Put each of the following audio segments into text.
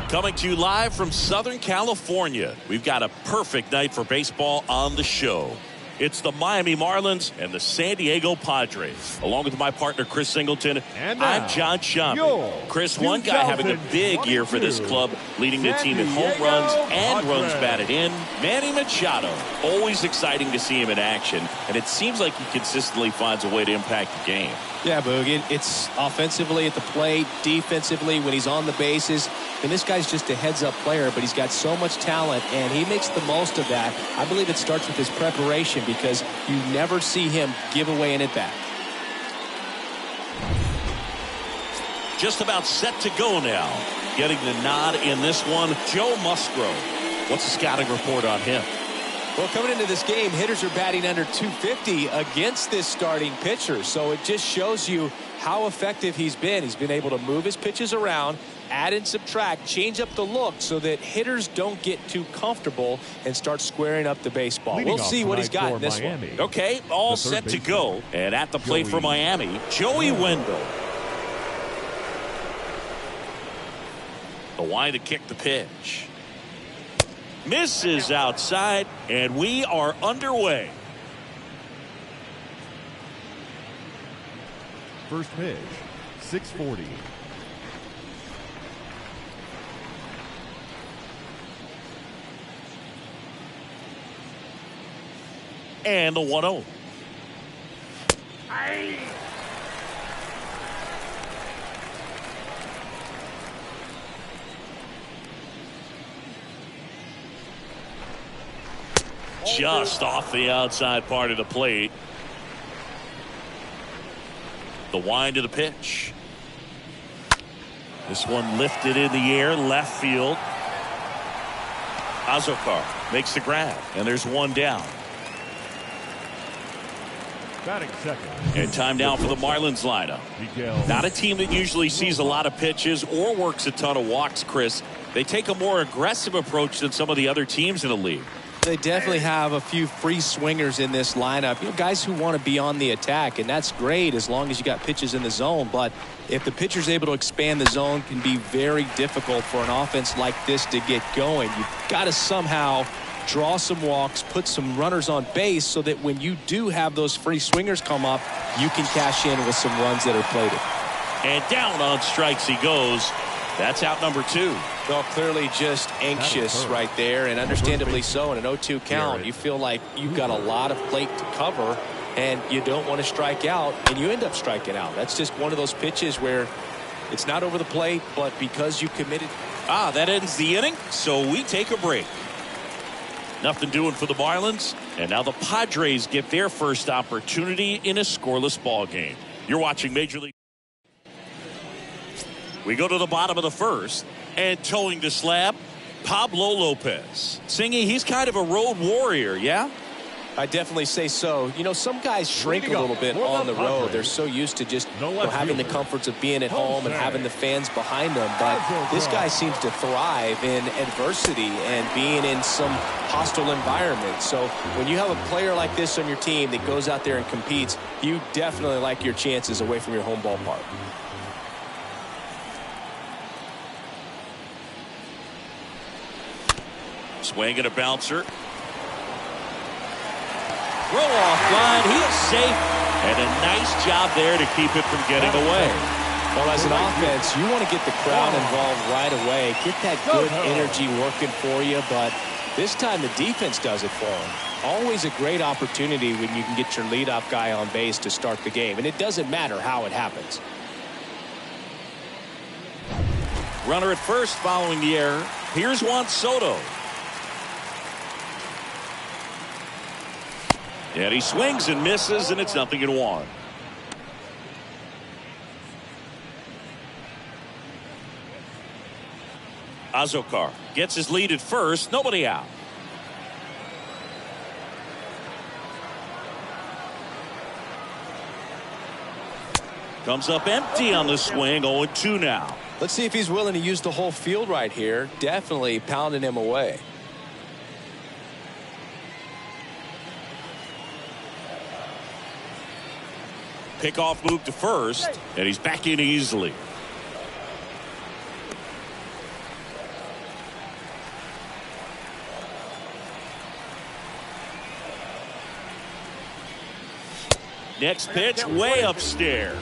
Coming to you live from Southern California, we've got a perfect night for baseball on the show. It's the Miami Marlins and the San Diego Padres. Along with my partner, Chris Singleton, I'm John Sciambi. Chris, one guy having a big year for this club, leading the team in home runs and runs batted in. Manny Machado. Always exciting to see him in action, and it seems like he consistently finds a way to impact the game. Yeah, Boog, it's offensively at the plate, defensively when he's on the bases. And this guy's just a heads-up player, but he's got so much talent, and he makes the most of that. I believe it starts with his preparation because you never see him give away an at-bat. Just about set to go now. Getting the nod in this one, Joe Musgrove. What's the scouting report on him? Well, coming into this game, hitters are batting under 250 against this starting pitcher. So it just shows you how effective he's been. He's been able to move his pitches around, add and subtract, change up the look so that hitters don't get too comfortable and start squaring up the baseball. We'll see what he's got in this one. Okay, all set to go. And at the plate for Miami, Joey Wendle. The wind to kick the pitch. Misses outside, and we are underway. First pitch, 640. And the 1-0. Just off the outside part of the plate. The wind to the pitch. This one lifted in the air, left field. Azokar makes the grab, and there's one down. Batting second. And time now for the Marlins lineup. Not a team that usually sees a lot of pitches or works a ton of walks, Chris. They take a more aggressive approach than some of the other teams in the league. They definitely have a few free swingers in this lineup. You know, guys who want to be on the attack, and that's great as long as you got pitches in the zone. But if the pitcher's able to expand the zone, it can be very difficult for an offense like this to get going. You've got to somehow draw some walks, put some runners on base so that when you do have those free swingers come up, you can cash in with some runs that are plated. And down on strikes he goes. That's out number 2. Well, clearly just anxious right there, and understandably so. In an 0-2 count, you feel like you've got a lot of plate to cover, and you don't want to strike out, and you end up striking out. That's just one of those pitches where it's not over the plate, but because you committed. That ends the inning, so we take a break. Nothing doing for the Marlins, and now the Padres get their first opportunity in a scoreless ball game. You're watching Major League. We go to the bottom of the first, and towing the slab, Pablo Lopez. Singy, he's kind of a road warrior, yeah? I definitely say so. You know, some guys shrink a little bit on the road. They're so used to just having the comforts of being at home and having the fans behind them. But this guy seems to thrive in adversity and being in some hostile environment. So when you have a player like this on your team that goes out there and competes, you definitely like your chances away from your home ballpark. Swing and a bouncer. Throw off line. He is safe. And a nice job there to keep it from getting away. Well, as an offense, you want to get the crowd involved right away. Get that good energy working for you. But this time the defense does it for them. Always a great opportunity when you can get your leadoff guy on base to start the game. And it doesn't matter how it happens. Runner at first following the error. Here's Juan Soto. And he swings and misses, and it's 0-1. Azocar gets his lead at first. Nobody out. Comes up empty on the swing. 0-2 now. Let's see if he's willing to use the whole field right here. Definitely pounding him away. Pickoff move to first, and he's back in easily. Next pitch, way upstairs.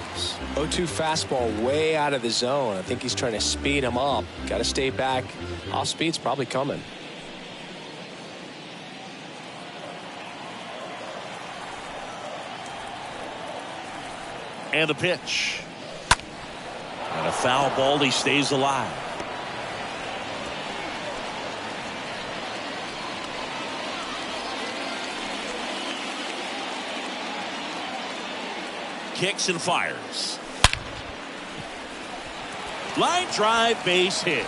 0-2 fastball way out of the zone. I think he's trying to speed him up. Got to stay back. Off speed's probably coming. And a pitch. And a foul ball. He stays alive. Kicks and fires. Line drive, base hit.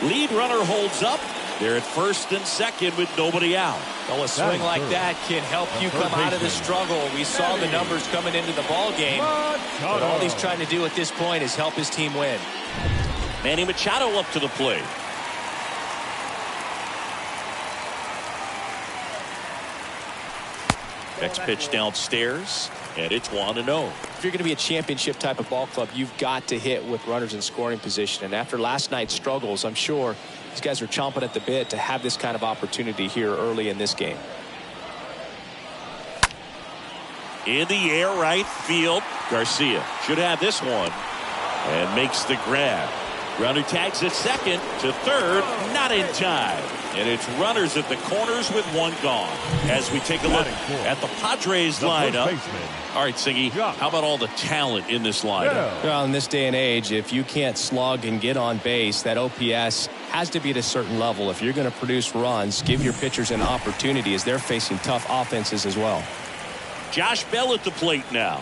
Lead runner holds up. They're at first and second with nobody out. Well, a swing like that can help you come out of the struggle. We saw the numbers coming into the ball game. But all he's trying to do at this point is help his team win. Manny Machado up to the plate. Next pitch downstairs, and it's 1-0. If you're going to be a championship type of ball club, you've got to hit with runners in scoring position. And after last night's struggles, I'm sure these guys are chomping at the bit to have this kind of opportunity here early in this game. In the air, right field. Garcia should have this one and makes the grab. Runner tags at second to third, not in time. And it's runners at the corners with one gone. As we take a look at the Padres lineup. All right, Siggy, how about all the talent in this lineup? Well, in this day and age, if you can't slug and get on base, that OPS has to be at a certain level. If you're going to produce runs, give your pitchers an opportunity as they're facing tough offenses as well. Josh Bell at the plate now.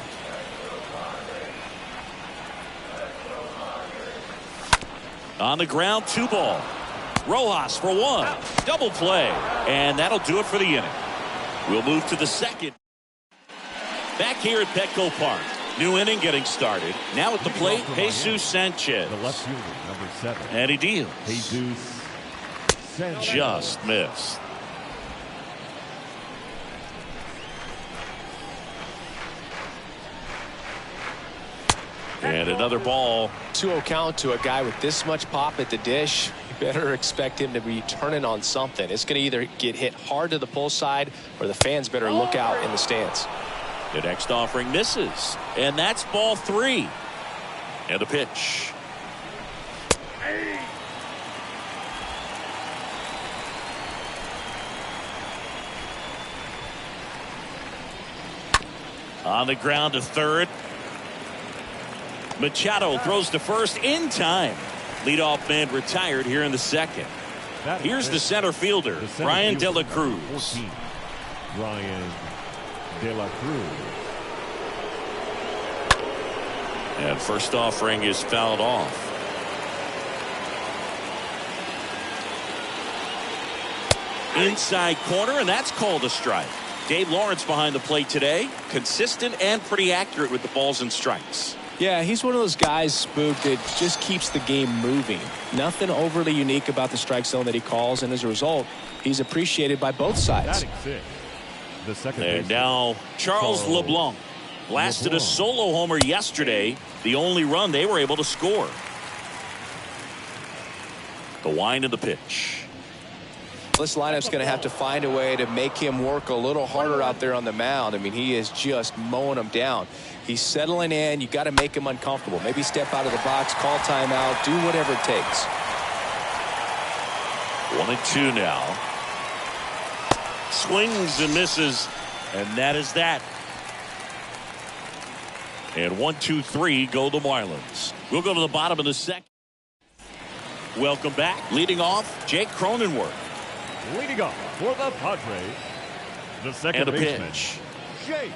On the ground, 2 ball. Rojas for 1. Double play. And that'll do it for the inning. We'll move to the second. Back here at Petco Park. New inning getting started. Now at the plate, Jesus Sanchez. The left fielder, number 7. And he deals. Jesus Sanchez. Just missed. And another ball. 2-0 count to a guy with this much pop at the dish. You better expect him to be turning on something. It's going to either get hit hard to the pull side or the fans better look out in the stands. The next offering misses. And that's ball 3. And a pitch. On the ground to third. Machado throws to first in time. Leadoff man retired here in the second. Here's the center fielder, Ryan De La Cruz. 14, Ryan De La Cruz. And first offering is fouled off. Inside corner, and that's called a strike. Dave Lawrence behind the plate today. Consistent and pretty accurate with the balls and strikes. Yeah, he's one of those guys, Spook, that just keeps the game moving. Nothing overly unique about the strike zone that he calls, and as a result, he's appreciated by both sides. Batting six, the second And baseman, now Charles LeBlanc blasted a solo homer yesterday, the only run they were able to score. The wind of the pitch. This lineup's going to have to find a way to make him work a little harder out there on the mound. I mean, he is just mowing them down. He's settling in. You got to make him uncomfortable. Maybe step out of the box, call timeout, do whatever it takes. 1-2 now. Swings and misses, and that is that. And 1-2-3 go the Marlins. We'll go to the bottom of the second. Welcome back. Leading off, Jake Cronenworth. leading off for the Padres, the second And a baseman, pitch. Jake.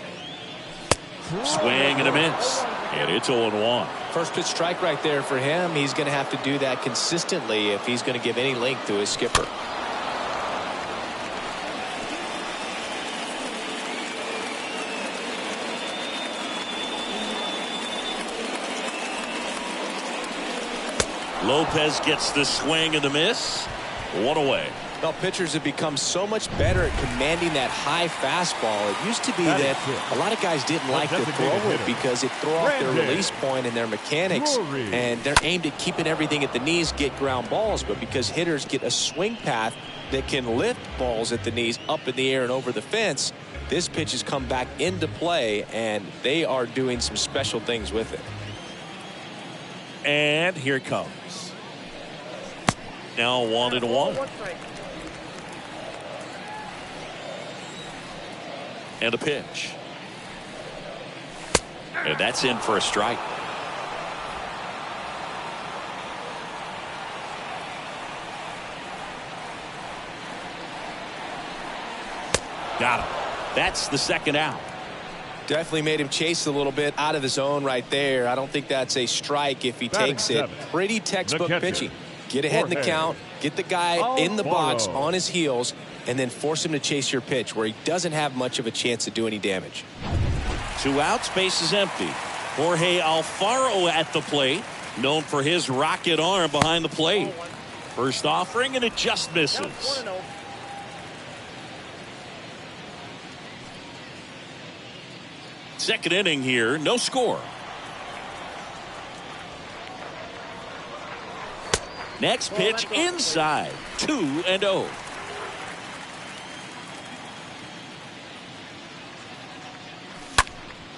Swing and a miss. And it's 0-1. First pitch strike right there for him. He's going to have to do that consistently if he's going to give any length to his skipper. Lopez gets the swing and the miss. One away. Well, pitchers have become so much better at commanding that high fastball. It used to be that a lot of guys didn't like to throw it because it threw off their release point and their mechanics, and they're aimed at keeping everything at the knees, get ground balls. But because hitters get a swing path that can lift balls at the knees up in the air and over the fence, this pitch has come back into play, and they are doing some special things with it. And here it comes. Now 1-1. And a pitch. And that's in for a strike. Got him. That's the second out. Definitely made him chase a little bit out of the zone right there. I don't think that's a strike if he takes it. Pretty textbook pitching. Get ahead in the count, get the guy in the box on his heels, and then force him to chase your pitch where he doesn't have much of a chance to do any damage. 2 outs, base is empty. Jorge Alfaro at the plate, known for his rocket arm behind the plate. First offering, and it just misses. Second inning here, no score. Next pitch inside, 2-0.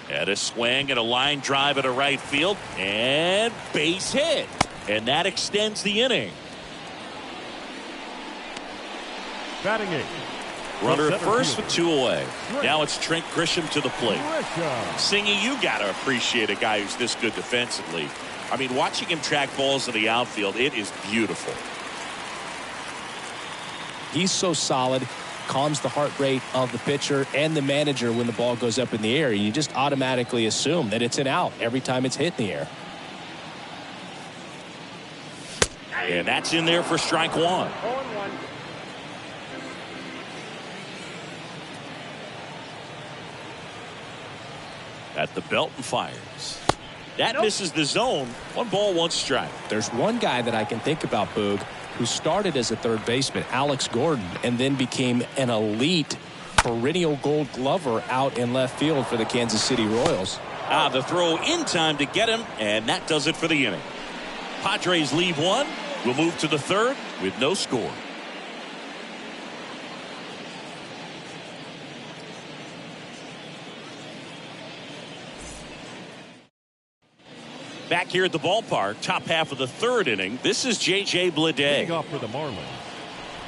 At a swing and a line drive at a right field, and base hit. And that extends the inning. Batting eight. Runner at first with 2 away. Now it's Trent Grisham to the plate. Singy, you got to appreciate a guy who's this good defensively. I mean, watching him track balls in the outfield, it is beautiful. He's so solid, calms the heart rate of the pitcher and the manager when the ball goes up in the air. You just automatically assume that it's an out every time it's hit in the air. And that's in there for strike one. At the belt and fires. That misses the zone. 1 ball, 1 strike. There's one guy that I can think about, Boog, who started as a third baseman, Alex Gordon, and then became an elite perennial gold glover out in left field for the Kansas City Royals. The throw in time to get him, and that does it for the inning. Padres leave 1. We'll move to the third with no score. Back here at the ballpark, top half of the third inning. This is J.J. Bleday. Leading off for the Marlins.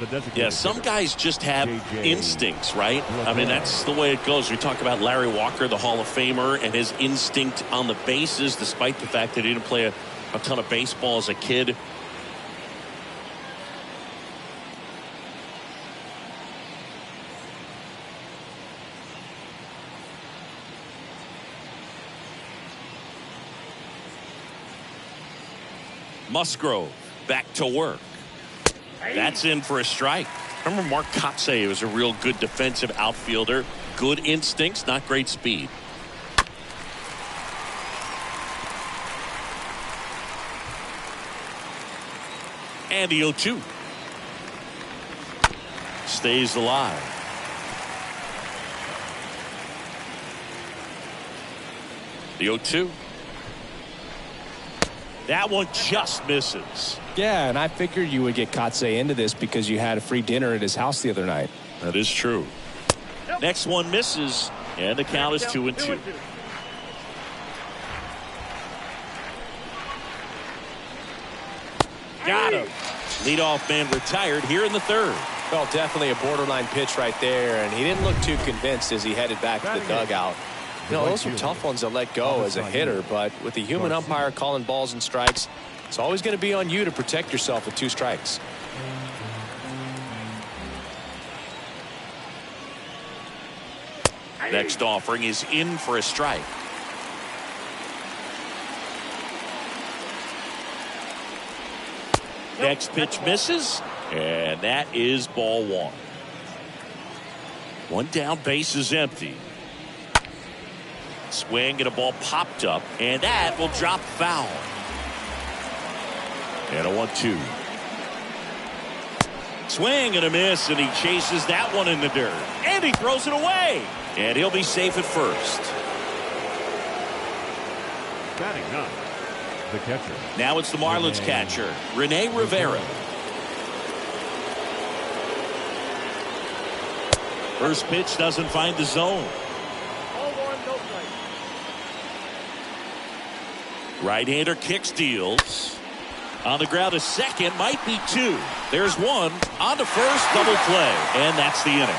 The designated Yeah, some hitter, guys just have J.J. instincts, right? Bleday. I mean, that's the way it goes. We talk about Larry Walker, the Hall of Famer, and his instinct on the bases, despite the fact that he didn't play a ton of baseball as a kid. Musgrove back to work. That's in for a strike. Remember Mark Kotsay was a real good defensive outfielder. Good instincts, not great speed. And the 0-2. Stays alive. The 0-2. That one just misses. Yeah, and I figured you would get Kotsay into this because you had a free dinner at his house the other night. That is true. Next one misses, and the count is 2-2. Got him. Leadoff man retired here in the third. Well, definitely a borderline pitch right there, and he didn't look too convinced as he headed back to the dugout. You know, those are tough ones to let go as a hitter, but with the human umpire calling balls and strikes, it's always going to be on you to protect yourself with 2 strikes. Next offering is in for a strike. Next pitch misses, and that is ball 1. One down, base is empty. Swing and a ball popped up, and that will drop foul. And a 1-2. Swing and a miss, and he chases that one in the dirt. And he throws it away. And he'll be safe at first. Batting 9, the catcher. Now it's the Marlins catcher, Rene Rivera. First pitch doesn't find the zone. Right-hander kicks, deals. On the ground, a second, might be 2. There's 1. On to first, double play. And that's the inning.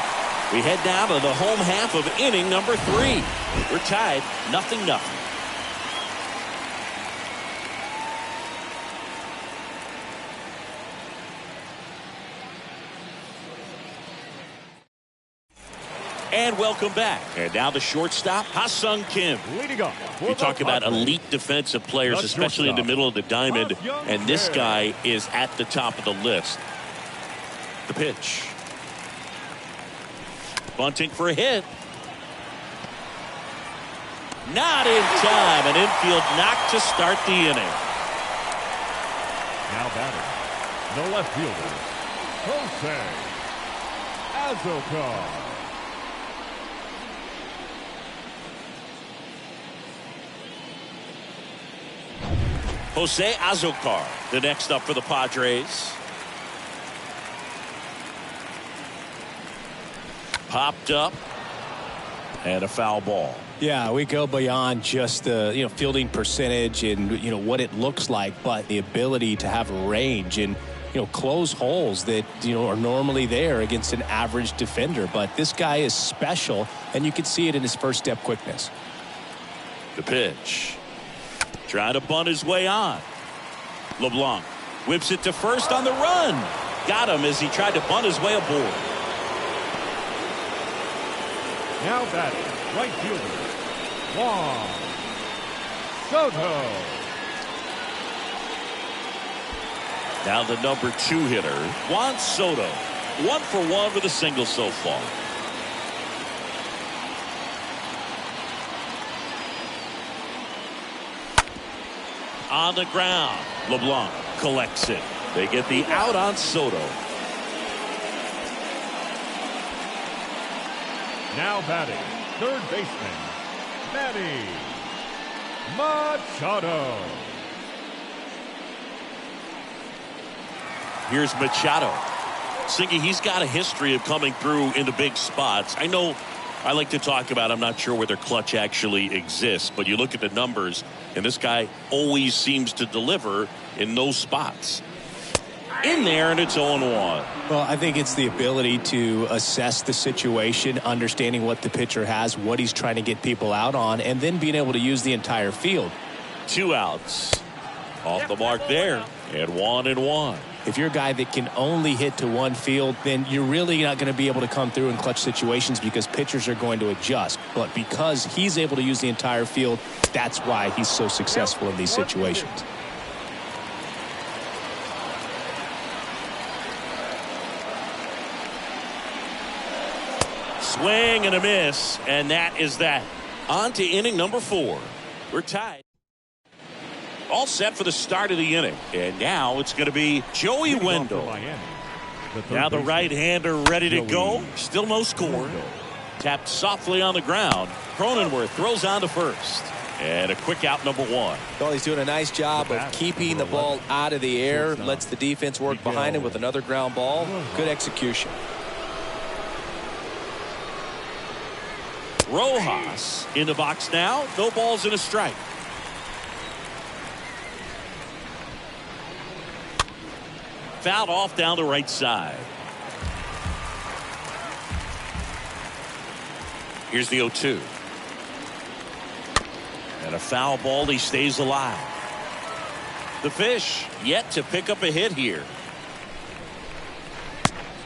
We head down to the home half of inning number 3. We're tied 0-0. And welcome back. And now the shortstop, Ha-Seong Kim. Leading off. You talk about elite defensive players, especially in the middle of the diamond, and this guy is at the top of the list. The pitch. Bunting for a hit. Not in time. An infield knock to start the inning. Now batting, the left fielder, Jose Azocar. Jose Azocar, the next up for the Padres. Popped up, and a foul ball. Yeah, we go beyond just the fielding percentage and what it looks like, but the ability to have range and close holes that are normally there against an average defender. But this guy is special, and you can see it in his first step quickness. The pitch. Trying to bunt his way on. LeBlanc whips it to first on the run. Got him as he tried to bunt his way aboard. Now batting, right fielder, Juan Soto. Now the number 2 hitter, Juan Soto. 1 for 1 with a single so far. On the ground, LeBlanc collects it. They get the out on Soto. Now batting, third baseman, Manny Machado. Here's Machado. Singy, he's got a history of coming through in the big spots. I know I like to talk about, I'm not sure whether clutch actually exists, but you look at the numbers, and this guy always seems to deliver in those spots. In there, and it's 0-1. Well, I think it's the ability to assess the situation, understanding what the pitcher has, what he's trying to get people out on, and then being able to use the entire field. 2 outs. Off the mark there, and 1-1. If you're a guy that can only hit to one field, then you're really not going to be able to come through in clutch situations because pitchers are going to adjust. But because he's able to use the entire field, that's why he's so successful in these situations. Swing and a miss, and that is that. On to inning number 4. We're tied. All set for the start of the inning. And now it's going to be Joey Wendle. Now the right-hander ready to go. Still no score. Tapped softly on the ground. Cronenworth throws on to first. And a quick out, number 1. Well, he's doing a nice job of keeping the ball out of the air. Lets the defense work behind him with another ground ball. Good execution. Rojas in the box now. No balls and a strike. Fouled off down the right side. Here's the 0-2. And a foul ball. He stays alive. The Fish yet to pick up a hit here.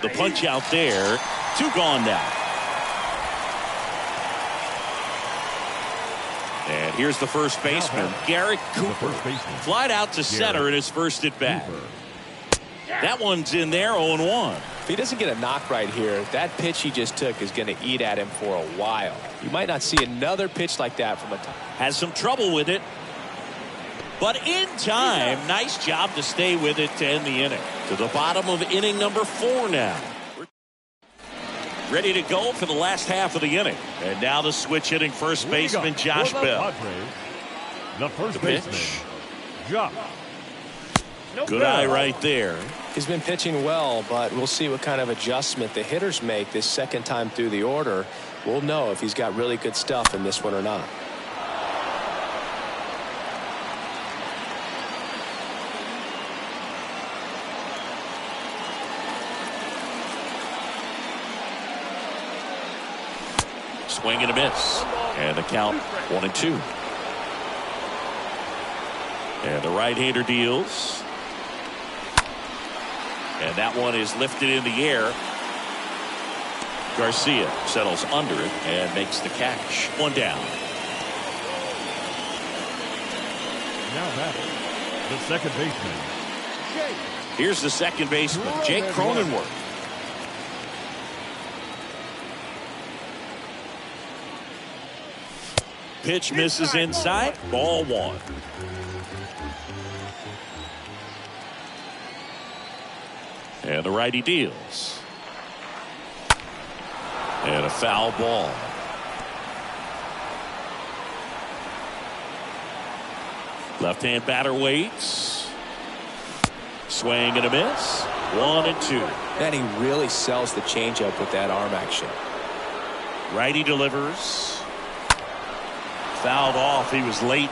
The punch out there. 2 gone now. And here's the first baseman, Garrett Cooper. Flied out to center in his first at bat. That one's in there, 0-1. If he doesn't get a knock right here, that pitch he just took is going to eat at him for a while. You might not see another pitch like that from a time. Has some trouble with it. But in time, nice job to stay with it to end the inning. To the bottom of inning number 4 now. Ready to go for the last half of the inning. And now the switch hitting first baseman Josh Bell. The first baseman, Josh. Good eye right there. He's been pitching well, but we'll see what kind of adjustment the hitters make this second time through the order. We'll know if he's got really good stuff in this one or not. Swing and a miss. And the count 1-2. And the right-hander deals. And that one is lifted in the air. Garcia settles under it and makes the catch. 1 down. Now batting, the second baseman, Jake. Here's the second baseman, Jake Cronenworth. Pitch misses inside. Ball 1. And the righty deals. And a foul ball. Left-hand batter waits. Swing and a miss. 1-2. And he really sells the changeup with that arm action. Righty delivers. Fouled off. He was late.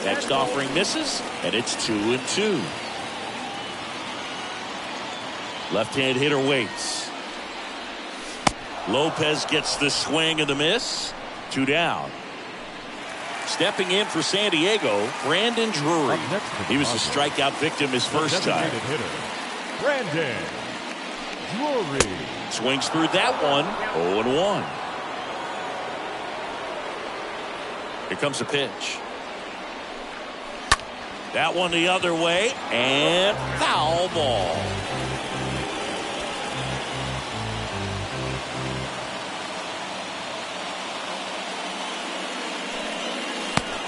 Next offering misses, and it's 2-2. Left-hand hitter waits. Lopez gets the swing and the miss. 2 down. Stepping in for San Diego, Brandon Drury. He was a strikeout victim his first time. Brandon Drury. Swings through that one. 0-1. Here comes the pitch. That one the other way, and foul ball.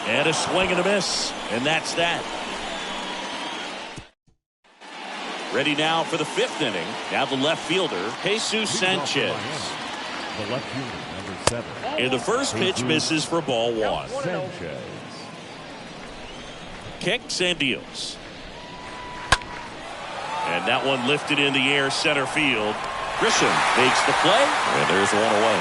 And a swing and a miss, and that's that. Ready now for the 5th inning. Now the left fielder, Jesus Sanchez. The left fielder, number 7. And the first pitch misses for ball 1. Sanchez. Kicks and deals. And that one lifted in the air, center field. Grisham makes the play, and there's one away.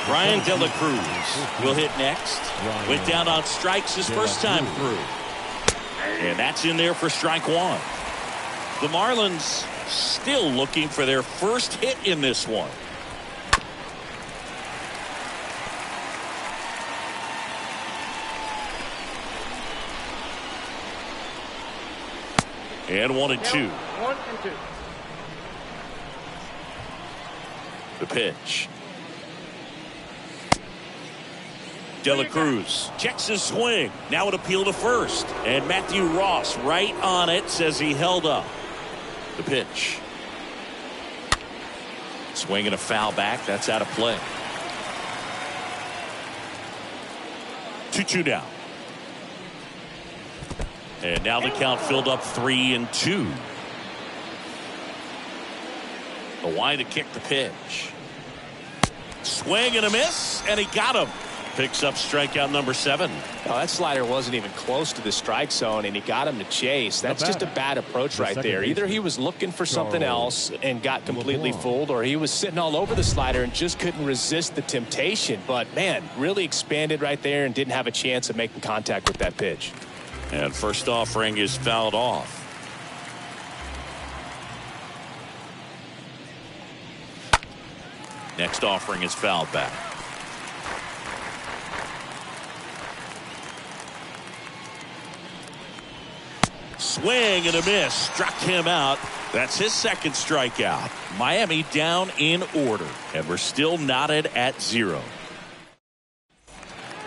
Brian De La Cruz will hit next. Went down on strikes his first time through. And that's in there for strike 1. The Marlins still looking for their first hit in this one. And 1-2. 1-2. The pitch. De La Cruz checks his swing. Now an appeal to first. And Matthew Ross right on it, says he held up. The pitch. Swing and a foul back. That's out of play. 2-2 now. And now the count filled up 3-2. The wind to kick the pitch. Swing and a miss, and he got him. Picks up strikeout number 7. Oh, that slider wasn't even close to the strike zone, and he got him to chase. That's just a bad approach right there. Either he was looking for something else and got completely fooled, or he was sitting all over the slider and just couldn't resist the temptation. But, man, really expanded right there and didn't have a chance of making contact with that pitch. And first offering is fouled off. Next offering is fouled back. Swing and a miss. Struck him out. That's his second strikeout. Miami down in order. And we're still knotted at 0.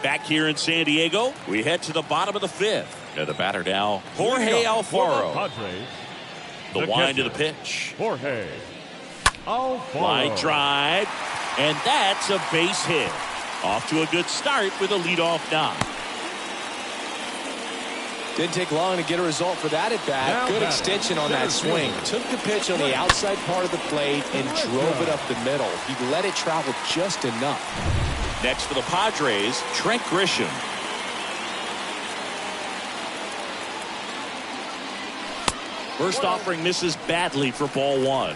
Back here in San Diego, we head to the bottom of the 5th. And the batter now, Jorge Alfaro. The wind to the pitch. Jorge Alfaro. Line drive. And that's a base hit. Off to a good start with a leadoff knock. Didn't take long to get a result for that at bat. Good extension on that swing. Took the pitch on the outside part of the plate and drove it up the middle. He let it travel just enough. Next for the Padres, Trent Grisham. First offering misses badly for ball 1.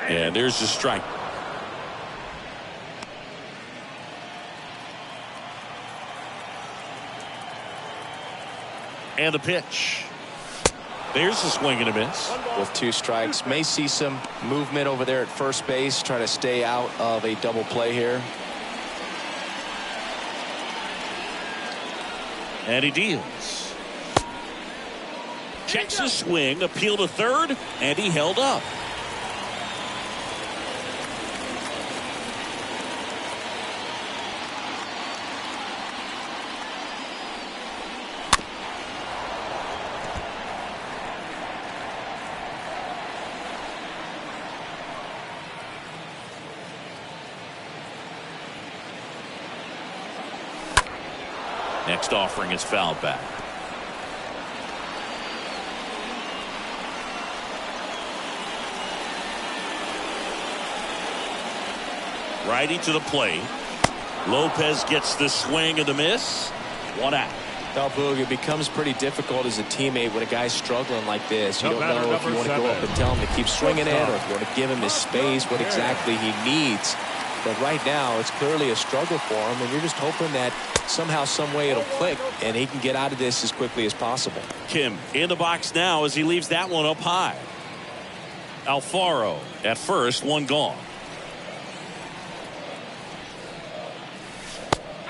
And there's the strike. And the pitch. There's the swing and a miss. With 2 strikes. May see some movement over there at first base. Trying to stay out of a double play here. And he deals. Checks his swing. Appeal to third. And he held up. Next offering is fouled back. Righty to the plate. Lopez gets the swing and the miss. 1 out. Now, Boog, it becomes pretty difficult as a teammate when a guy's struggling like this. You don't know if you want to go up and tell him to keep swinging it or if you want to give him his space, what exactly he needs. But right now, it's clearly a struggle for him, and you're just hoping that somehow, some way it'll click, and he can get out of this as quickly as possible. Kim in the box now as he leaves that one up high. Alfaro at first, 1 gone.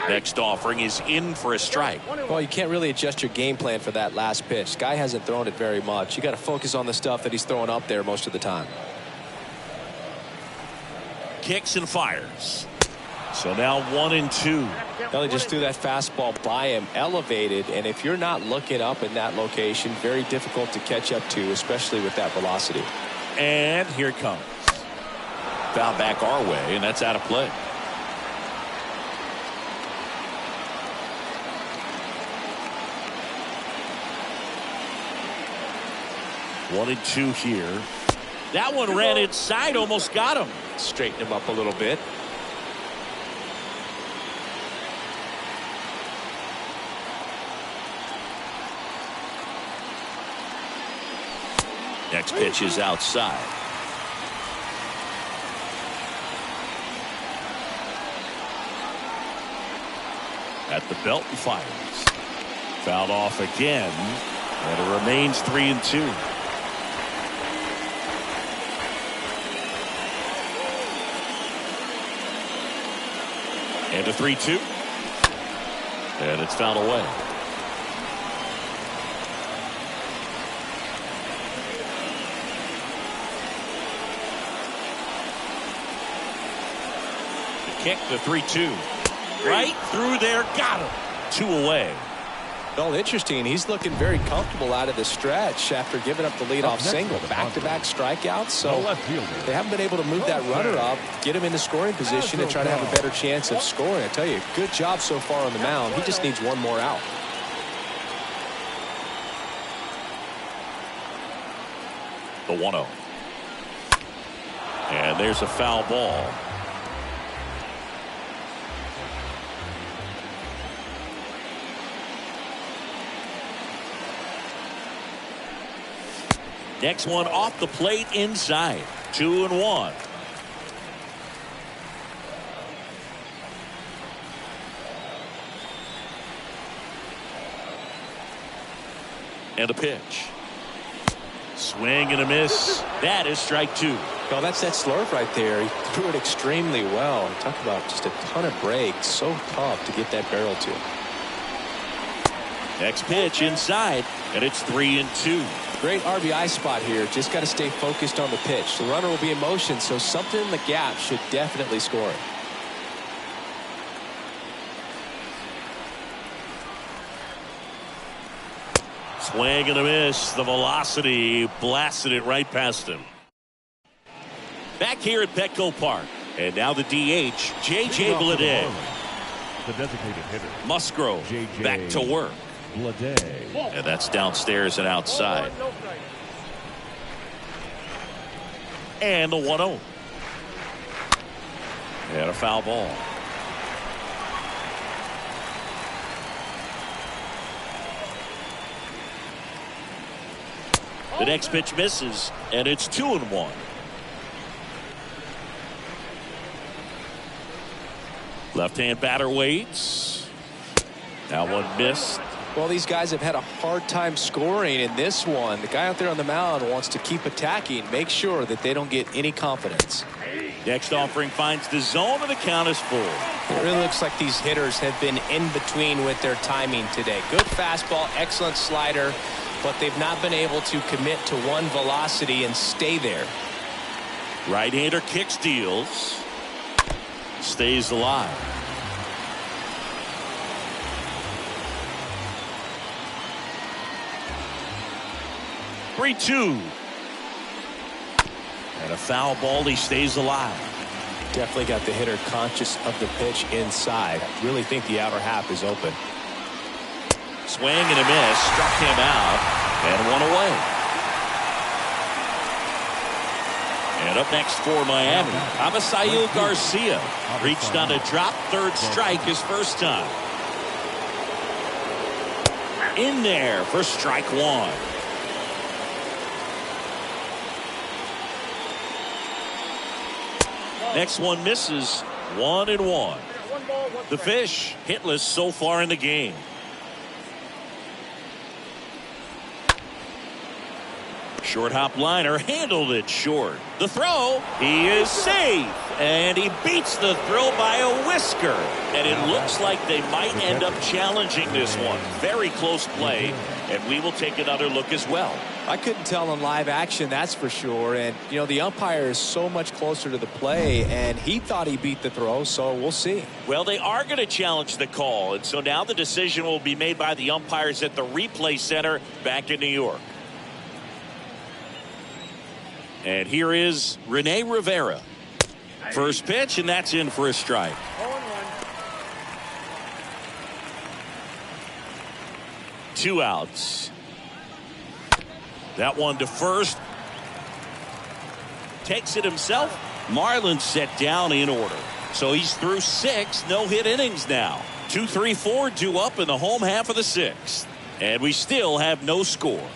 Next offering is in for a strike. Well, you can't really adjust your game plan for that last pitch. Guy hasn't thrown it very much. You got to focus on the stuff that he's throwing up there most of the time. Kicks and fires. So now 1-2. Well, they just threw that fastball by him, elevated, and if you're not looking up in that location, very difficult to catch up to, especially with that velocity. And here it comes. Foul back our way, and that's out of play. One and 2 here. That one ran inside, almost got him. Straighten him up a little bit. Next pitch is outside. At the belt and fires. Fouled off again. And it remains 3-2. And a 3-2. And it's fouled away. The kick, the 3-2. Right through there, got him. 2 away. Well, interesting. He's looking very comfortable out of the stretch after giving up the leadoff single. Back-to-back strikeouts. So they haven't been able to move that runner up, get him in the scoring position, and try to have a better chance of scoring. I tell you, good job so far on the mound. He just needs one more out. The 1-0. And there's a foul ball. Next one off the plate inside. 2-1. And a pitch. Swing and a miss. That is strike 2. Well, that's that slurve right there. He threw it extremely well. Talk about just a ton of breaks. So tough to get that barrel to. Next pitch inside, and it's 3-2. Great RBI spot here. Just got to stay focused on the pitch. The runner will be in motion, so something in the gap should definitely score it. Swing and a miss. The velocity blasted it right past him. Back here at Petco Park. And now the DH, J.J. Bleday. The designated hitter. Musgrove back to work. Bleday. And that's downstairs and outside. And the 1-0. And a foul ball. The next pitch misses, and it's 2-1. Left-hand batter waits. That one missed. Well, these guys have had a hard time scoring in this one. The guy out there on the mound wants to keep attacking, make sure that they don't get any confidence. Next offering finds the zone, and the count is full. It really looks like these hitters have been in between with their timing today. Good fastball, excellent slider, but they've not been able to commit to one velocity and stay there. Right-hander kicks, deals. Stays alive. Three-two. And a foul ball. He stays alive. Definitely got the hitter conscious of the pitch inside. I really think the outer half is open. Swing and a miss. Struck him out. And one away. And up next for Miami, Avisail Garcia reached on a drop, third strike his first time. In there for strike one. Next one misses. 1-1. The Fish hitless so far in the game. Short hop liner handled it short. The throw, he is safe, and he beats the throw by a whisker. And it looks like they might end up challenging this one. Very close play, and we will take another look as well. I couldn't tell on live action, that's for sure. And, you know, the umpire is so much closer to the play, and he thought he beat the throw, so we'll see. Well, they are going to challenge the call, and so now the decision will be made by the umpires at the replay center back in New York. And here is Rene Rivera. First pitch, and that's in for a strike. 2 outs. That one to first. Takes it himself. Marlins set down in order. So he's through 6 no-hit innings now. 2, 3, 4 due up in the home half of the 6th. And we still have no score.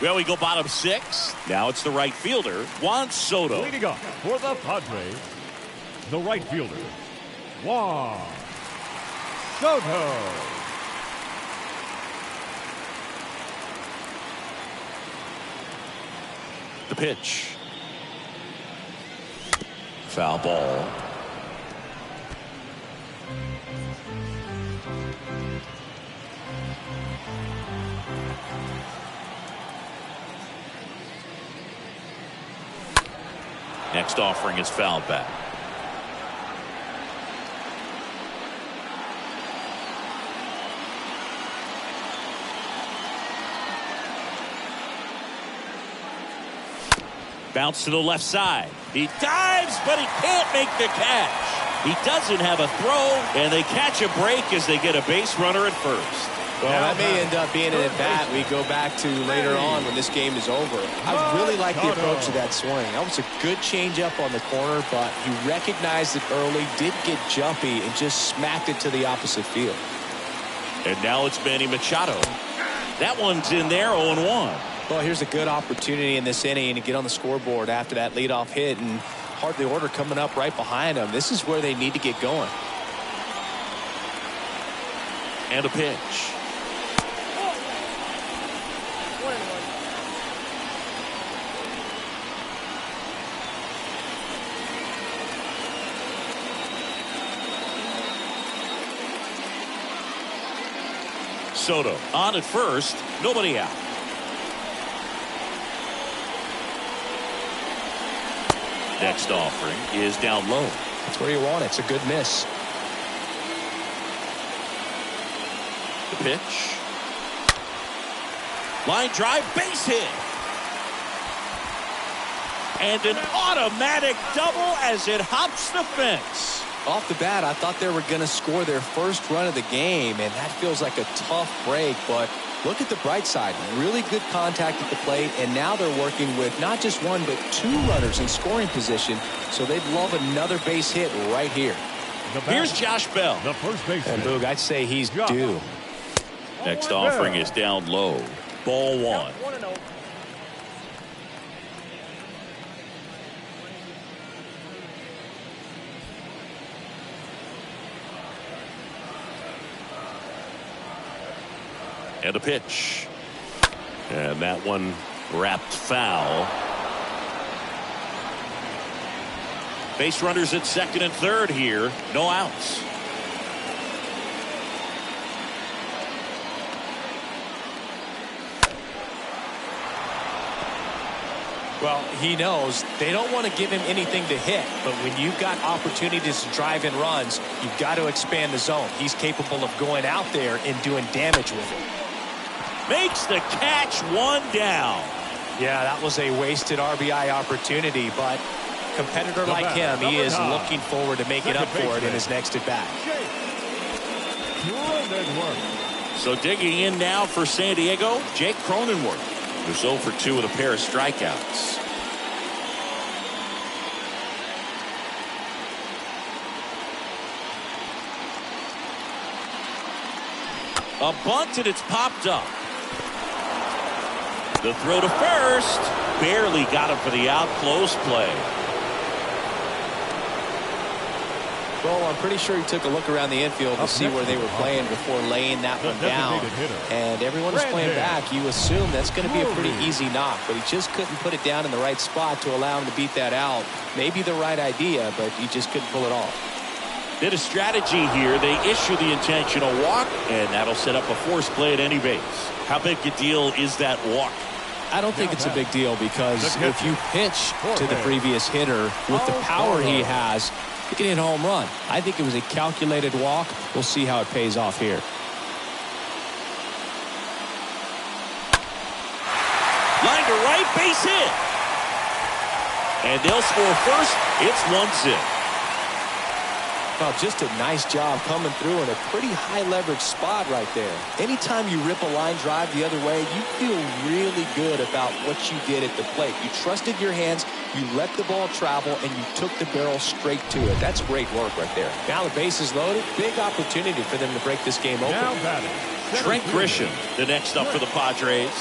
Well, we go bottom 6. Now it's the right fielder, Juan Soto. Leading off for the Padres, the right fielder, Juan Soto. The pitch. Foul ball. Next offering is fouled back. Bounce to the left side. He dives, but he can't make the catch. He doesn't have a throw, and they catch a break as they get a base runner at first. Well, that may end up being an at-bat we go back to later on when this game is over. I really like the approach of that swing. That was a good changeup on the corner, but he recognized it early, did get jumpy, and just smacked it to the opposite field. And now it's Manny Machado. That one's in there, 0-1. Well, here's a good opportunity in this inning to get on the scoreboard after that leadoff hit, and hardly order coming up right behind them. This is where they need to get going. And a pitch. Soto on at first, nobody out. Next offering is down low. That's where you want it. It's a good miss. The pitch. Line drive, base hit. And an automatic double as it hops the fence. Off the bat, I thought they were going to score their first run of the game, and that feels like a tough break, but look at the bright side. Really good contact at the plate, and now they're working with not just one, but two runners in scoring position, so they'd love another base hit right here. Here's Josh Bell. The first baseman. And Boog, I'd say he's due. Next offering is down low. Ball one. And a pitch. And that one wrapped foul. Base runners at second and third here. No outs. Well, he knows they don't want to give him anything to hit, but when you've got opportunities to drive in runs, you've got to expand the zone. He's capable of going out there and doing damage with it. Makes the catch, one down. Yeah, that was a wasted RBI opportunity, but competitor like him, he is looking forward to making up for it in his next at-bat. So digging in now for San Diego, Jake Cronenworth, who's 0 for 2 with a pair of strikeouts. A bunt, and it's popped up. The throw to first. Barely got him for the out. Close play. Well, I'm pretty sure he took a look around the infield to see where they were playing before laying that one down. And everyone was playing back. You assume that's going to be a pretty easy knock, but he just couldn't put it down in the right spot to allow him to beat that out. Maybe the right idea, but he just couldn't pull it off. Did a strategy here. They issue the intentional walk, and that'll set up a force play at any base. How big a deal is that walk? I don't think it's a big deal because if you pitch to the previous hitter with the power he has, you can hit a home run. I think it was a calculated walk. We'll see how it pays off here. Line to right, base hit. And they'll score first. It's 1-0. Well, just a nice job coming through in a pretty high leverage spot right there. Anytime you rip a line drive the other way, you feel really good about what you did at the plate. You trusted your hands, you let the ball travel, and you took the barrel straight to it. That's great work right there. Now the base is loaded. Big opportunity for them to break this game open. Trent Grisham, the next up for the Padres.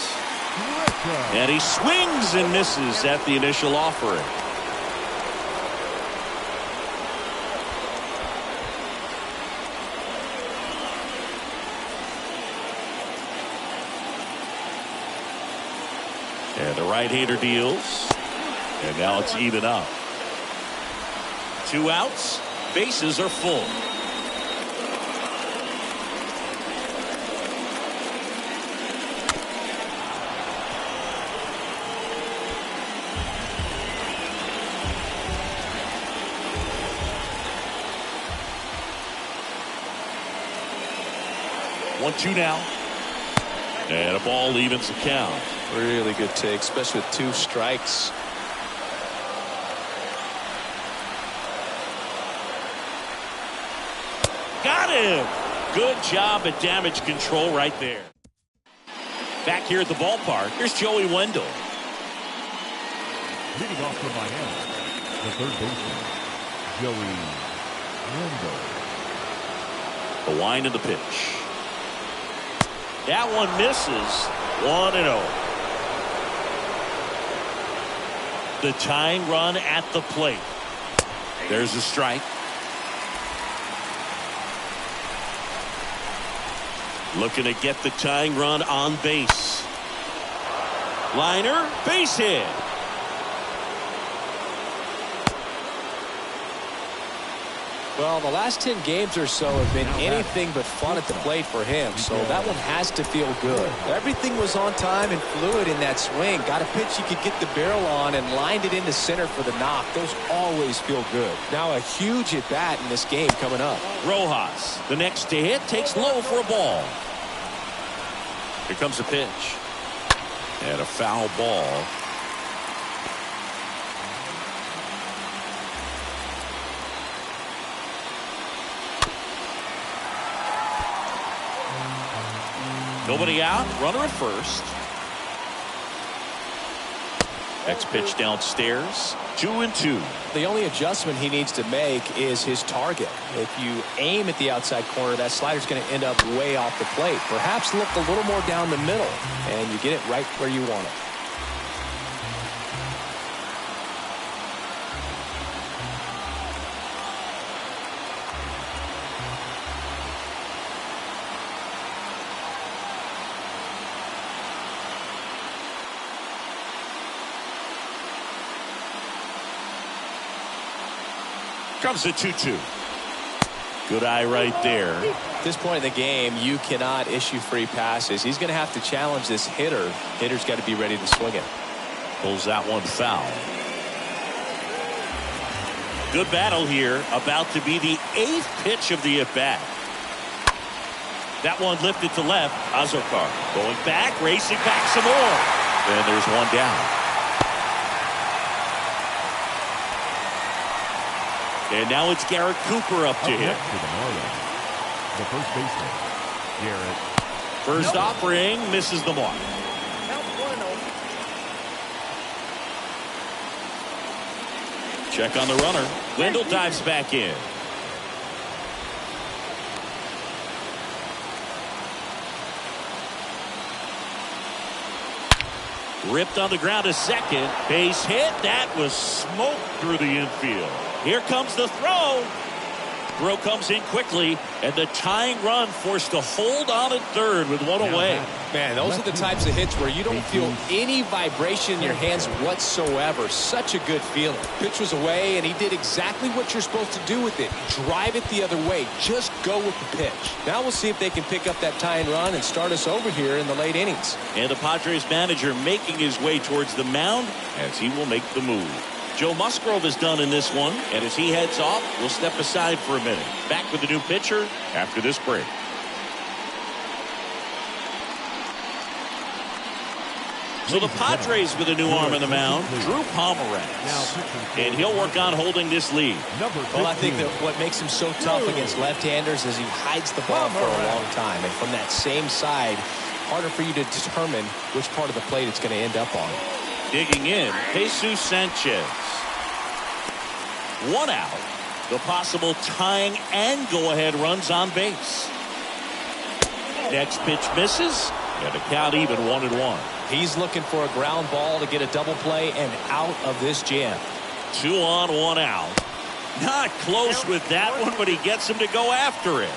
And he swings and misses at the initial offering. And the right-hander deals. And now it's even up. 2 outs. Bases are full. 1-2 now. And a ball evens the count. Really good take, especially with 2 strikes. Got him. Good job at damage control right there. Back here at the ballpark, here's Joey Wendell. Leading off for Miami, the third baseman, Joey Wendell. The wind of the pitch. That one misses. 1-0. The tying run at the plate. There's a strike. Looking to get the tying run on base. Liner, base hit. Well, the last 10 games or so have been anything but fun at the plate for him, so that one has to feel good. Everything was on time and fluid in that swing. Got a pitch he could get the barrel on and lined it into center for the knock. Those always feel good. Now a huge at-bat in this game coming up. Rojas, the next to hit, takes low for a ball. Here comes the pitch. And a foul ball. Nobody out, runner at first. Next pitch downstairs, 2-2. The only adjustment he needs to make is his target. If you aim at the outside corner, that slider's going to end up way off the plate. Perhaps look a little more down the middle, and you get it right where you want it. Comes the 2-2. Good eye right there. At this point in the game, you cannot issue free passes. He's going to have to challenge this hitter. Hitter's got to be ready to swing it. Pulls that one foul. Good battle here. About to be the 8th pitch of the at-bat. That one lifted to left. Azokar going back, racing back some more. And there's one down. And now it's Garrett Cooper up to hit. The first baseman, Garrett. First offering misses the mark. Check on the runner. Wendell dives back in. Ripped on the ground to second. Base hit. That was smoked through the infield. Here comes the throw. Throw comes in quickly, and the tying run forced to hold on at third with one away. Man, those are the types of hits where you don't feel any vibration in your hands whatsoever. Such a good feeling. Pitch was away, and he did exactly what you're supposed to do with it. Drive it the other way. Just go with the pitch. Now we'll see if they can pick up that tying run and start us over here in the late innings. And the Padres manager making his way towards the mound as he will make the move. Joe Musgrove is done in this one, and as he heads off, we'll step aside for a minute. Back with the new pitcher after this break. So the Padres with a new arm on the mound, Drew Pomeranz, and he'll work on holding this lead. Well, I think that what makes him so tough against left-handers is he hides the ball for a long time, and from that same side, harder for you to determine which part of the plate it's going to end up on. Digging in, Jesus Sanchez. One out. The possible tying and go-ahead runs on base. Next pitch misses, and a count even 1-1. He's looking for a ground ball to get a double play and out of this jam. 2 on, 1 out. Not close with that one, but he gets him to go after it.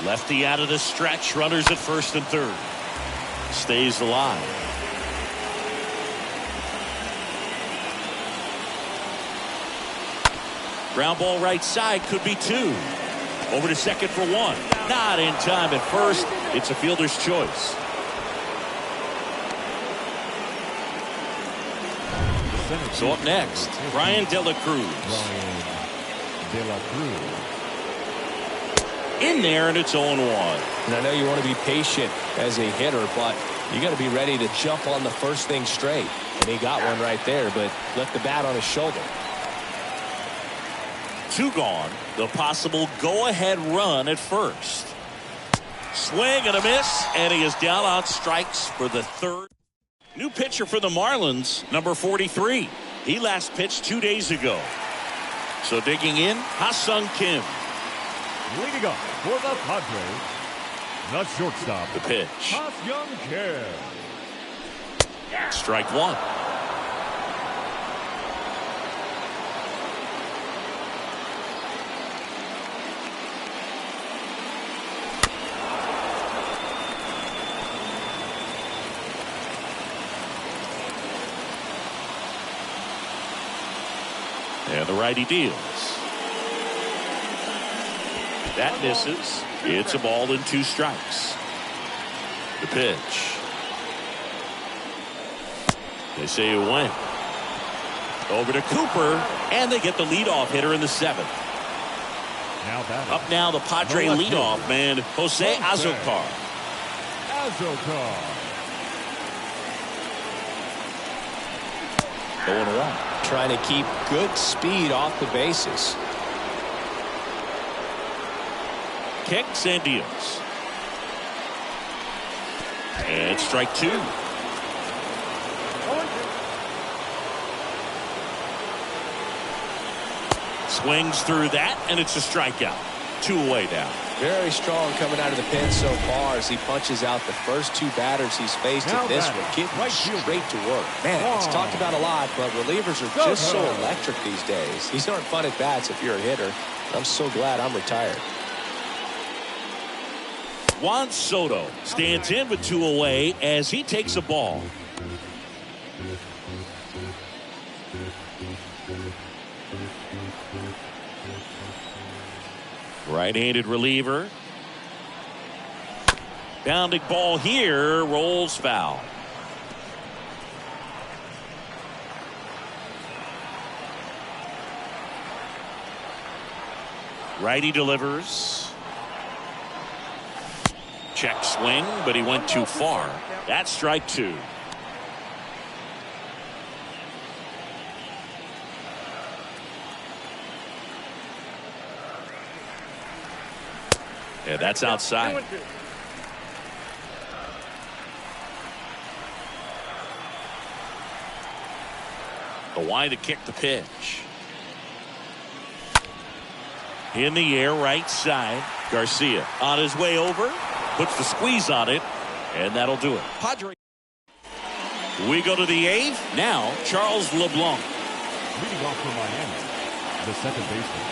Lefty out of the stretch, runners at first and third. Stays alive. Ground ball right side, could be 2. Over to second for 1. Not in time at first. It's a fielder's choice. So up next, Brian De La Cruz. in there, and it's 0-1. And I know you want to be patient as a hitter, but you got to be ready to jump on the first thing straight. And he got one right there, but left the bat on his shoulder. 2 gone. The possible go-ahead run at first. Swing and a miss, and he is down on strikes for the 3rd. New pitcher for the Marlins, number 43. He last pitched 2 days ago. So digging in, Ha-Sung Kim. Leading up for the Padres, the shortstop, The pitch. Ha-Sung Kim. Strike 1. And the righty deals. That misses. It's a ball and 2 strikes. The pitch. They say it went. Over to Cooper, and they get the leadoff hitter in the 7th. Now batting. Up now, the Padre No left leadoff field. man, Jose Azocar. Azocar. 0-1. Trying to keep good speed off the bases. Kicks and deals. And strike 2. Swings through that, and it's a strikeout. 2 away now. Very strong coming out of the pen so far as he punches out the first 2 batters he's faced Now in this batting, one. Getting right fielder. straight to work. Man, it's talked about a lot, but relievers are just so electric these days. These aren't fun at bats if you're a hitter. I'm so glad I'm retired. Juan Soto stands in with 2 away as he takes a ball. Right-handed reliever. Bounding ball here, rolls foul. Righty delivers. Check swing, but he went too far. That's strike 2. Yeah, that's outside. The wind to kick the pitch. In the air, right side. Garcia on his way over. Puts the squeeze on it. And that'll do it. Padre. We go to the 8th. Now, Charles LeBlanc. Leading off for Miami, the second baseman,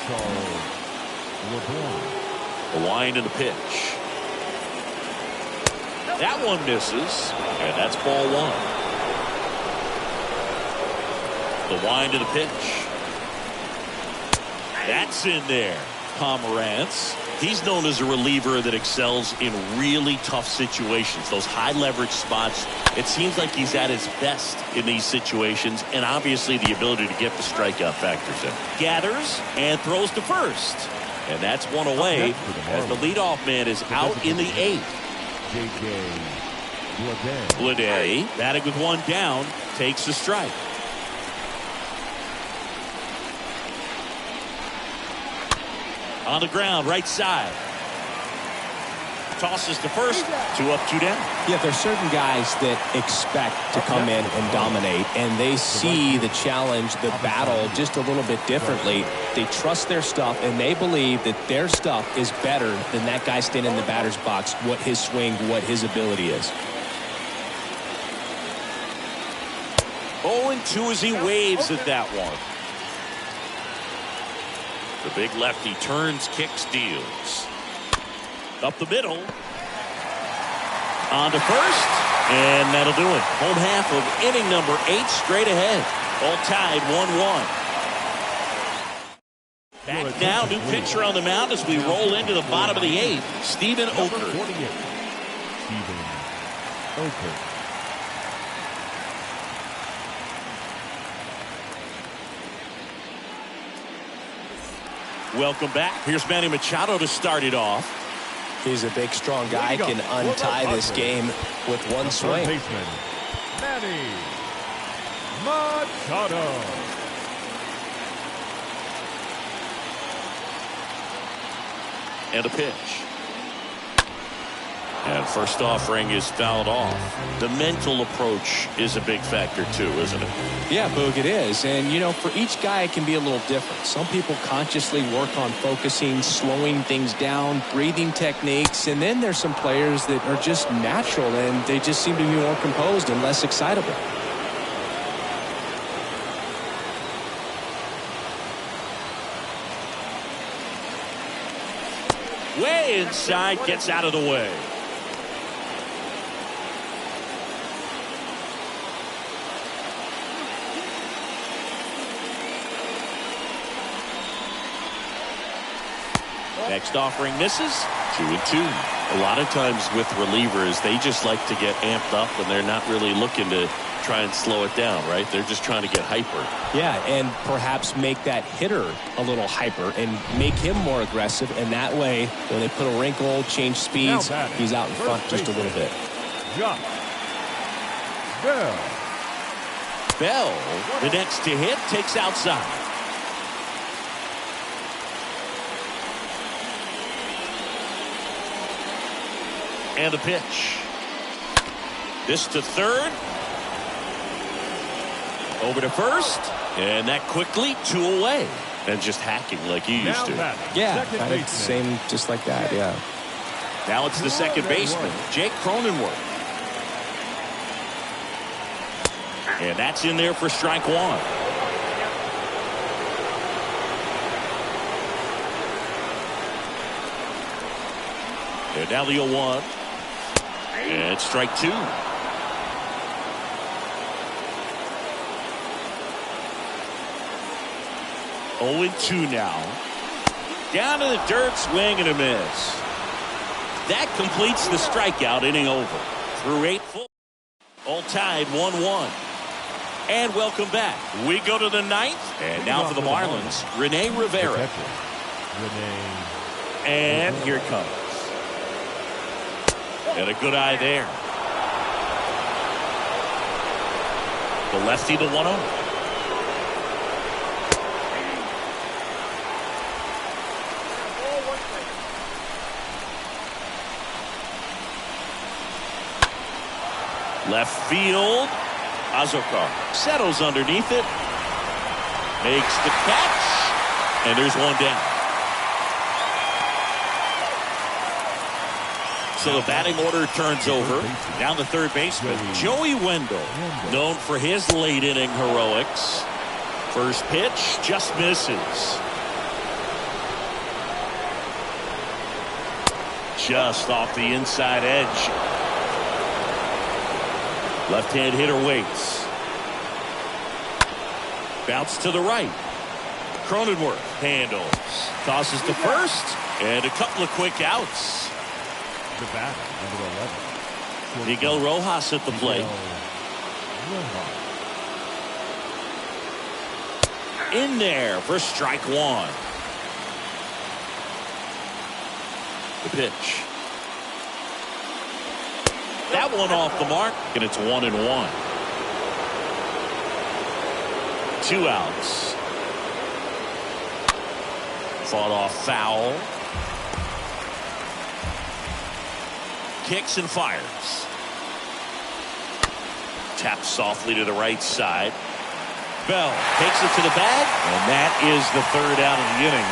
Charles LeBlanc. The wind and the pitch. That one misses. And that's ball 1. The wind and the pitch. That's in there. Pomerantz. He's known as a reliever that excels in really tough situations. Those high leverage spots. It seems like he's at his best in these situations. And obviously the ability to get the strikeout factors in. Gathers and throws to first. And that's 1 away as the leadoff man is out in the 8th. J.J. Bleday batting with 1 down, takes the strike. On the ground, right side. Tosses to first. 2 up, 2 down. Yeah, there's certain guys that expect to come in and dominate, and they see the challenge, the battle just a little bit differently. They trust their stuff, and they believe that their stuff is better than that guy standing in the batter's box, what his swing, what his ability is. 0-2 as he waves at that one. The big lefty turns, kicks, deals. Up the middle. On to first. And that'll do it. Home half of inning number 8 straight ahead. All tied 1-1. Back now, new pitcher on the mound as we roll into the bottom of the 8th. Steven Okert. 48. Steven Okert. Welcome back. Here's Manny Machado to start it off. He's a big, strong guy, can untie this game with one swing. Baseman, Manny Machado. And a pitch. And first offering is fouled off. The mental approach is a big factor too, isn't it? Yeah, Boog, it is. And, you know, for each guy, it can be a little different. Some people consciously work on focusing, slowing things down, breathing techniques. And then there's some players that are just natural and they just seem to be more composed and less excitable. Way inside, gets out of the way. Next offering misses. 2-2. A lot of times with relievers, they just like to get amped up and they're not really looking to try and slow it down, right? They're just trying to get hyper. Yeah, and perhaps make that hitter a little hyper and make him more aggressive. And that way, when they put a wrinkle, change speeds, he's out in front just a little bit. Josh Bell. Bell, the next to hit, takes outside. And a pitch. This to third. Over to first. And that quickly, 2 away. And just hacking like you used to. Yeah, kind of same, just like that, yeah. Now it's the second baseman, Jake Cronenworth. And that's in there for strike one. And now the 0-1. And strike two. Oh, 2 now. Down to the dirt, swing and a miss. That completes the strikeout, inning over. Through 8 full. All tied 1-1. And welcome back. We go to the 9th. And now for the Marlins, Rene Rivera. And here it comes. And a good eye there. The lefty, the 1-0. Left field. Azokar settles underneath it. Makes the catch. And there's one down. So the batting order turns over. Down the third baseman, Joey Wendell, known for his late inning heroics. First pitch just misses. Just off the inside edge. Left-hand hitter waits. Bounce to the right. Cronenworth handles. Tosses to first. And a couple of quick outs. The batter, number 11. Miguel Rojas at the plate. In there for strike one. The pitch. That one off the mark, and it's 1-1. 2 outs. Fought off foul. Kicks and fires. Taps softly to the right side. Bell takes it to the bag, and that is the third out of the inning.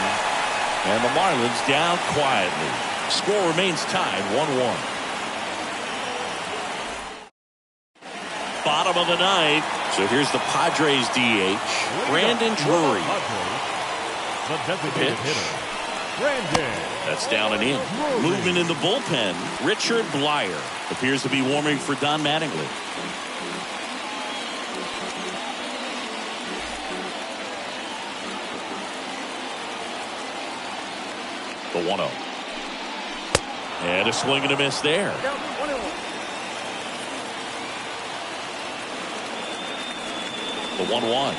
And the Marlins down quietly. Score remains tied 1-1. Bottom of the 9th. So here's the Padres DH, Brandon Drury. The designated hitter, Brandon. That's down and in. Movement in the bullpen. Richard Blyer appears to be warming for Don Mattingly. The 1-0. And a swing and a miss there. The 1-1.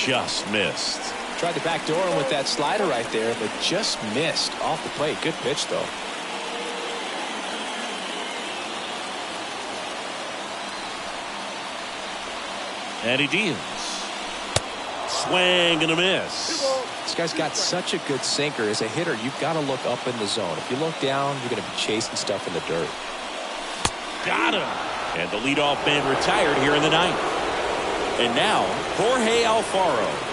Just missed. Tried to backdoor him with that slider right there, but just missed off the plate. Good pitch, though. And he deals. Swing and a miss. This guy's got such a good sinker. As a hitter, you've got to look up in the zone. If you look down, you're going to be chasing stuff in the dirt. Got him. And the leadoff man retired here in the ninth. And now, Jorge Alfaro.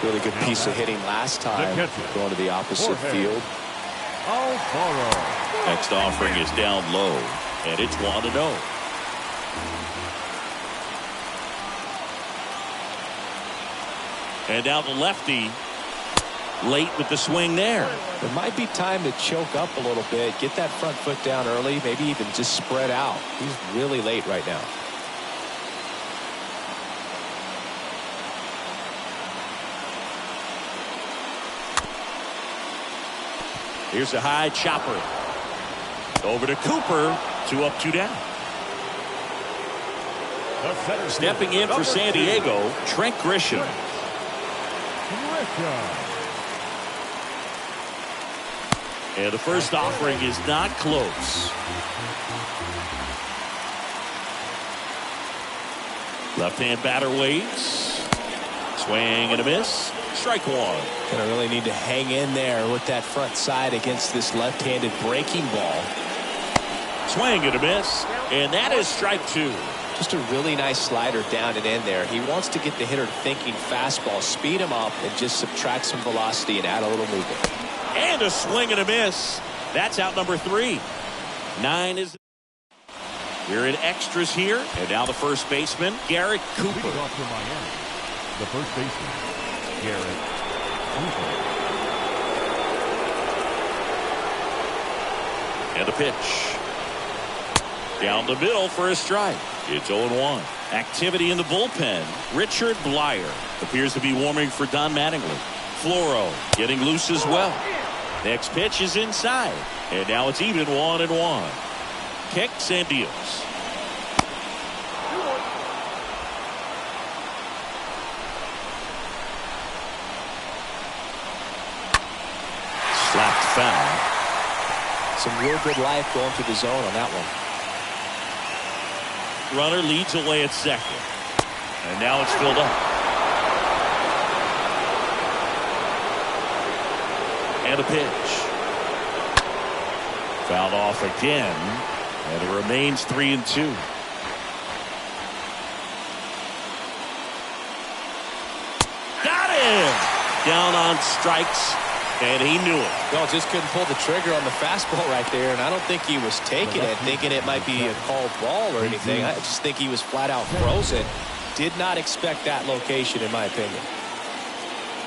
Really good piece of hitting last time, going to the opposite field. Alfaro. Next offering is down low, and it's 1-0. And now the lefty, late with the swing there. It might be time to choke up a little bit, get that front foot down early, maybe even just spread out. He's really late right now. Here's a high chopper. Over to Cooper. 2 up, 2 down. Stepping in for San Diego, Trent Grisham. And the first offering is not close. Left-hand batter waits. Swing and a miss. Strike one. Gonna really need to hang in there with that front side against this left-handed breaking ball. Swing and a miss. And that is strike 2. Just a really nice slider down and in there. He wants to get the hitter thinking fastball, speed him up, and just subtract some velocity and add a little movement. And a swing and a miss. That's out number 3. 9 is. We're in extras here. And now the first baseman, Garrett Cooper. Leading off for Miami, the first baseman, Garrett Cooper. And a pitch. Down the middle for a strike. It's 0-1. Activity in the bullpen. Richard Blyer appears to be warming for Don Mattingly. Floro getting loose as well. Next pitch is inside. And now it's even 1-1. Kicks and deals. Slapped foul. Some real good life going to the zone on that one. Runner leads away at second. And now it's filled up. And a pitch. Fouled off again. And it remains 3-2. Got him! Down on strikes. And he knew it. Well, just couldn't pull the trigger on the fastball right there, and I don't think he was taking it, thinking it might be a called ball or anything. I just think he was flat out frozen. Did not expect that location, in my opinion.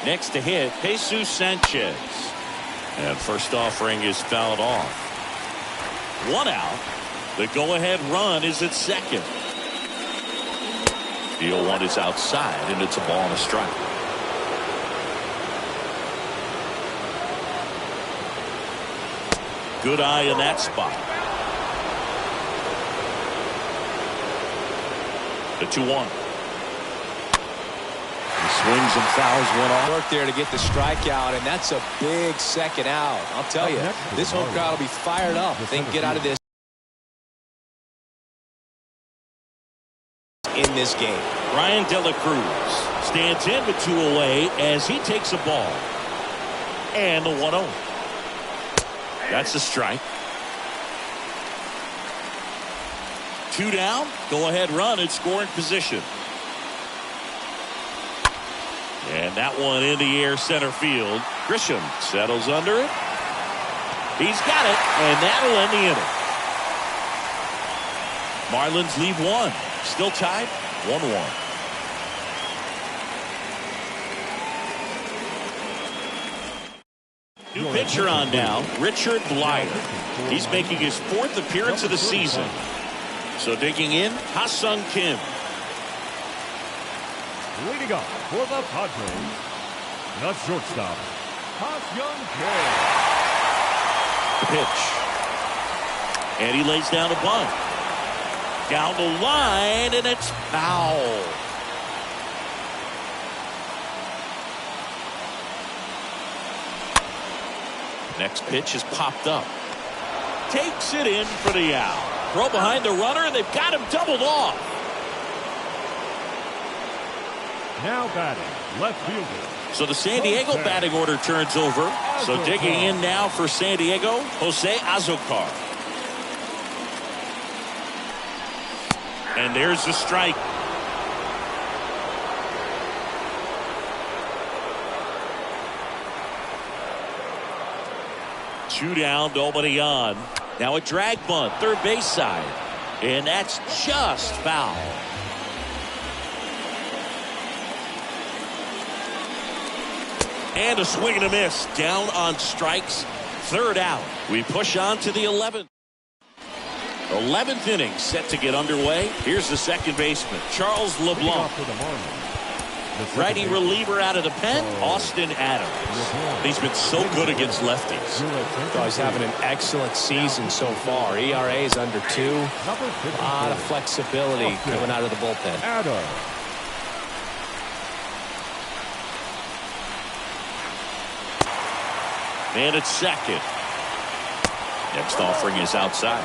Next to hit, Jesus Sanchez. And first offering is fouled off. 1 out. The go-ahead run is at second. The 0-1 is outside, and it's a ball and a strike. Good eye in that spot. The 2-1. He swings and fouls one off. Work there to get the strikeout, and that's a big second out. I'll tell you, this home crowd will be fired up if they can get out of this in this game. Ryan De La Cruz stands in with 2 away as he takes a ball. And the 1-0. That's a strike. 2 down. Go ahead run in scoring position. And that one in the air center field. Grisham settles under it. He's got it. And that'll end the inning. Marlins leave 1. Still tied 1-1. New pitcher on now, Richard Blyer. He's making his 4th appearance of the season. So digging in, Ha-Seong Kim. Leading up for the Padres, the shortstop, Ha-Seong The pitch. And he lays down a bunt. Down the line, and it's foul. Next pitch is popped up. Takes it in for the out. Throw behind the runner, and they've got him doubled off. Now batting, left fielder. So the San Diego batting order turns over. So digging in now for San Diego, Jose Azocar. And there's the strike. Two down, nobody on. Now a drag bunt, third base side. And that's just foul. And a swing and a miss. Down on strikes. Third out. We push on to the 11th. 11th inning set to get underway. Here's the second baseman, Charles LeBlanc. Righty reliever out of the pen, Austin Adams. He's been so good against lefties. Oh, he's having an excellent season so far. ERA is under 2. A lot of flexibility coming out of the bullpen. Adams. Man at second. Next offering is outside.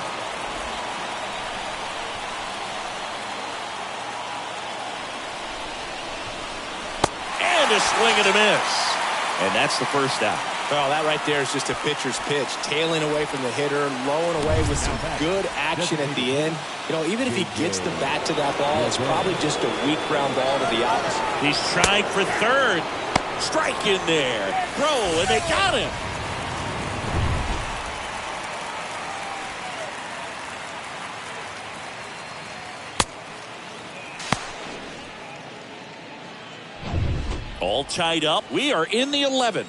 And a swing and a miss. And that's the first out. Well, that right there is just a pitcher's pitch. Tailing away from the hitter, lowing away with some good action at the end. You know, even if he gets the bat to that ball, it's probably just a weak ground ball to the outs. He's trying for third. Strike in there. Throw, and they got him. All tied up. We are in the 11th.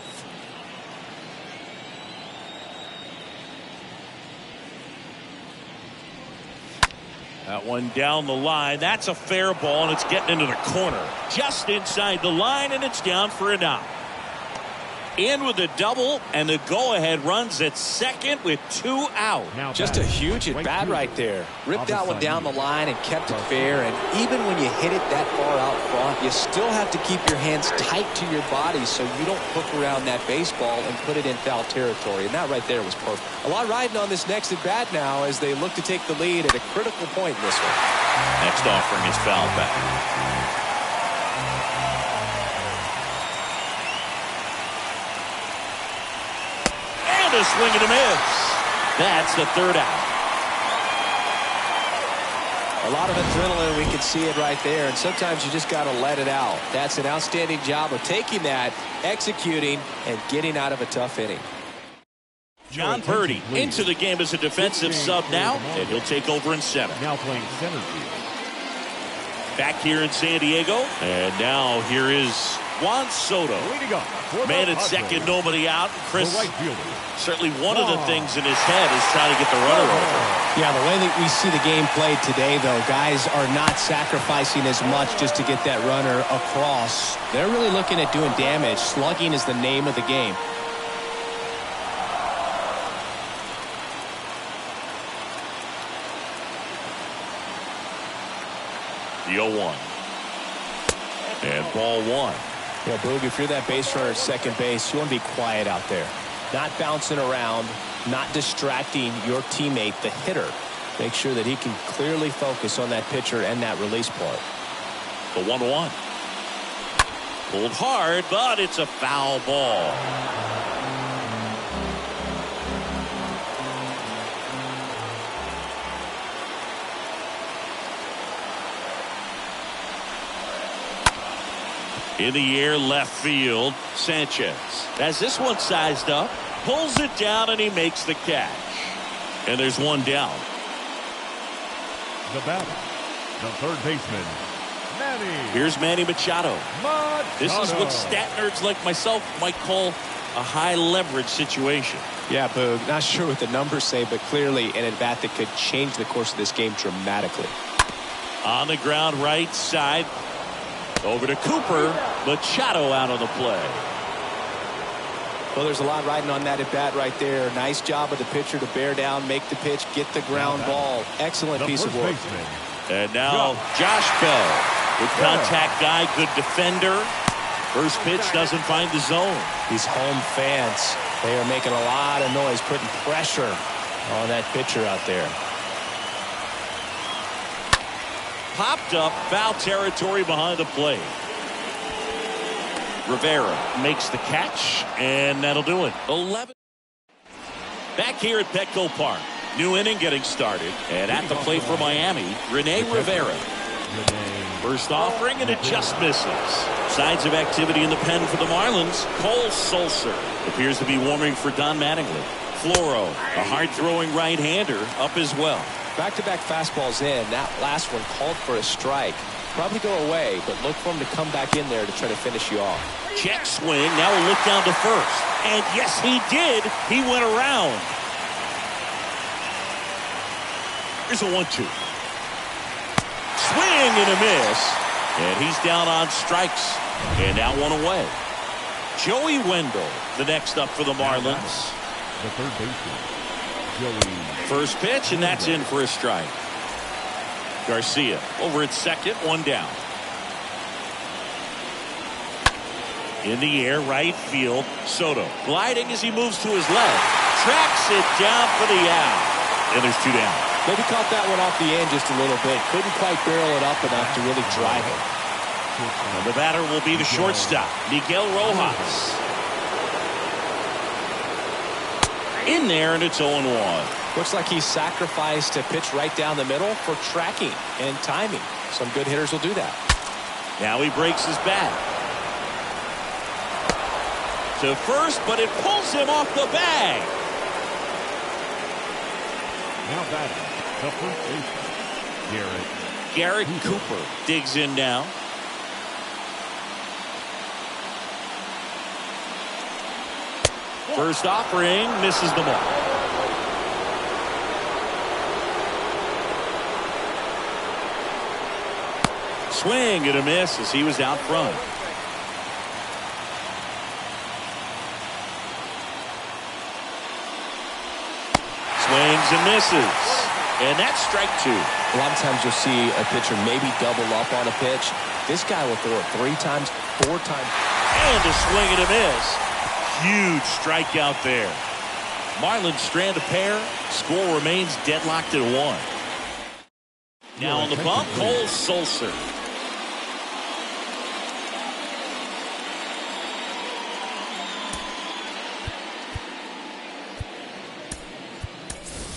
That one down the line. That's a fair ball, and it's getting into the corner. Just inside the line, and it's down for a knock. In with a double, and the go-ahead runs at second with 2 out. Just a huge at-bat right there. Ripped that one down the line and kept it fair. And even when you hit it that far out front, you still have to keep your hands tight to your body so you don't hook around that baseball and put it in foul territory. And that right there was perfect. A lot riding on this next at-bat now as they look to take the lead at a critical point in this one. Next offering is fouled back. A swing and a miss. That's the third out. A lot of adrenaline, we can see it right there, and sometimes you just got to let it out. That's an outstanding job of taking that, executing, and getting out of a tough inning. John Purdy into the game as a defensive sub now, and he'll take over in center. Now playing center field. Back here in San Diego, and now here is Juan Soto. Man at second, nobody out. Chris, certainly one of the things in his head is trying to get the runner over. Yeah, the way that we see the game played today, though, guys are not sacrificing as much just to get that runner across. They're really looking at doing damage. Slugging is the name of the game. The 0-1. And ball 1. Yeah, Boog, if you're that base runner at second base, you want to be quiet out there. Not bouncing around, not distracting your teammate, the hitter. Make sure that he can clearly focus on that pitcher and that release point. The 1-1. Pulled hard, but it's a foul ball. In the air, left field, Sanchez has this one sized up, pulls it down, and he makes the catch. And there's one down. The batter, the third baseman, Manny. Here's Manny Machado. This is what stat nerds like myself might call a high leverage situation. Yeah, Boog, not sure what the numbers say, but clearly an at-bat that could change the course of this game dramatically. On the ground, right side. Over to Cooper. Machado out of the play. Well, there's a lot riding on that at-bat right there. Nice job of the pitcher to bear down, make the pitch, get the ground ball. Excellent piece of work. And now Josh Bell. Good contact guy, good defender. First pitch doesn't find the zone. These home fans They are making a lot of noise, putting pressure on that pitcher out there. Popped up, foul territory behind the plate. Rivera makes the catch, and that'll do it. 11. Back here at Petco Park. New inning getting started. And at the plate for Miami, Rene Rivera. First offering, and it just misses. Signs of activity in the pen for the Marlins. Cole Sulser appears to be warming for Don Mattingly. Floro, a hard-throwing right-hander, up as well. Back-to-back fastballs in. That last one called for a strike. Probably go away, but look for him to come back in there to try to finish you off. Check swing. Now we'll look down to first. And yes, he did. He went around. Here's a 1-2. Swing and a miss. And he's down on strikes. And now one away. Joey Wendell, the next up for the Marlins. The third baseman, Joey. First pitch, and that's in for a strike. Garcia over at second, one down. In the air, right field. Soto gliding as he moves to his left. Tracks it down for the out. And there's two down. Maybe caught that one off the end just a little bit. Couldn't quite barrel it up enough to really drive it. And the batter will be the shortstop, Miguel Rojas. In there, and it's 0-1. Looks like he sacrificed a pitch right down the middle for tracking and timing. Some good hitters will do that. Now he breaks his bat. To first, but it pulls him off the bag. Now batting, the first baseman, Garrett Cooper digs in now. First offering, misses the mark. Swing and a miss as he was out front. Swings and misses. And that's strike two. A lot of times you'll see a pitcher maybe double up on a pitch. This guy will throw it 3 times, 4 times. And a swing and a miss. Huge strikeout there. Marlins strand a pair. Score remains deadlocked at 1. Now on the bump, Cole Sulser.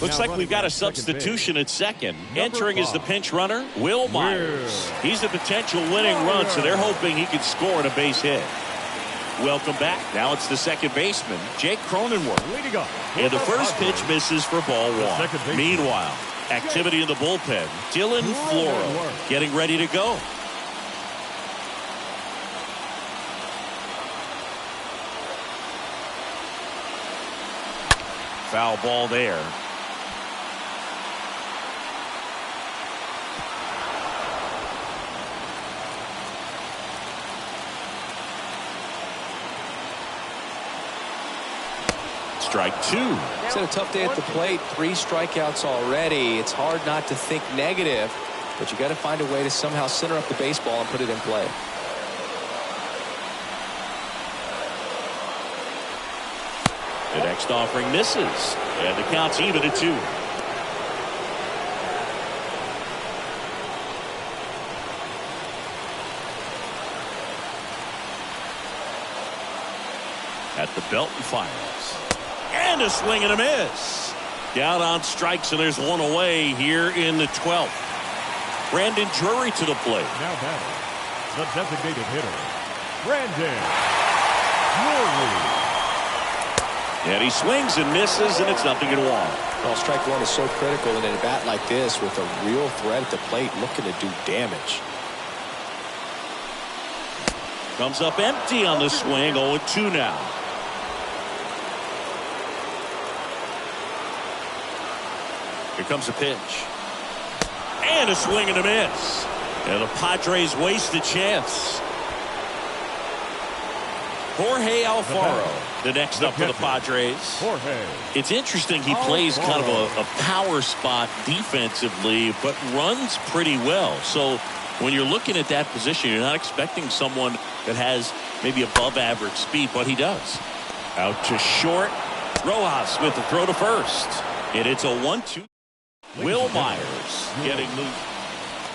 Looks like we've got a substitution at second. Entering is the pinch runner, Will Myers. He's a potential winning run, so they're hoping he can score on a base hit. Welcome back. Now it's the second baseman, Jake Cronenworth. And the first pitch misses for ball 1. Meanwhile, activity in the bullpen. Dylan Floro getting ready to go. Foul ball there. Strike 2. It's had a tough day at the plate. 3 strikeouts already. It's hard not to think negative, but you got to find a way to somehow center up the baseball and put it in play. The next offering misses, and the count's even at 2. At the belt and fires. And a swing and a miss. Down on strikes, and there's one away here in the 12th. Brandon Drury to the plate. Now batting, the designated hitter, Brandon Drury. And he swings and misses, and it's 0-1. Well, strike 1 is so critical in a bat like this with a real threat at the plate looking to do damage. Comes up empty on the swing. 0-2 now. Here comes a pitch. And a swing and a miss. And the Padres waste a chance. Jorge Alfaro, the next up for the Padres. It's interesting, he plays kind of a power spot defensively, but runs pretty well. So when you're looking at that position, you're not expecting someone that has maybe above average speed, but he does. Out to short. Rojas with the throw to first. And it's a 1-2. Will Myers getting loose.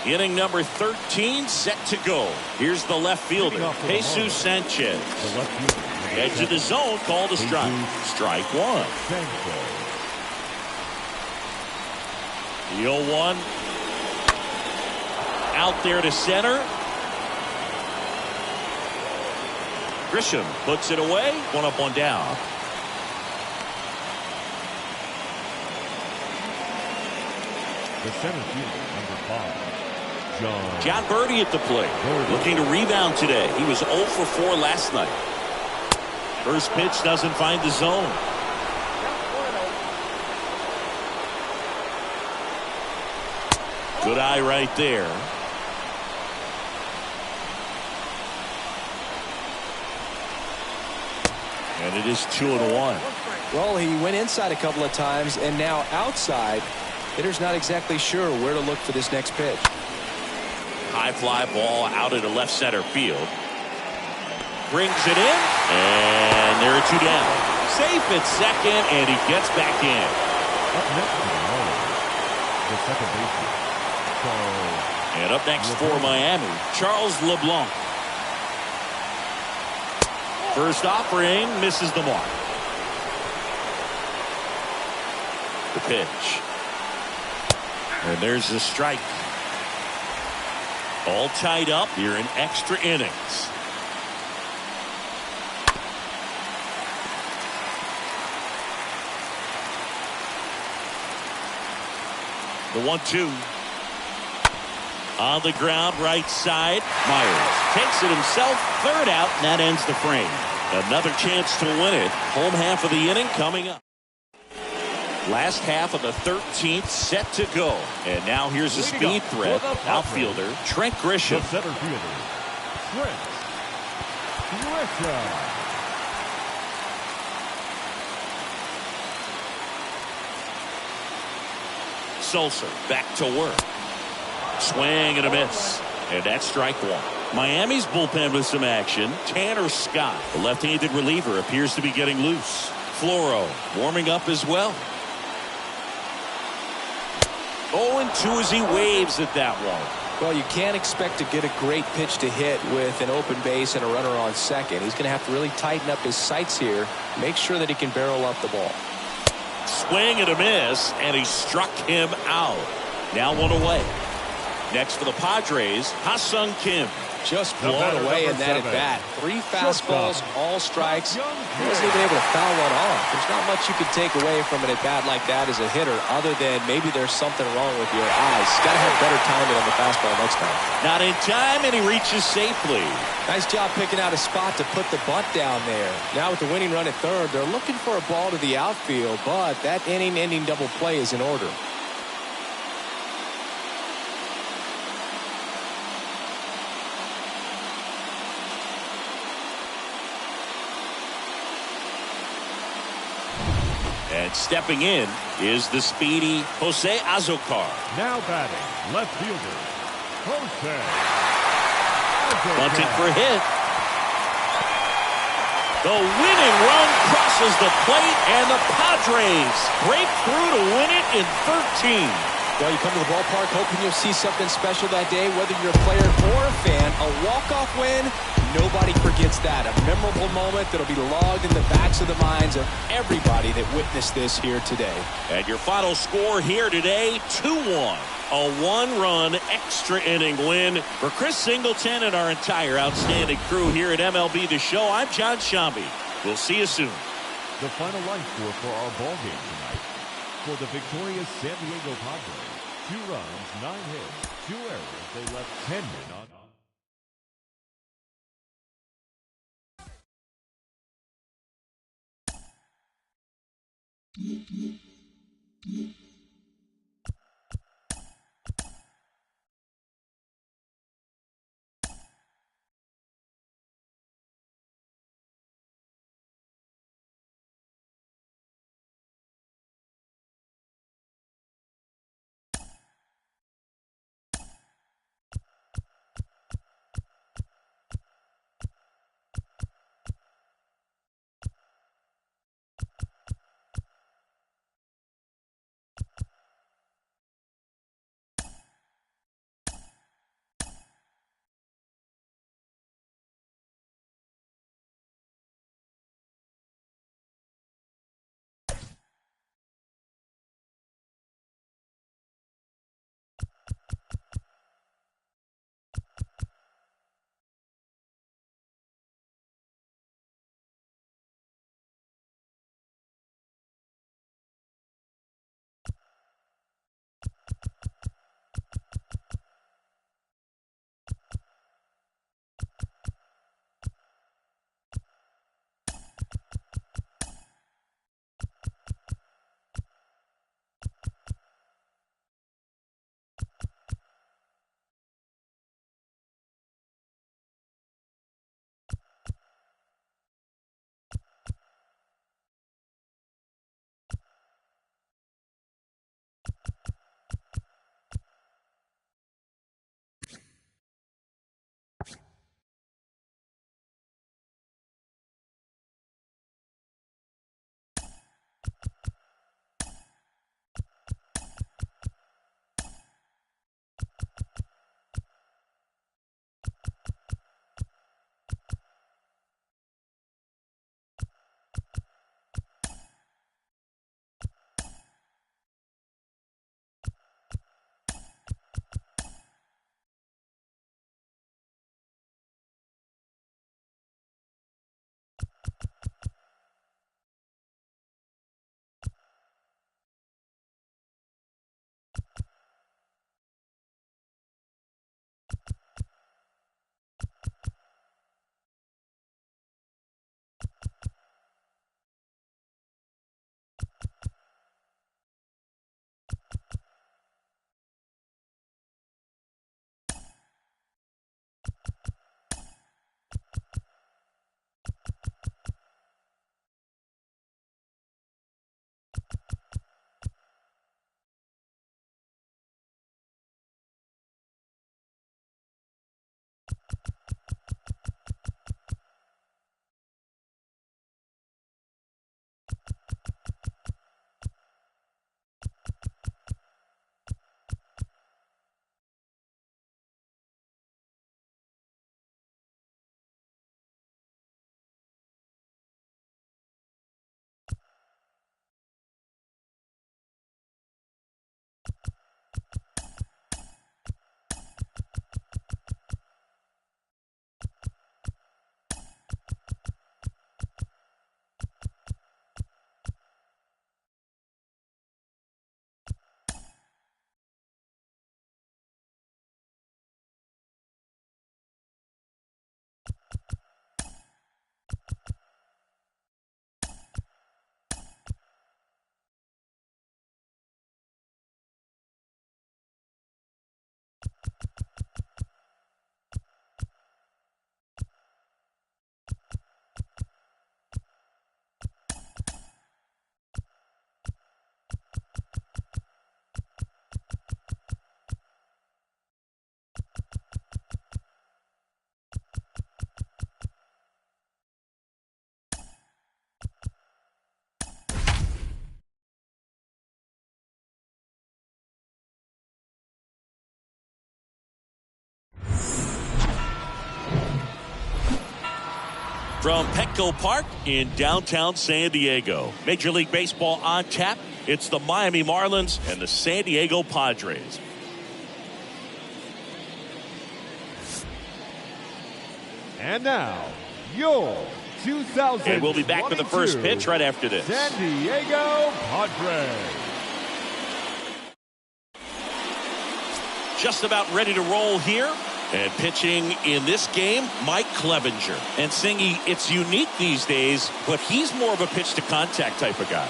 Inning number 13 set to go. Here's the left fielder, Jesus Sanchez. Edge of the zone, called a strike. Strike one. The 0-1. Out there to center. Grisham puts it away. One up, one down. The center fielder, number 5. John Birdie at the plate. Looking to rebound today. He was 0 for 4 last night. First pitch doesn't find the zone. Good eye right there. And it is 2-1. Well, he went inside a couple of times and now outside. Hitter's not exactly sure where to look for this next pitch. High fly ball out into left center field. Brings it in. And there are 2 down. Safe at second, and he gets back in. Up next to the second baseman, Charles. And up next for Miami, Charles LeBlanc. First offering misses the mark. The pitch. And there's the strike. All tied up here in extra innings. The 1-2. On the ground, right side. Myers takes it himself. Third out, and that ends the frame. Another chance to win it. Home half of the inning coming up. Last half of the 13th set to go. And now here's a speed threat. Outfielder Trent Grisham. The center fielder, Trent Grisham. Sulser back to work. Swing and a miss. And that's strike one. Miami's bullpen with some action. Tanner Scott, the left-handed reliever, appears to be getting loose. Floro warming up as well. 0-2 as he waves at that one. Well, you can't expect to get a great pitch to hit with an open base and a runner on second. He's going to have to really tighten up his sights here. Make sure that he can barrel up the ball. Swing and a miss, and he struck him out. Now one away. Next for the Padres, Ha-Seong Kim. Just blown away in that at bat. 3 fastballs, all strikes. He wasn't even able to foul one off. There's not much you can take away from an at bat like that as a hitter, other than maybe there's something wrong with your eyes. Got to have better timing on the fastball next time. Not in time, and he reaches safely. Nice job picking out a spot to put the bunt down there. Now with the winning run at third, they're looking for a ball to the outfield, but that inning-ending double play is in order. And stepping in is the speedy Jose Azocar. Now batting, left fielder, Jose Azocar. Bunting for a hit. The winning run crosses the plate, and the Padres break through to win it in 13. Well, you come to the ballpark hoping you'll see something special that day, whether you're a player or a fan. A walk-off win, nobody forgets that. A memorable moment that'll be logged in the backs of the minds of everybody that witnessed this here today. And your final score here today, 2-1. A 1-run extra inning win for Chris Singleton and our entire outstanding crew here at MLB The Show. I'm John Shambi. We'll see you soon. The final line score for our ball game tonight. For the victorious San Diego Padres, 2 runs, 9 hits, 2 errors. They left 10 men on. From Petco Park in downtown San Diego. Major League Baseball on tap. It's the Miami Marlins and the San Diego Padres. And now, your 2000. And we'll be back with the first pitch right after this. San Diego Padres. Just about ready to roll here. And pitching in this game, Mike Clevinger. And Singy, it's unique these days, but he's more of a pitch-to-contact type of guy.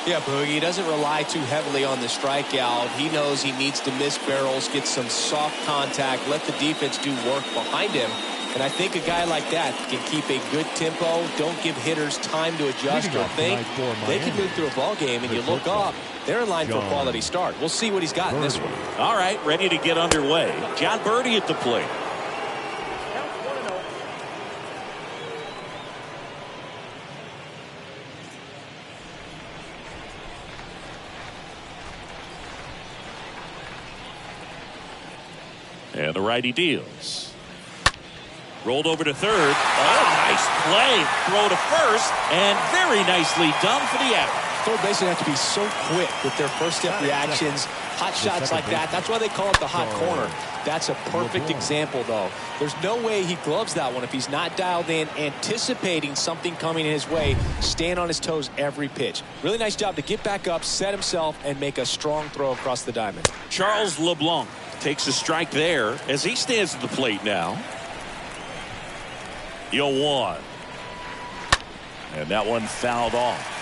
Yeah, Boogie, he doesn't rely too heavily on the strikeout. He knows he needs to miss barrels, get some soft contact, let the defense do work behind him. And I think a guy like that can keep a good tempo, don't give hitters time to adjust or think. They can move through a ball game, and you look up, they're in line for a quality start. We'll see what he's got in this one. All right, ready to get underway. John Birdie at the plate. And the righty deals. Rolled over to third. Oh, nice play. Throw to first. And very nicely done for the out. Third basemen have to be so quick with their first step reactions. Hot shots like that. That's why they call it the hot corner. That's a perfect example, though. There's no way he gloves that one if he's not dialed in, anticipating something coming his way, staying on his toes every pitch. Really nice job to get back up, set himself, and make a strong throw across the diamond. Charles LeBlanc takes a strike there as he stands at the plate now. 0-1. And that one fouled off.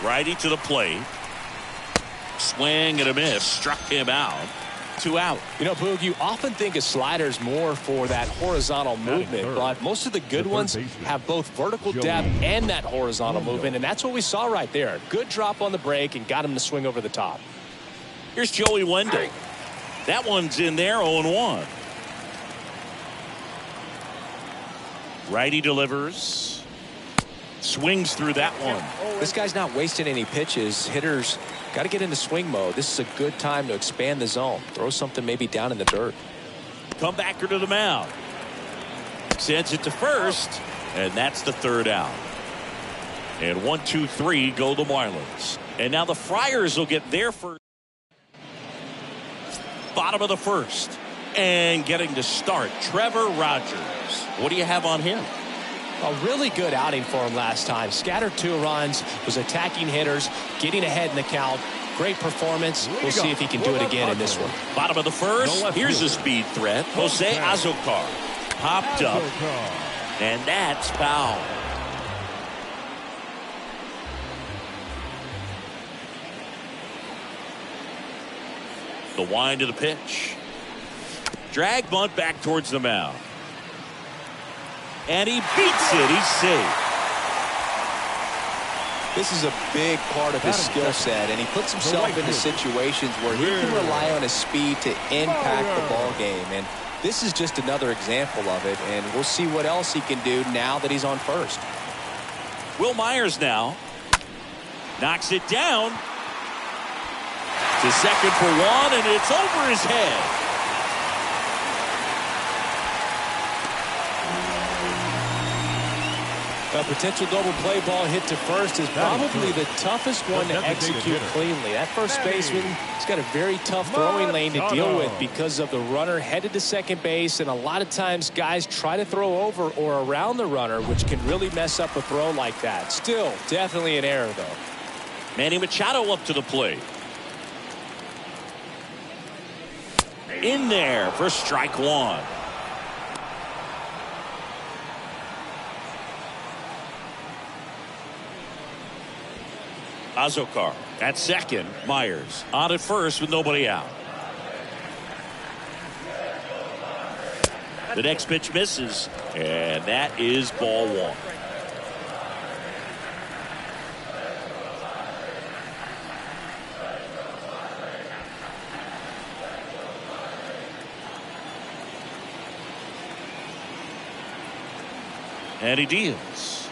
Righty to the plate. Swing and a miss. Struck him out. 2 out. You know, Boog, you often think of sliders more for that horizontal movement, but most of the good ones have both vertical depth and that horizontal movement, and that's what we saw right there. Good drop on the break and got him to swing over the top. Here's Joey Wendell. That one's in there, 0-1. Righty delivers. Swings through that one. This guy's not wasting any pitches. Hitters got to get into swing mode. This is a good time to expand the zone. Throw something maybe down in the dirt. Come back to the mound. Sends it to first, and that's the 3rd out. And 1, 2, 3 go the Marlins. And now the Friars will get their first. Bottom of the 1st. And getting to start, Trevor Rogers. What do you have on him? A really good outing for him last time. Scattered 2 runs, was attacking hitters, getting ahead in the count. Great performance. We'll see if he can do it again in this one. Bottom of the 1st. Here's a speed threat. Jose Azocar. Popped up. And that's foul. The wind of the pitch. Drag bunt back towards the mound. And he beats it. He's safe. This is a big part of his skill set, and he puts himself into situations where he can rely on his speed to impact the ball game. And this is just another example of it, and we'll see what else he can do now that he's on first. Will Myers now knocks it down to second for 1, and it's over his head. A potential double play ball hit to first is probably the toughest one to execute cleanly. That first baseman has got a very tough throwing lane to deal with because of the runner headed to second base, and a lot of times guys try to throw over or around the runner, which can really mess up a throw like that. Still, definitely an error, though. Manny Machado up to the plate. In there for strike 1. Azocar at second. Myers on at first with nobody out. The next pitch misses, and that is ball 1. And he deals.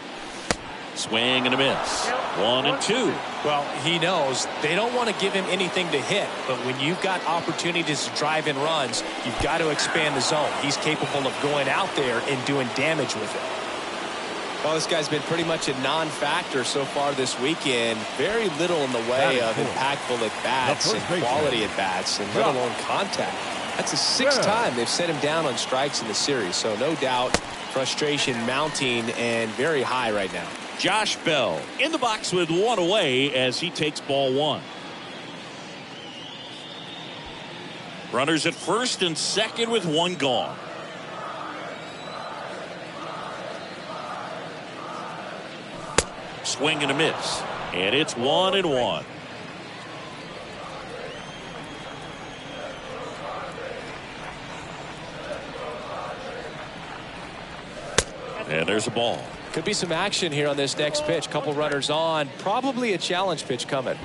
Swing and a miss. 1-2. Well, he knows they don't want to give him anything to hit, but when you've got opportunities to drive in runs, you've got to expand the zone. He's capable of going out there and doing damage with it. Well, this guy's been pretty much a non-factor so far this weekend. Very little in the way of impactful at-bats and quality at-bats, and let alone contact. That's the sixth time they've set him down on strikes in the series, so no doubt frustration mounting and very high right now. Josh Bell in the box with one away as he takes ball one. Runners at first and second with one gone. Swing and a miss. And it's 1-1. And there's a ball. Could be some action here on this next pitch. Couple runners on. Probably a challenge pitch coming.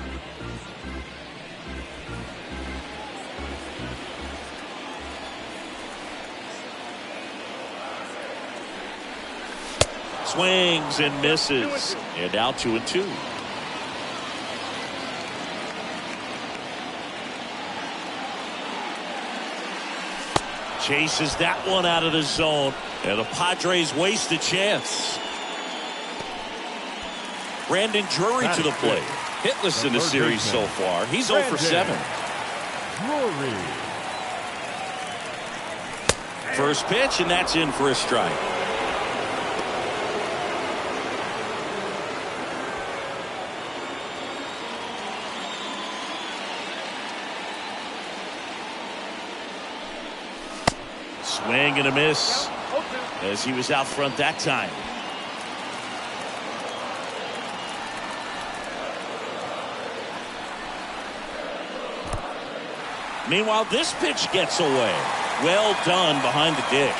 Swings and misses. And now 2-2. Chases that one out of the zone. And the Padres waste a chance. Brandon Drury to the plate. Hitless in the series so far. He's 0 for 7. Drury. First pitch, and that's in for a strike. Swing and a miss as he was out front that time. Meanwhile, this pitch gets away. Well done behind the dish.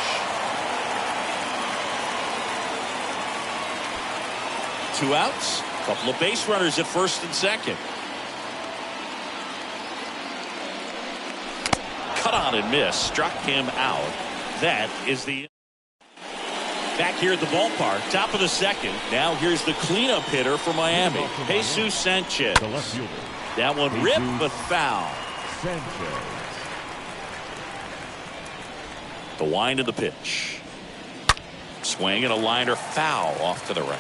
2 outs. Couple of base runners at first and second. Cut on and miss. Struck him out. That is the back here at the ballpark. Top of the second. Now here's the cleanup hitter for Miami. Jesus Sanchez. The left fielder. That one ripped but foul. Sanchez. The wind of the pitch. Swing and a liner foul off to the right.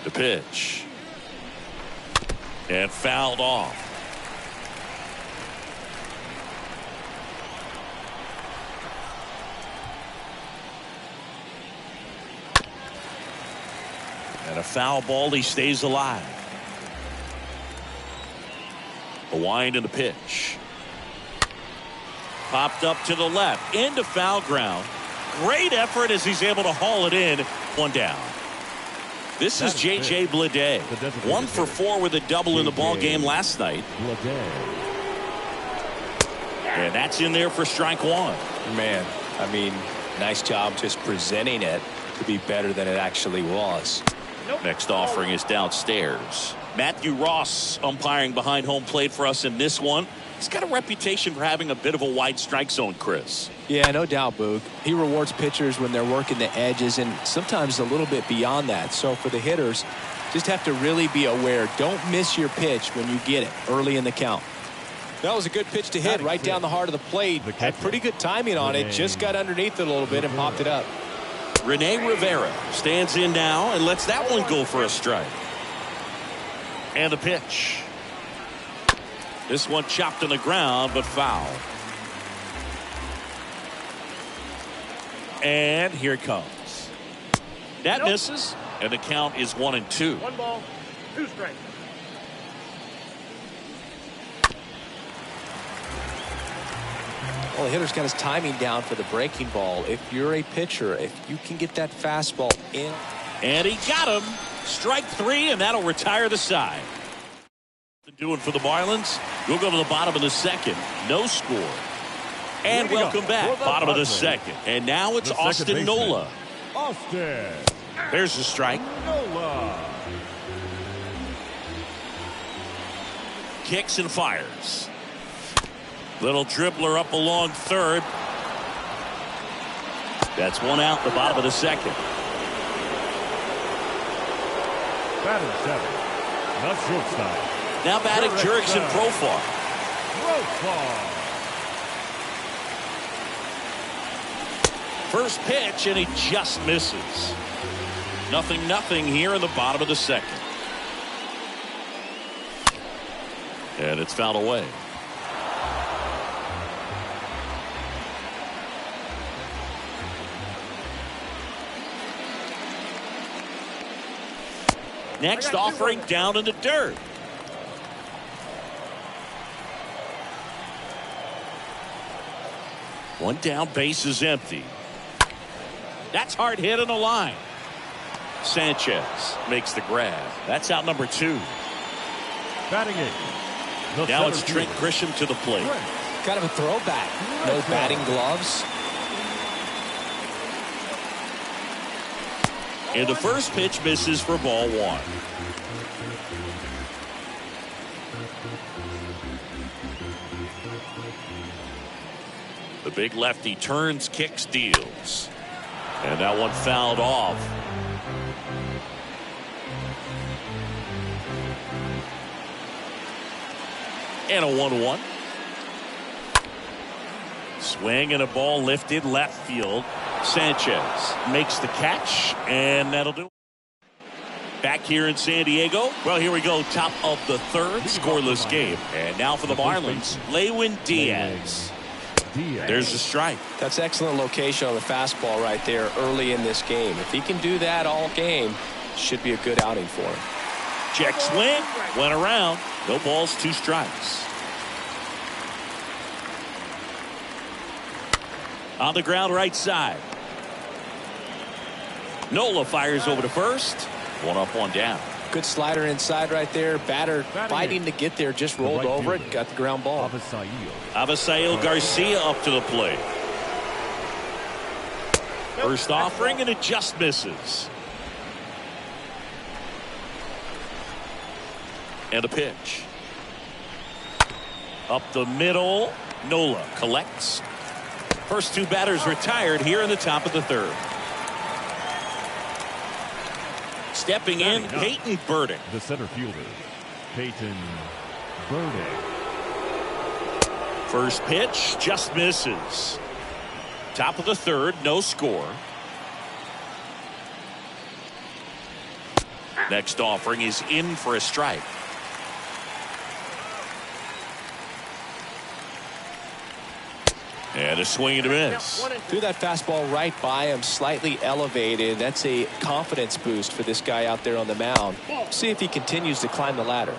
The pitch. And fouled off. And a foul ball, he stays alive. The wind and the pitch. Popped up to the left into foul ground. Great effort as he's able to haul it in. One down. This is J.J. Bleday. 1 for 4 with a double in the ball game last night. And that's in there for strike one. Man, I mean, nice job just presenting it to be better than it actually was. Next offering is downstairs. Matthew Ross umpiring behind home plate for us in this one. He's got a reputation for having a bit of a wide strike zone, Chris. Yeah, no doubt, Boog. He rewards pitchers when they're working the edges and sometimes a little bit beyond that. So for the hitters, just have to really be aware. Don't miss your pitch when you get it early in the count. That was a good pitch to hit right down the heart of the plate. Had pretty good timing on it. Just got underneath it a little bit and popped it up. Rene Rivera stands in now and lets that one go for a strike. And the pitch. This one chopped on the ground, but foul. And here it comes. That misses, and the count is 1-2. 1 ball, 2 strikes. Well, the hitter's got his timing down for the breaking ball. If you're a pitcher, if you can get that fastball in. And he got him. Strike 3, and that'll retire the side. Doing for the Marlins. We'll go to the bottom of the second. No score. And welcome back. Bottom of the second. And now it's Austin Nola. Austin There's the strike. Nola. Kicks and fires. Little dribbler up along third. That's one out the bottom of the second. Batting seven, the shortstop. Now batting Jurickson Profar. First pitch, and he just misses. 0-0 here in the bottom of the second. And it's fouled away. Next offering down in the dirt. One down, base is empty. That's hard hit on the line. Sanchez makes the grab. That's out number 2. Batting eight. Now it's Trent Grisham to the plate. Kind of a throwback. No batting gloves. And the first pitch misses for ball 1. The big lefty turns, kicks, deals. And that one fouled off. And a 1-1. Swing and a ball lifted left field. Sanchez makes the catch, and that'll do it. Back here in San Diego. Well, here we go. Top of the third. Scoreless game. And now for the Marlins, Lewin Diaz. There's the strike. That's excellent location on the fastball right there early in this game. If he can do that all game, should be a good outing for him. Check swing. Went around. No balls, 2 strikes. On the ground right side. Nola fires over to first. 1 up, 1 down. Good slider inside right there. Batter fighting to get there. Just rolled over it. Got the ground ball. Avisail Garcia up to the plate. First offering, and it just misses. And a pitch. Up the middle. Nola collects. First 2 batters retired here in the top of the third. Stepping in, Peyton Burdick. The center fielder, Peyton Burdick. First pitch just misses. Top of the third, no score. Next offering is in for a strike. And a swing and a miss. Threw that fastball right by him, slightly elevated. That's a confidence boost for this guy out there on the mound. See if he continues to climb the ladder.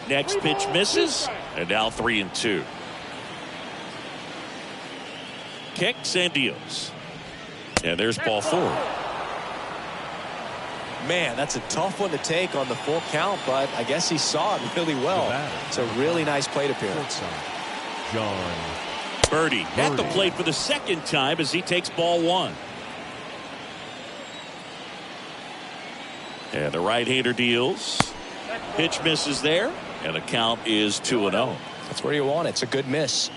Next pitch misses, and now 3-2. Kicks and deals. And there's ball 4. Man, that's a tough one to take on the full count, but I guess he saw it really well. It's a really nice plate appearance. John Birdie at the plate for the second time as he takes ball 1. And the right-hander deals. Pitch misses there, and the count is 2-0. That's where you want it. It's a good miss.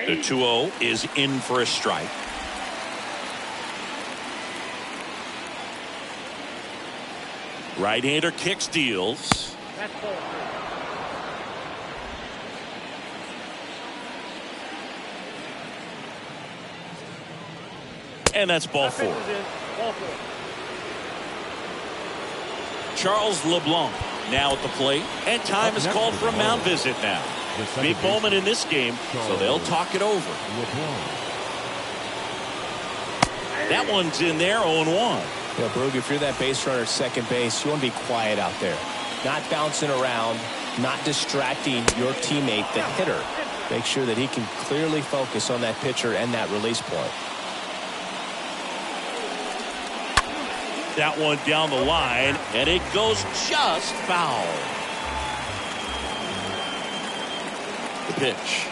The 2-0 is in for a strike. Right-hander kicks, deals. And that's ball 4. Charles LeBlanc now at the plate, and time is called for a mound visit now. Big moment in this game, so they'll talk it over. That one's in there, 0-1. You know, Brug, if you're that base runner at second base, you want to be quiet out there. Not bouncing around, not distracting your teammate, the hitter. Make sure that he can clearly focus on that pitcher and that release point. That one down the line, and it goes just foul. The pitch.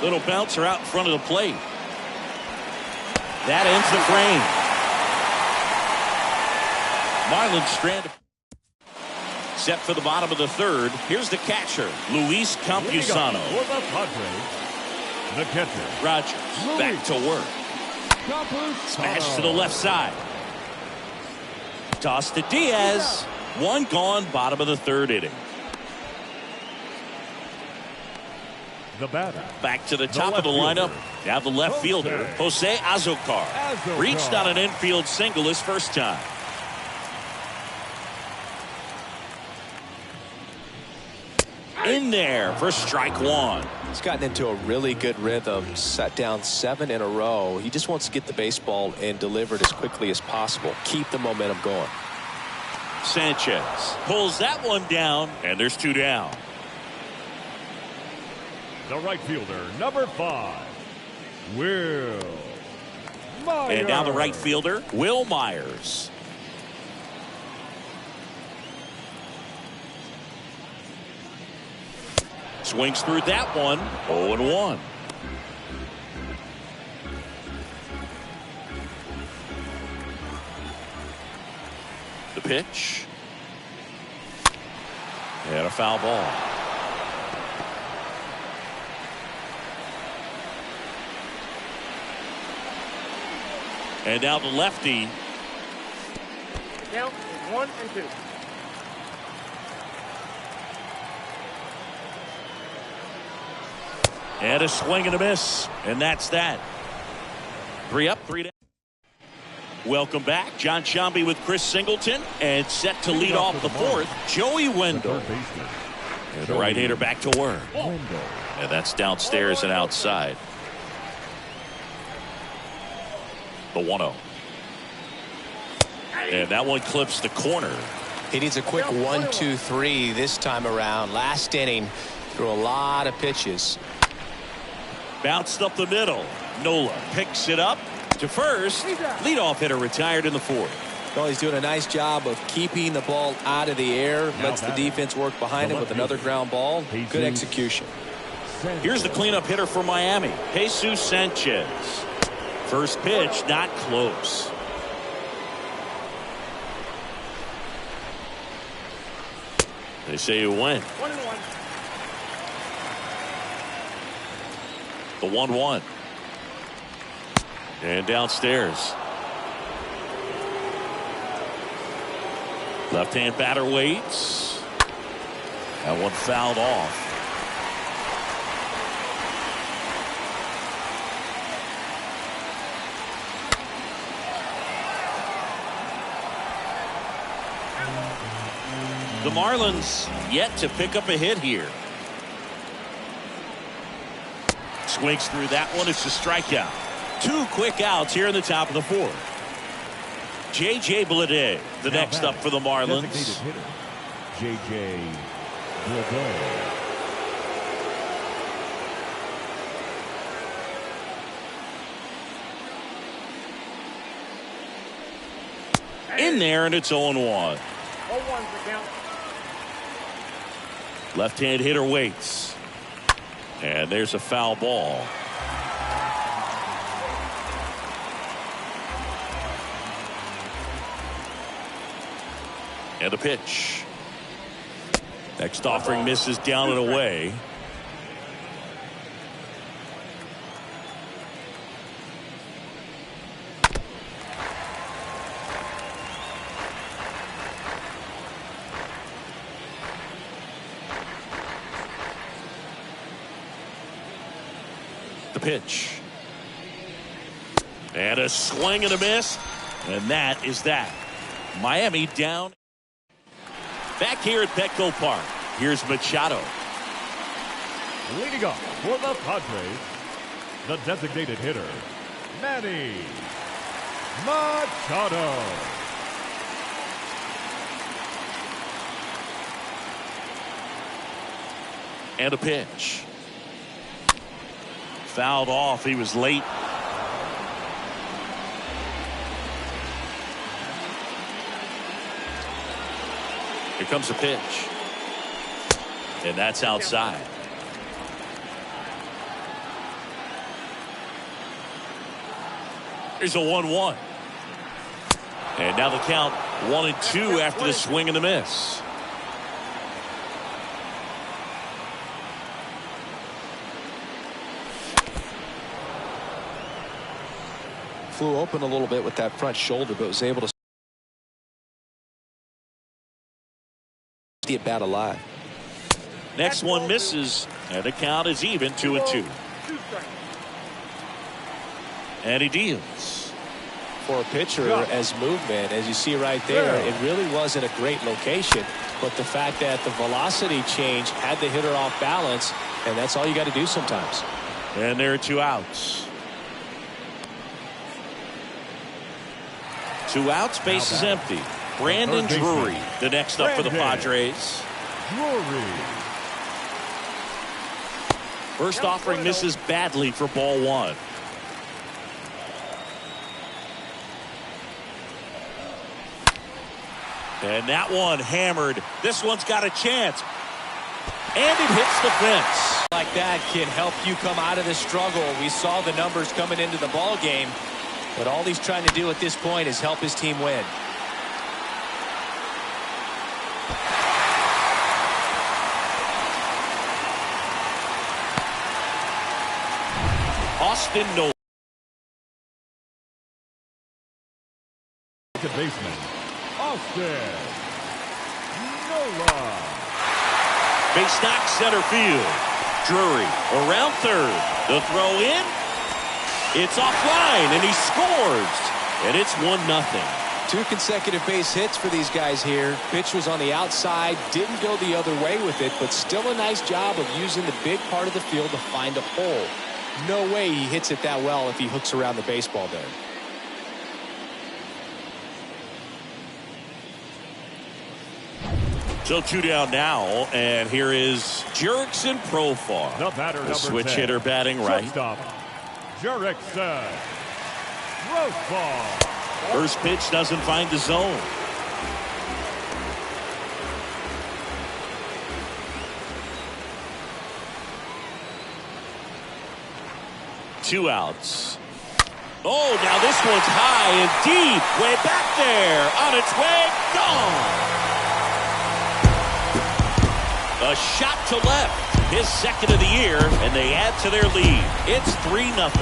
Little bouncer out in front of the plate. That ends the frame. Marlins stranded. Set for the bottom of the third. Here's the catcher, Luis Campusano. For the Padres, the catcher, Rogers back to work. Campusano. Smash to the left side. Toss to Diaz. One gone, bottom of the third inning. The batter, Back to the top of left the lineup. fielder, Now the left fielder, Jose Azocar. Reached on an infield single his first time. In there for strike one. He's gotten into a really good rhythm, set down 7 in a row. He just wants to get the baseball and deliver it as quickly as possible. Keep the momentum going. Sanchez pulls that one down, and there's 2 down. the right fielder, number 5, Will Myers. And now the right fielder, Will Myers. Swings through that one. 0-1. The pitch. And a foul ball. And now the lefty. Count 1 and 2. And a swing and a miss. And that's that. 3 up, 3 down. Welcome back. John Sciambi with Chris Singleton. And set to lead off the fourth, Joey Wendell. And the right hander back to work. And that's downstairs and outside. The 1-0. And that one clips the corner. He needs a quick 1-2-3 this time around. Last inning, threw a lot of pitches. Bounced up the middle. Nola picks it up to first. Leadoff hitter retired in the fourth. Well, he's doing a nice job of keeping the ball out of the air. Lets the defense work behind him with another ground ball. Good execution. Here's the cleanup hitter for Miami, Jesus Sanchez. First pitch, not close. They say you win. 1-1. The 1-1. And downstairs. Left-hand batter waits. That one fouled off. The Marlins yet to pick up a hit here. Swings through that one. It's a strikeout. 2 quick outs here in the top of the fourth. J.J. Bleday, the next up for the Marlins. Designated hitter, J.J. Bleday. In there, and it's 0-1. 0-1's the count. Left-hand hitter waits. And there's a foul ball. And a pitch. Next offering misses down and away. The pitch. And a swing and a miss. And that is that. Miami down. Back here at Petco Park, here's Machado. Leading off for the Padres, the designated hitter, Manny Machado. And a pitch. Fouled off. He was late. Here comes a pitch. And that's outside. Here's a 1-1. And now the count 1-2 after the swing and the miss. flew open a little bit with that front shoulder, but was able to stay at bat alive. Next one misses, and the count is even 2-2. And he deals. For a pitcher, as movement, as you see right there, it really wasn't a great location, but the fact that the velocity change had the hitter off balance, and that's all you got to do sometimes. And there are 2 outs. 2 outs, base is empty. Brandon Drury, the next up for the Padres. Drury. First offering misses badly for ball 1. And that one hammered. This one's got a chance. And it hits the fence. Like that can help you come out of the struggle. We saw the numbers coming into the ball game, but all he's trying to do at this point is help his team win. Austin Nola. To baseman, Austin Nola. Base knock center field. Drury around third. The throw in. It's offline, and he scores. And it's 1-0. 2 consecutive base hits for these guys here. Pitch was on the outside, didn't go the other way with it, but still a nice job of using the big part of the field to find a hole. No way he hits it that well if he hooks around the baseball there. So 2 down now, and here is Jurickson Profar. The batter, number switch 10. hitter batting right. Shortstop, Jurickson Profar. First pitch doesn't find the zone. Two outs. Oh, now this one's high and deep. Way back there. On its way. Gone. A shot to left. His second of the year, and they add to their lead. It's 3-0.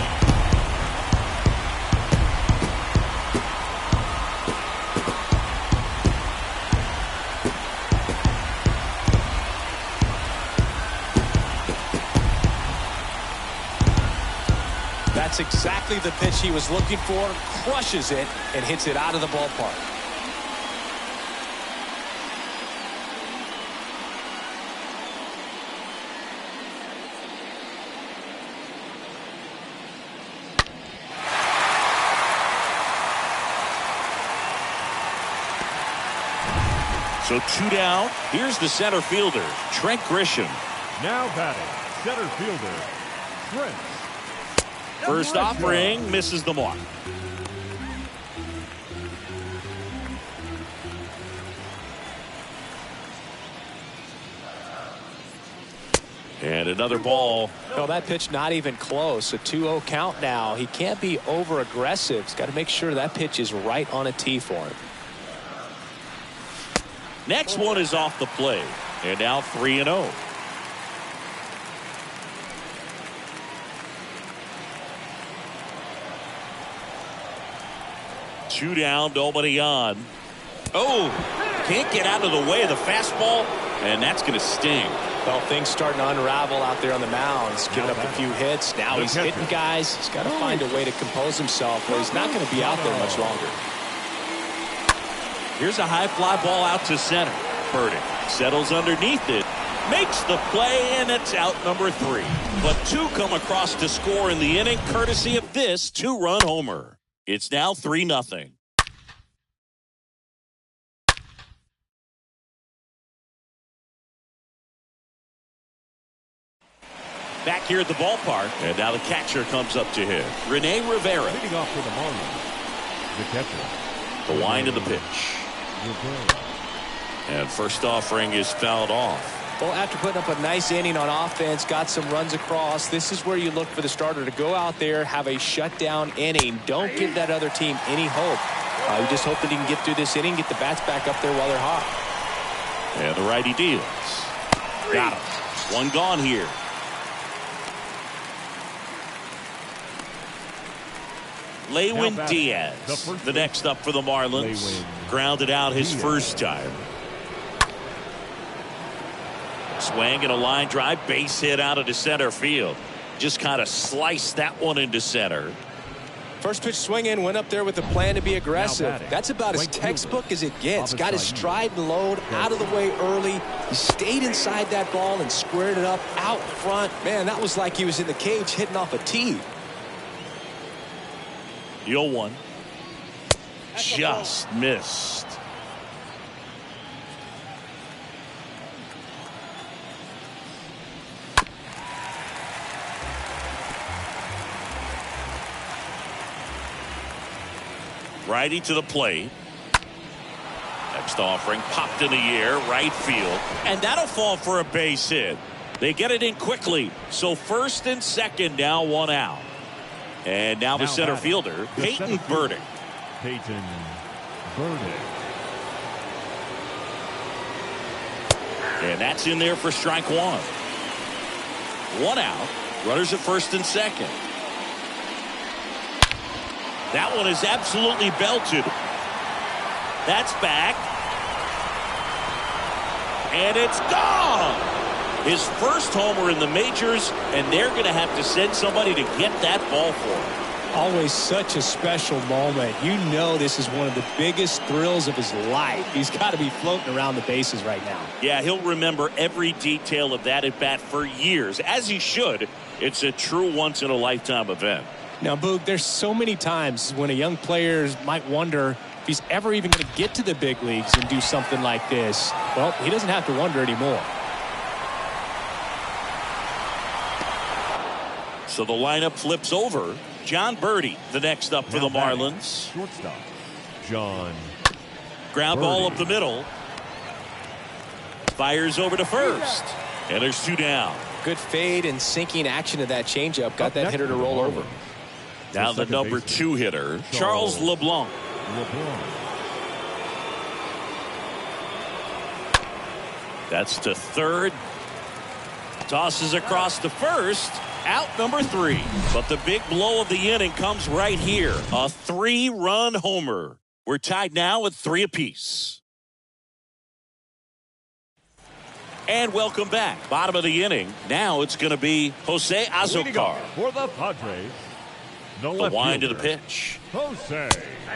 That's exactly the pitch he was looking for. Crushes it and hits it out of the ballpark. So 2 down. Here's the center fielder, Trent Grisham. Now batting, center fielder, Trent. First offering misses the mark. And another ball. No, that pitch not even close. A 2-0 count now. He can't be over aggressive. He's got to make sure that pitch is right on a tee for him. Next one is off the plate. And now 3-0. Two down, nobody on. Oh, can't get out of the way of the fastball, and that's going to sting. Well, things starting to unravel out there on the mound. He's giving up a few hits. Now he's hitting guys. He's got to find a way to compose himself, or he's not going to be out there much longer. Here's a high fly ball out to center. Burdick settles underneath it, makes the play, and it's out number 3. But 2 come across to score in the inning, courtesy of this 2-run homer. It's now 3-0. Back here at the ballpark, and now the catcher comes up to hit. Rene Rivera. Leading off for the Marlins, the catcher. The wind of the pitch. Rivera. And first offering is fouled off. Well, after putting up a nice inning on offense, got some runs across, this is where you look for the starter to go out there, have a shutdown inning. Don't give that other team any hope. You just hope that he can get through this inning, get the bats back up there while they're hot. And the righty deals. Got him. One gone here. Lewin Now batting, Diaz, the first the next up for the Marlins. Lewin Grounded out his Diaz. first time. Swing and a line drive, base hit out into center field. Just kind of sliced that one into center. First pitch swing in, went up there with a plan to be aggressive. batting, That's about as right fielder, textbook as it gets. Got his Avisaíl. stride and load out of the way early. He stayed inside that ball and squared it up out front. Man, that was like he was in the cage hitting off a tee. The 0-1. Just missed. Righty to the plate. Next offering popped in the air, right field, and that'll fall for a base hit. They get it in quickly, so first and second now, one out. And now the center batting, fielder, the Peyton center fielder, Burdick. Peyton Burdick. And that's in there for strike one. One out. Runners at first and second. That one is absolutely belted. That's back. And it's gone. His first homer in the majors, and they're going to have to send somebody to get that ball for him. Always such a special moment. You know this is one of the biggest thrills of his life. He's got to be floating around the bases right now. Yeah, he'll remember every detail of that at bat for years, as he should. It's a true once-in-a-lifetime event. Now, Boog, there's so many times when a young player might wonder if he's ever even going to get to the big leagues and do something like this. Well, he doesn't have to wonder anymore. So the lineup flips over. John Birdie, the next up for the Marlins. Shortstop, John Ground ball up the middle. Fires over to first. And there's two down. Good fade and sinking action of that changeup. Got that hitter to roll over. Now the number 2 hitter, Charles LeBlanc. That's to third. Tosses across to first. Out number 3. But the big blow of the inning comes right here. A 3-run homer. We're tied now at 3 apiece. And welcome back. Bottom of the inning. Now it's going to be Jose Azocar. For the Padres. The The left wind to the fielder, pitch. Jose.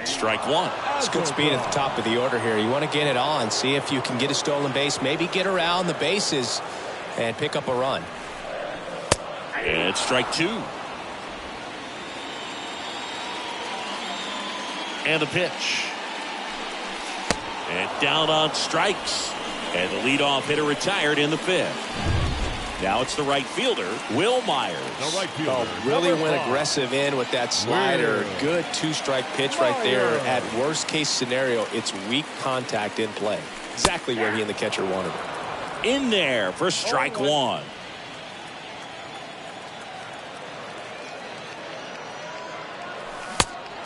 Strike one. It's good speed at the top of the order here. You want to get it on. See if you can get a stolen base. Maybe get around the bases and pick up a run. And it's strike 2. And the pitch. And down on strikes. And the leadoff hitter retired in the 5th. Now it's the right fielder, Will Myers. The right fielder. Oh, really number went 5. aggressive in with that slider. Will Good 2-strike pitch right there. Myers. At worst case scenario, it's weak contact in play. Exactly where he and the catcher wanted it. In there for strike 1.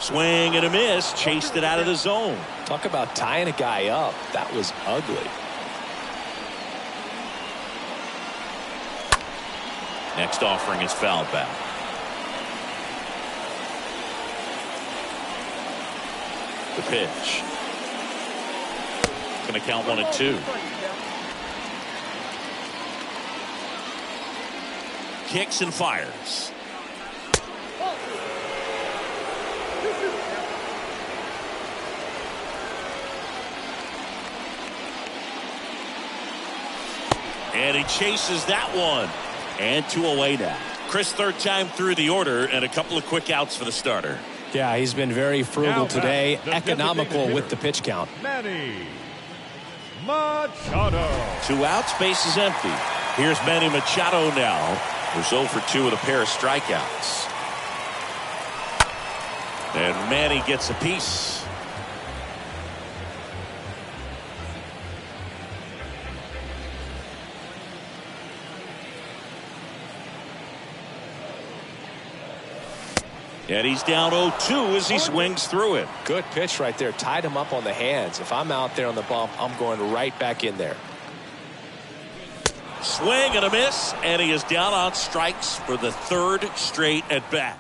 Swing and a miss. Chased it out of the zone. Talk about tying a guy up. That was ugly. Next offering is fouled back. The pitch. Going to count 1 and 2. Kicks and fires. And he chases that one. And 2 away now. Chris, third time through the order and a couple of quick outs for the starter. Yeah, he's been very frugal Now today. the Economical designated with the hitter. pitch count. Manny Machado. 2 outs, base is empty. Here's Manny Machado now, who's 0 for 2 with a pair of strikeouts. And Manny gets a piece. And he's down 0-2 as he swings through it. Good pitch right there. Tied him up on the hands. If I'm out there on the bump, I'm going right back in there. Swing and a miss, and he is down on strikes for the 3rd straight at bat.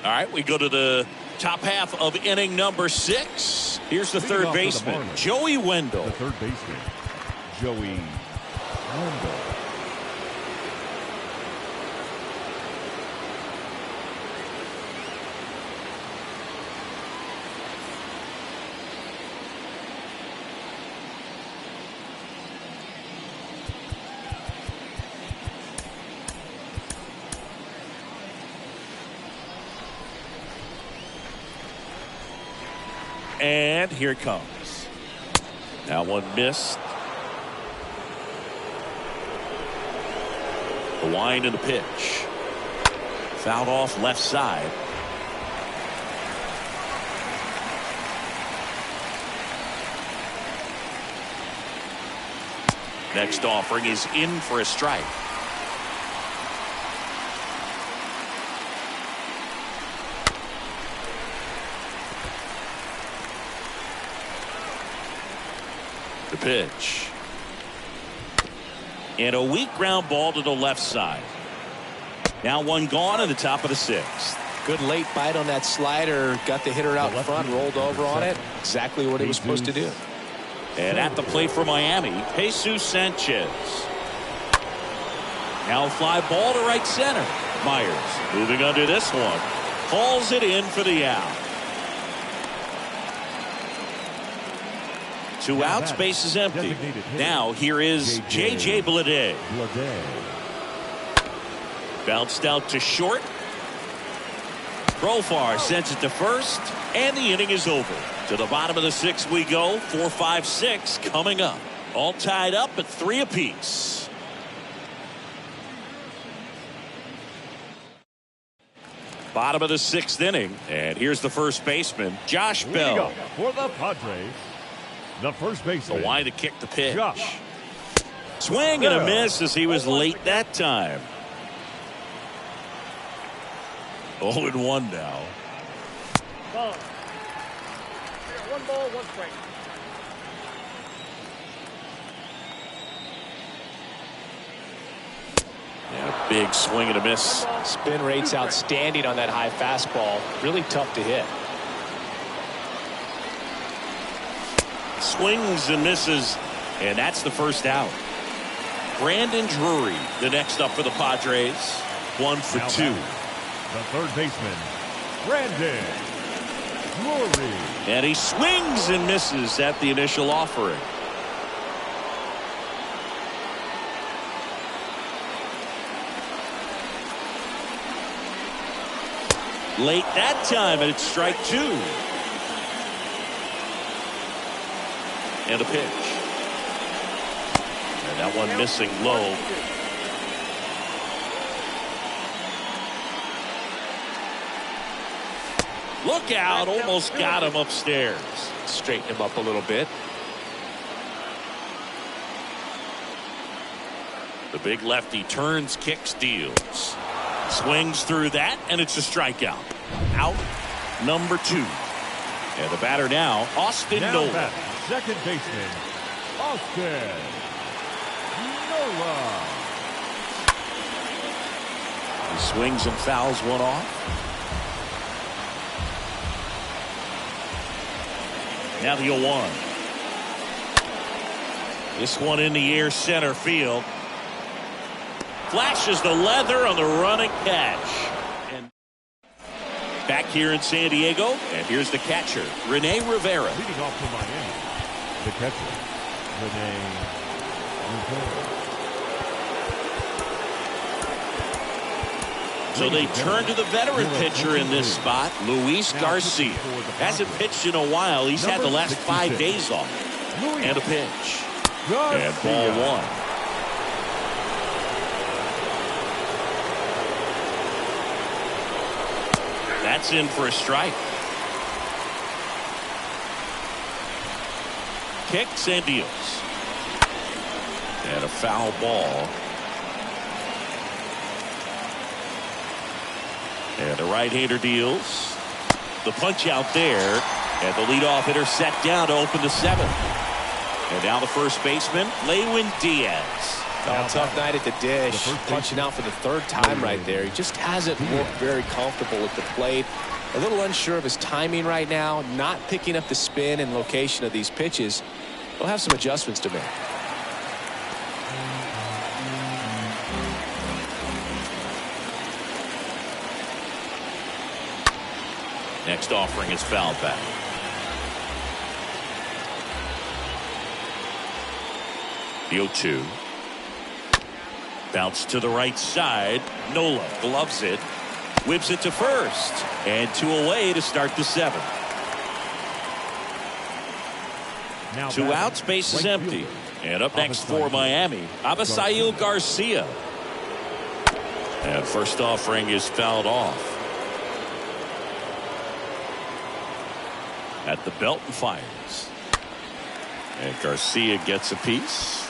All right, we go to the top half of inning number 6. Here's the third baseman, Joey Wendell. The third baseman, Joey Wendell. And here it comes. Now one missed. The wind and the pitch. Fouled off left side. Next offering is in for a strike. The pitch. And a weak ground ball to the left side. Now one gone at the top of the 6th. Good late bite on that slider. Got the hitter out in front, rolled over on it. Exactly what he was supposed to do. And at the plate for Miami, Jesus Sanchez. Now a fly ball to right center. Myers moving under this one. Hauls it in for the out. 2 outs, base is empty. Now here is J.J. Bleday. Bounced out to short. Profar sends it to first, and the inning is over. To the bottom of the 6th we go. 4, 5, 6 coming up. All tied up at 3 apiece. Bottom of the 6th inning, and here's the first baseman, Josh Bell. For the Padres, the first baseman. The wind to kick the pitch. Josh Swing and a miss as he was late that time. 0-1 now. Ball. 1 ball, 1 strike. And a big swing and a miss. Spin rate's outstanding on that high fastball. Really tough to hit. Swings and misses, and that's the first out. Brandon Drury, the next up for the Padres. 1 for 2. The third baseman, Brandon Drury. And he swings and misses at the initial offering. Late that time, and it's strike 2. And a pitch. And that one missing low. Look out, almost got him upstairs. Straighten him up a little bit. The big lefty turns, kicks, deals. Swings through that, and it's a strikeout. Out number 2. And the batter now, Austin Nola. Batting, second baseman, Austin Nola. He swings and fouls one off. Now the 0-1. This one in the air, center field. Flashes the leather on the running catch. And back here in San Diego, and here's the catcher, Rene Rivera. Leading off for Miami, the catcher, Rene Rivera. So they turn to the veteran pitcher in this spot, Luis Garcia. Hasn't pitched in a while. He's had the last 5 days off. And a pitch. And ball 1. That's in for a strike. Kicks and deals. And a foul ball. And the right-hander deals. The punch out there. And the leadoff hitter set down to open the 7th. And now the first baseman, Lewin Diaz. Oh, tough night at the dish. Punching out for the third time right there. He just hasn't looked very comfortable at the plate. A little unsure of his timing right now. Not picking up the spin and location of these pitches. He'll have some adjustments to make. Next offering is fouled back. The 0-2. Bounce to the right side. Nola gloves it. Whips it to first. And 2 away to start the 7th. Now 2 outs, base is empty. And up next for Miami, Avisail Garcia. And first offering is fouled off. At the belt and fires. And Garcia gets a piece.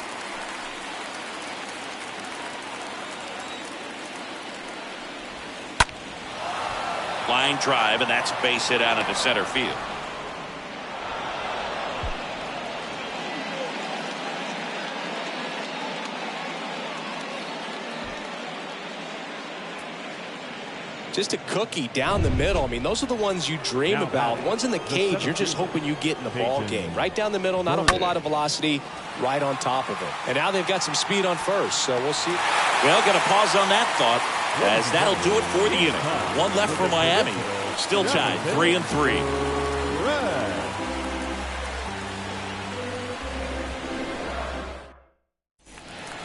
Line drive, and that's base hit out into center field. Just a cookie down the middle. I mean, those are the ones you dream about. Ones in the cage, you're just hoping you get in the ball game. Right down the middle, not a whole lot of velocity, right on top of it. And now they've got some speed on first, so we'll see. Well, got to pause on that thought, as that'll do it for the inning. 1 left for Miami. Still tied 3-3.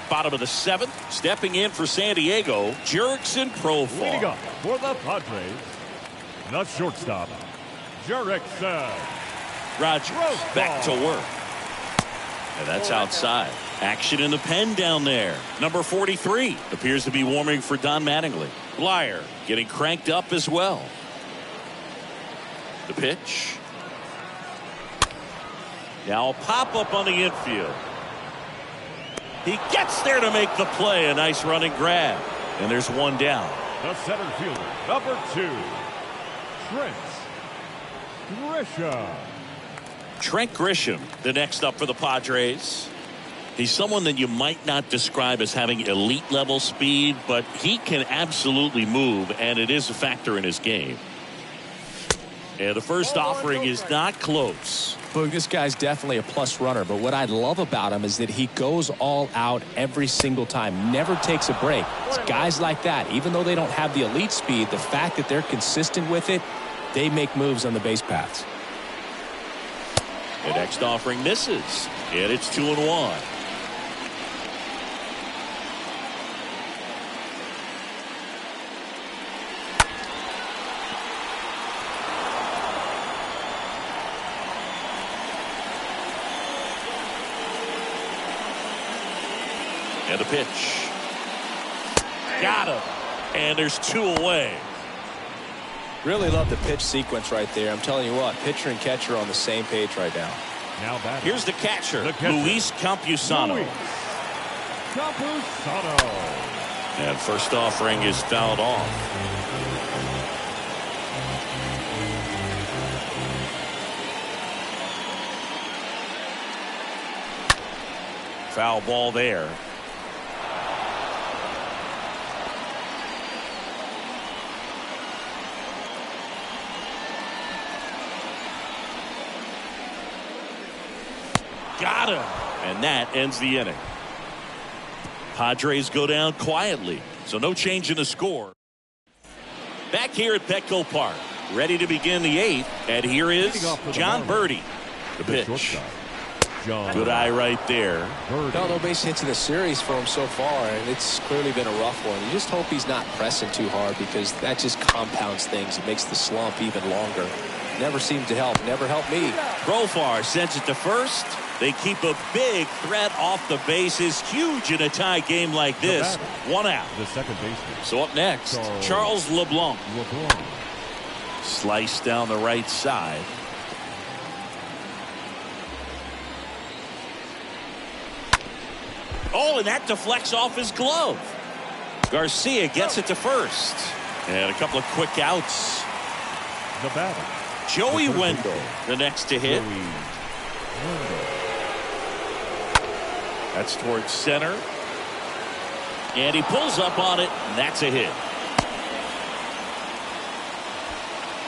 Bottom of the 7th, stepping in for San Diego, Jurickson Profar. Leading up for the Padres, the shortstop, Jurickson. Rogers back to work. And that's outside. Action in the pen down there. Number 43 appears to be warming for Don Mattingly. Blyer getting cranked up as well. The pitch. Now a pop-up on the infield. He gets there to make the play. A nice running grab. And there's 1 down. The center fielder, number 2, Trent Grisham. Trent Grisham, the next up for the Padres. He's someone that you might not describe as having elite level speed, but he can absolutely move, and it is a factor in his game. And the first offering is not close. Boog, this guy's definitely a plus runner, but what I love about him is that he goes all out every single time, never takes a break. It's guys like that, even though they don't have the elite speed, the fact that they're consistent with it, they make moves on the base paths. The next offering misses, and it's 2-1. And the pitch. Got him. And there's 2 away. Really love the pitch sequence right there. I'm telling you what, pitcher and catcher are on the same page right now. Here's the catcher, Luis Campusano. And first offering is fouled off. Foul ball there. Got him. And that ends the inning. Padres go down quietly, so no change in the score. Back here at Petco Park, ready to begin the 8th, and here is John Birdie. The pitch. Good eye right there. No base hits in the series for him so far, and it's clearly been a rough one. You just hope he's not pressing too hard, because that just compounds things. It makes the slump even longer. Never seemed to help. Never helped me. Profar sends it to first. They keep a big threat off the bases. Huge in a tie game like this. 1 out. The second baseman. So up next, Charles LeBlanc. Slice down the right side. Oh, and that deflects off his glove. Garcia gets it to first. And a couple of quick outs. The batter, Joey Wendell, the next to hit. That's towards center. And he pulls up on it, and that's a hit.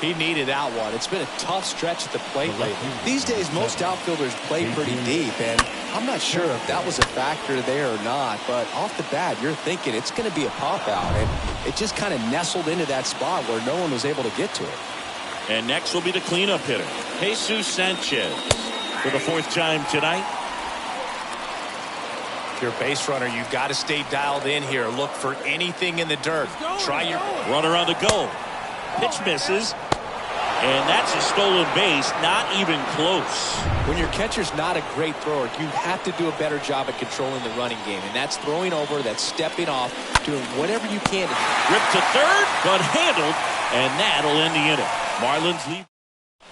He needed that one. It's been a tough stretch at the plate lately. These days, most outfielders play pretty deep, and I'm not sure if that was a factor there or not, but off the bat, you're thinking it's going to be a pop-out, and it just kind of nestled into that spot where no one was able to get to it. And next will be the cleanup hitter, Jesus Sanchez, for the 4th time tonight. If you're a base runner, you've got to stay dialed in here. Look for anything in the dirt. Try your runner on the go. Pitch misses. And that's a stolen base, not even close. When your catcher's not a great thrower, you have to do a better job at controlling the running game. And that's throwing over, that's stepping off, doing whatever you can. Ripped to third, but handled, and that'll end the inning. Marlins lead.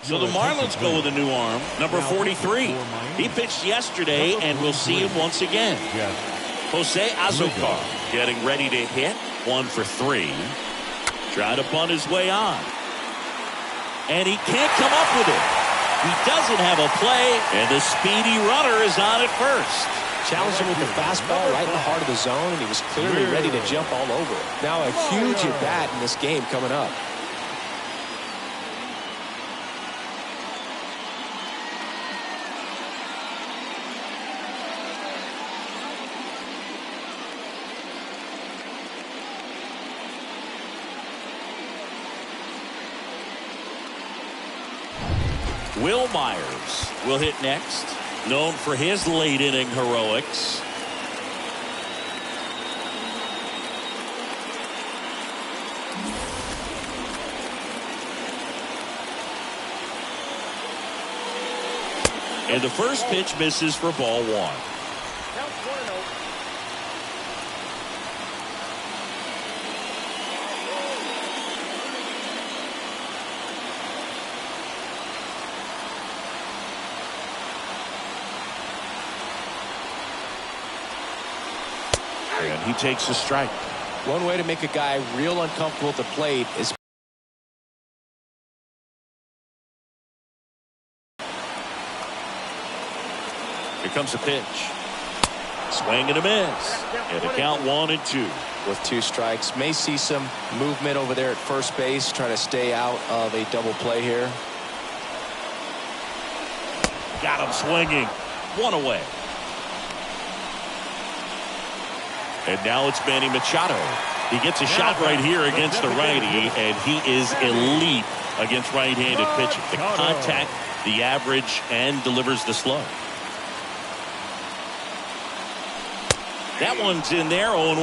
So the Marlins go with a new arm, number 43. He pitched yesterday, and we'll see him once again. Jose Azocar getting ready to hit. 1 for 3. Trying to bunt his way on. And he can't come up with it. He doesn't have a play, and the speedy runner is on at first. Challenged him with the fastball right in the heart of the zone, and he was clearly ready to jump all over it. Now a huge at-bat in this game coming up. Will Myers will hit next, known for his late inning heroics. And the first pitch misses for ball 1. Count 1-0. And he takes a strike. One way to make a guy real uncomfortable at the plate is Here comes a pitch. Swing and a miss. And a count 1-2. with 2 strikes. May see some movement over there at first base, trying to stay out of a double play here. Got him swinging. 1 away. And now it's Manny Machado. He gets a shot right here against the righty, and he is elite against right-handed pitching. The contact, the average, and delivers the slow. That one's in there, 0-1.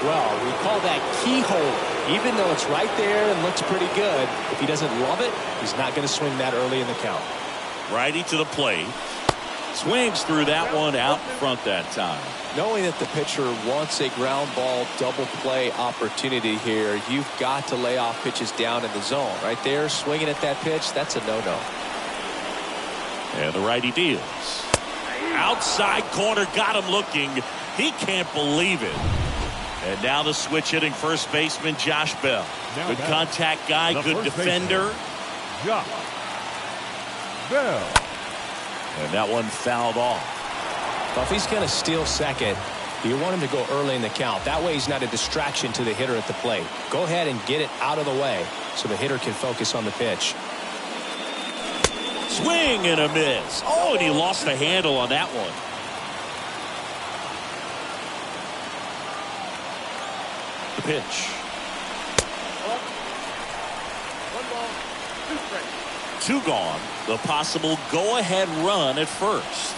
Well, we call that keyhole. Even though it's right there and looks pretty good, if he doesn't love it, he's not going to swing that early in the count. Righty to the plate. Swings through that one out in front that time. Knowing that the pitcher wants a ground ball double play opportunity here, you've got to lay off pitches down in the zone. Right there, swinging at that pitch, that's a no-no. And the righty deals. Outside corner, got him looking. He can't believe it. And now the switch hitting first baseman Josh Bell. Good contact guy, good defender. Josh Bell. And that one fouled off. Well, if he's going to steal second, you want him to go early in the count. That way he's not a distraction to the hitter at the plate. Go ahead and get it out of the way so the hitter can focus on the pitch. Swing and a miss. Oh, and he lost the handle on that one. The pitch. 1 ball, 2 strikes. 2 gone. The possible go-ahead run at first.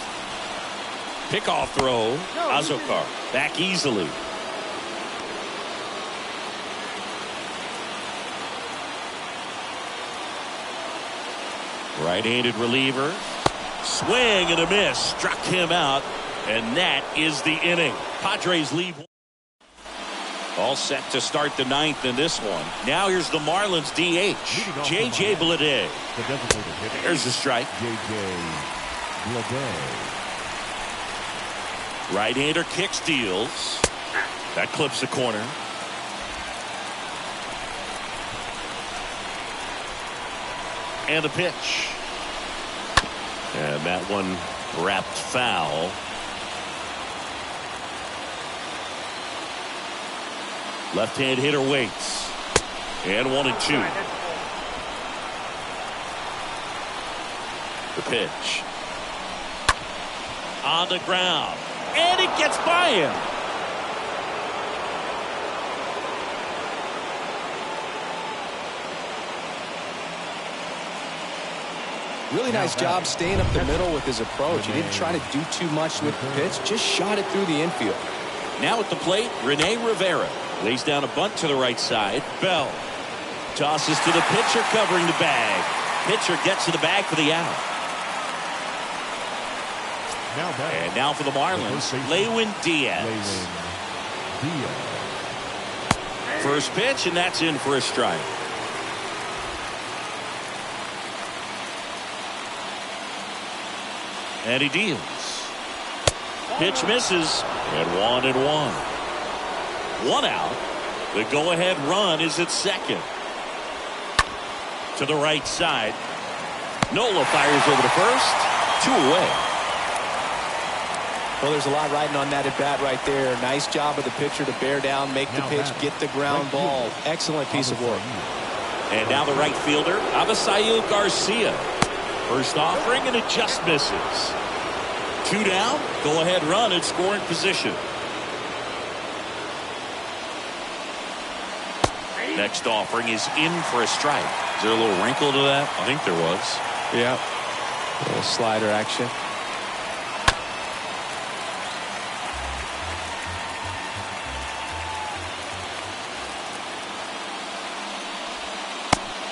Pickoff throw. Azocar back easily. Right-handed reliever. Swing and a miss. Struck him out. And that is the inning. Padres lead. All set to start the 9th in this one. Now here's the Marlins DH. J.J. Bleday. The designated hitter. There's the strike. J.J. Bleday. Right-hander kick steals. That clips the corner. And the pitch. And that one wrapped foul. Left-hand hitter waits. And 1-2. The pitch. On the ground. And it gets by him. Really nice job staying up the middle with his approach. He didn't try to do too much with the pitch, just shot it through the infield. Now at the plate, Rene Rivera lays down a bunt to the right side. Bell tosses to the pitcher covering the bag. Pitcher gets to the bag for the out. And now for the Marlins, Lewin Diaz. First pitch, and that's in for a strike. And he deals. Pitch misses, and 1-1. 1 out. The go-ahead run is at second. To the right side. Nola fires over to first. 2 away. Well, there's a lot riding on that at bat right there. Nice job of the pitcher to bear down, make the pitch, get the ground ball. Excellent piece of work. And now the right fielder, Avisail Garcia. First offering, and it just misses. 2 down, go-ahead run in scoring position. Next offering is in for a strike. Is there a little wrinkle to that? I think there was. Yeah. A little slider action.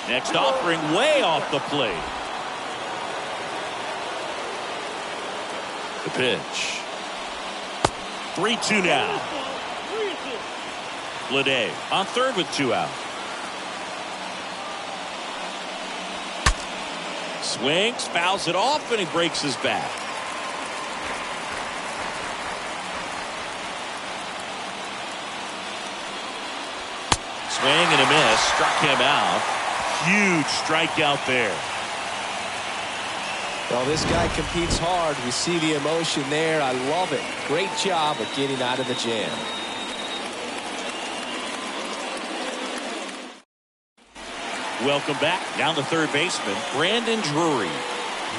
Next offering way off the plate. The pitch. 3-2 now. Bleday on third with 2 out. Swings, fouls it off, and he breaks his back. Swing and a miss. Struck him out. Huge strikeout there. Well, this guy competes hard. We see the emotion there. I love it. Great job of getting out of the jam. Welcome back. Down the third baseman, Brandon Drury.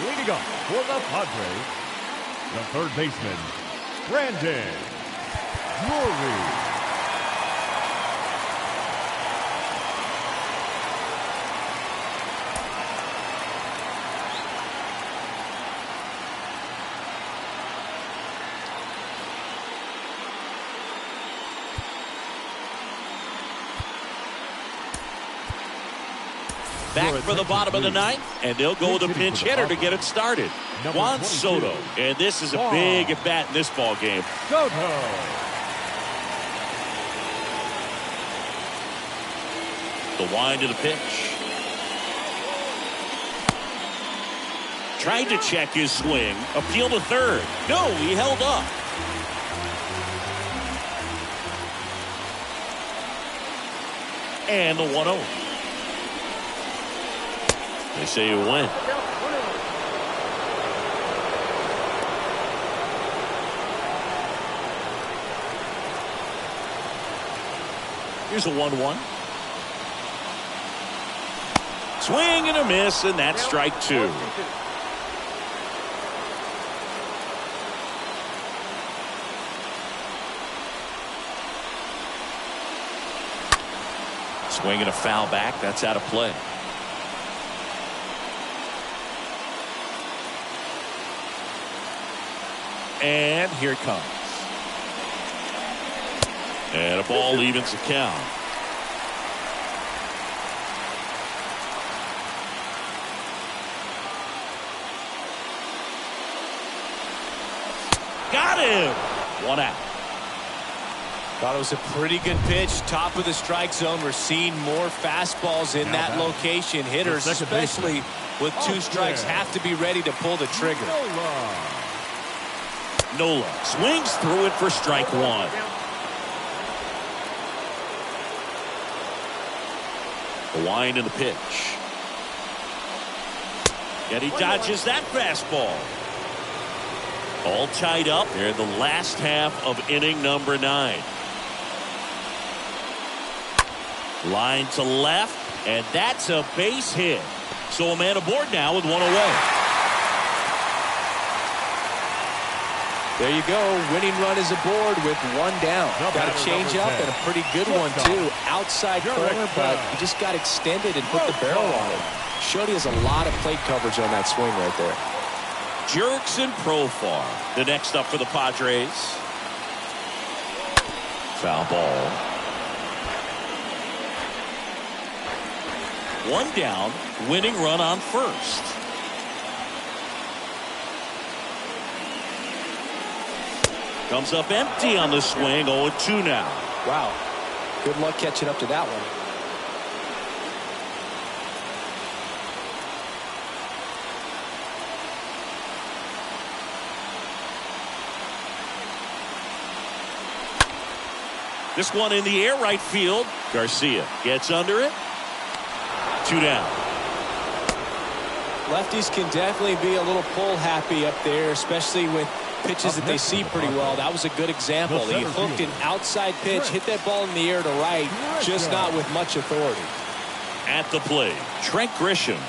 Leading up for the Padres, the third baseman, Brandon Drury. Back for the bottom of the ninth, and they'll go with a pinch hitter to get it started. Juan Soto, and this is a big at bat in this ball game. Soto. The wind of the pitch. Tried to check his swing. Appeal to third. No, he held up. And the 1-0. They say you win. Here's a 1-1. Swing and a miss, and that's strike 2. Swing and a foul back. That's out of play. And here it comes. And a ball evens the count. Got him. 1 out. Thought it was a pretty good pitch. Top of the strike zone. We're seeing more fastballs in that location. Hitters, especially with 2 strikes, have to be ready to pull the trigger. Nola swings through it for strike 1. The wind and the pitch. And he dodges that fastball. All tied up here in the last half of inning number 9. Line to left, and that's a base hit. So a man aboard now with one away. There you go. Winning run is aboard with one down. Got a change up and a pretty good one, too. Outside corner, but he just got extended and put the barrel on it. Showed he has a lot of plate coverage on that swing right there. Jerks and Profar. The next up for the Padres. Foul ball. One down, winning run on first. Comes up empty on the swing, 0-2 now. Wow. Good luck catching up to that one. This one in the air, right field. Garcia gets under it. 2 down. Lefties can definitely be a little pull happy up there, especially with pitches that they see pretty well. That was a good example. He hooked an outside pitch, hit that ball in the air to right, just not with much authority. At the plate, Trent Grisham.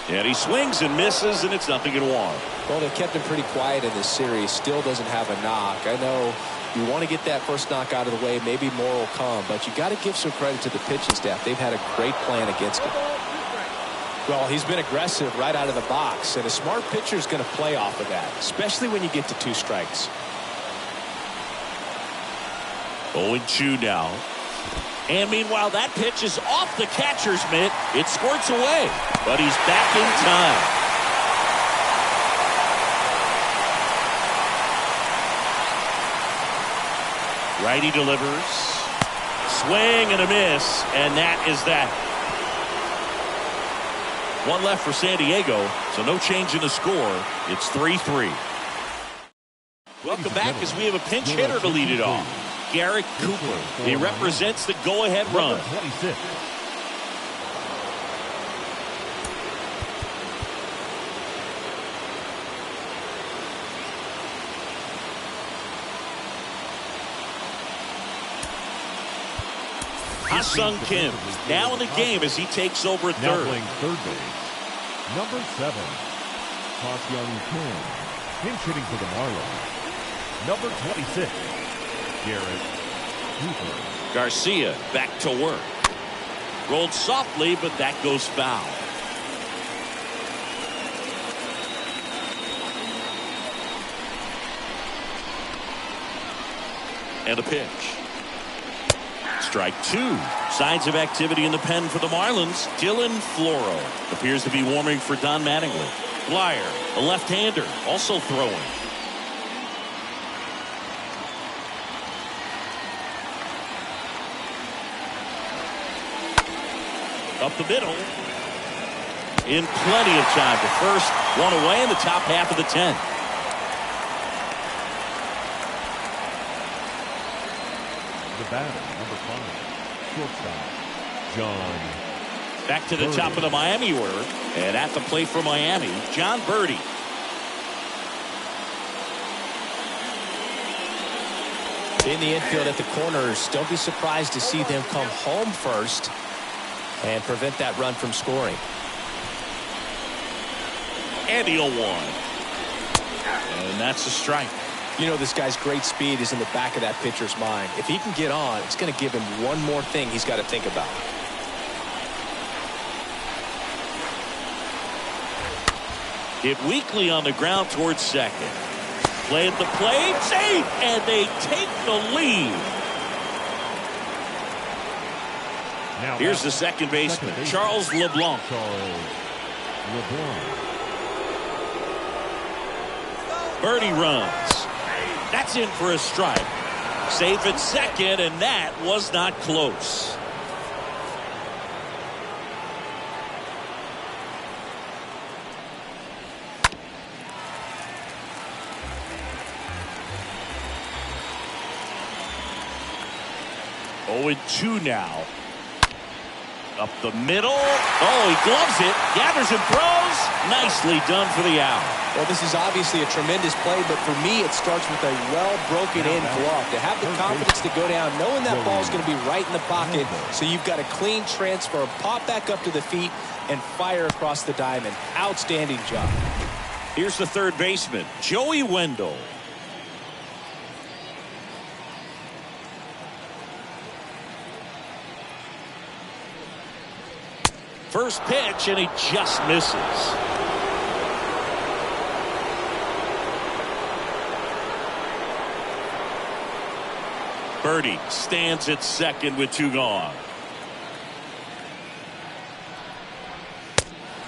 And he swings and misses, and it's 0-1. Well, they kept him pretty quiet in this series. Still doesn't have a knock. I know you want to get that first knock out of the way. Maybe more will come, but you got to give some credit to the pitching staff. They've had a great plan against him. Well, he's been aggressive right out of the box, and a smart pitcher is going to play off of that, especially when you get to 2 strikes. 0-2 now. And meanwhile, that pitch is off the catcher's mitt. It squirts away, but he's back in time. Righty delivers. Swing and a miss, and that is that. One left for San Diego, so no change in the score. It's 3-3. Welcome back as we have a pinch hitter to lead it off. Garrett Cooper. He represents the go-ahead run. 26. Ha-Sung Kim now in the game as he takes over at Now third. playing third base, number 7, Ha-Sung Kim. Pinch hitting for the Marlins, number 26, Garrett Cooper. Garcia back to work. Rolled softly, but that goes foul. And a pitch. Strike 2. Signs of activity in the pen for the Marlins. Dylan Floro appears to be warming for Don Mattingly. Flyer, a left-hander, also throwing. Up the middle. In plenty of time to first. One away in the top half of the 10th. The batter, number 5, shortstop, John. Back to the Birdie. top of the Miami order. And at the plate for Miami, John Birdie. In the infield at the corners, don't be surprised to see them come home first and prevent that run from scoring. And the 0-1. And that's a strike. You know, this guy's great speed is in the back of that pitcher's mind. If he can get on, it's going to give him one more thing he's got to think about. Hit weakly on the ground towards second. Play at the plate, safe, and they take the lead. Now Here's the second baseman, Charles LeBlanc. Charles LeBlanc. Birdie runs. That's in for a strike. Safe at second, and that was not close. Oh, and 2 now. Up the middle. Oh, he gloves it. Gathers and throws. Nicely done for the out. Well, this is obviously a tremendous play, but for me, it starts with a well-broken-in glove. To have the confidence to go down, knowing that ball is going to be right in the pocket, so you've got a clean transfer, pop back up to the feet, and fire across the diamond. Outstanding job. Here's the third baseman, Joey Wendell. First pitch, and he just misses. Birdie stands at second with 2 gone.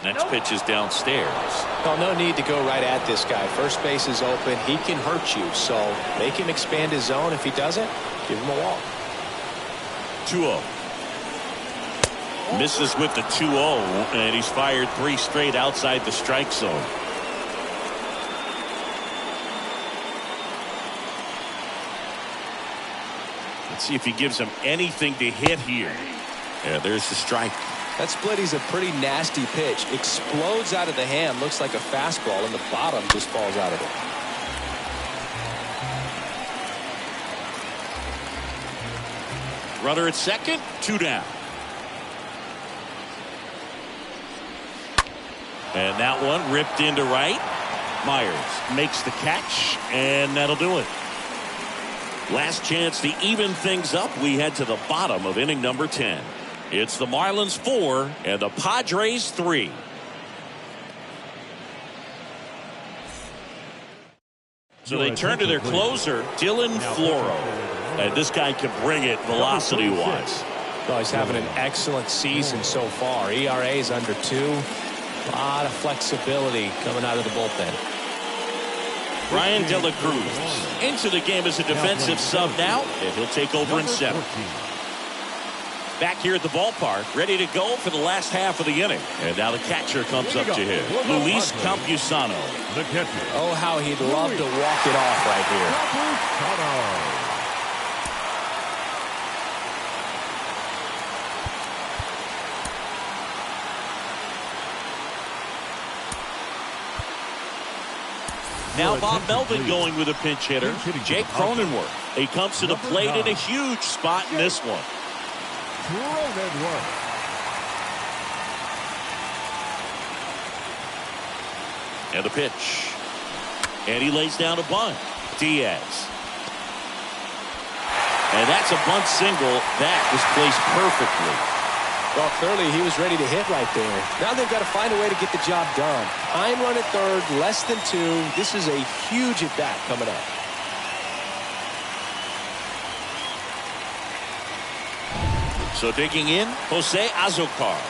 Next pitch is downstairs. Well, no need to go right at this guy. First base is open. He can hurt you, so make him expand his zone. If he doesn't, give him a walk. 2-0. Misses with the 2-0, and he's fired 3 straight outside the strike zone. Let's see if he gives him anything to hit here. Yeah, there's the strike. That splitty's a pretty nasty pitch. Explodes out of the hand. Looks like a fastball, and the bottom just falls out of it. Runner at second, 2 down. And that one ripped into right. Myers makes the catch, and that'll do it. Last chance to even things up. We head to the bottom of inning number 10. It's the Marlins 4 and the Padres 3. So they turn to their closer, Dylan Floro. And this guy can bring it velocity-wise. Well, he's having an excellent season so far. ERA is under 2. A lot of flexibility coming out of the bullpen. Brian De La Cruz into the game as a defensive sub now, and he'll take over in 7. Back here at the ballpark, ready to go for the last half of the inning. And now the catcher comes up to him, Luis Campusano. The catcher. Oh, how he'd love to walk it off right here. Now Bob Melvin going with a pinch hitter, Jake Cronenworth. He comes to the plate in a huge spot in this one. And the pitch. And he lays down a bunt. Diaz. And that's a bunt single. That was placed perfectly. Well, clearly he was ready to hit right there. Now they've got to find a way to get the job done. Time run at third, less than 2. This is a huge at-bat coming up. So digging in, Jose Azocar.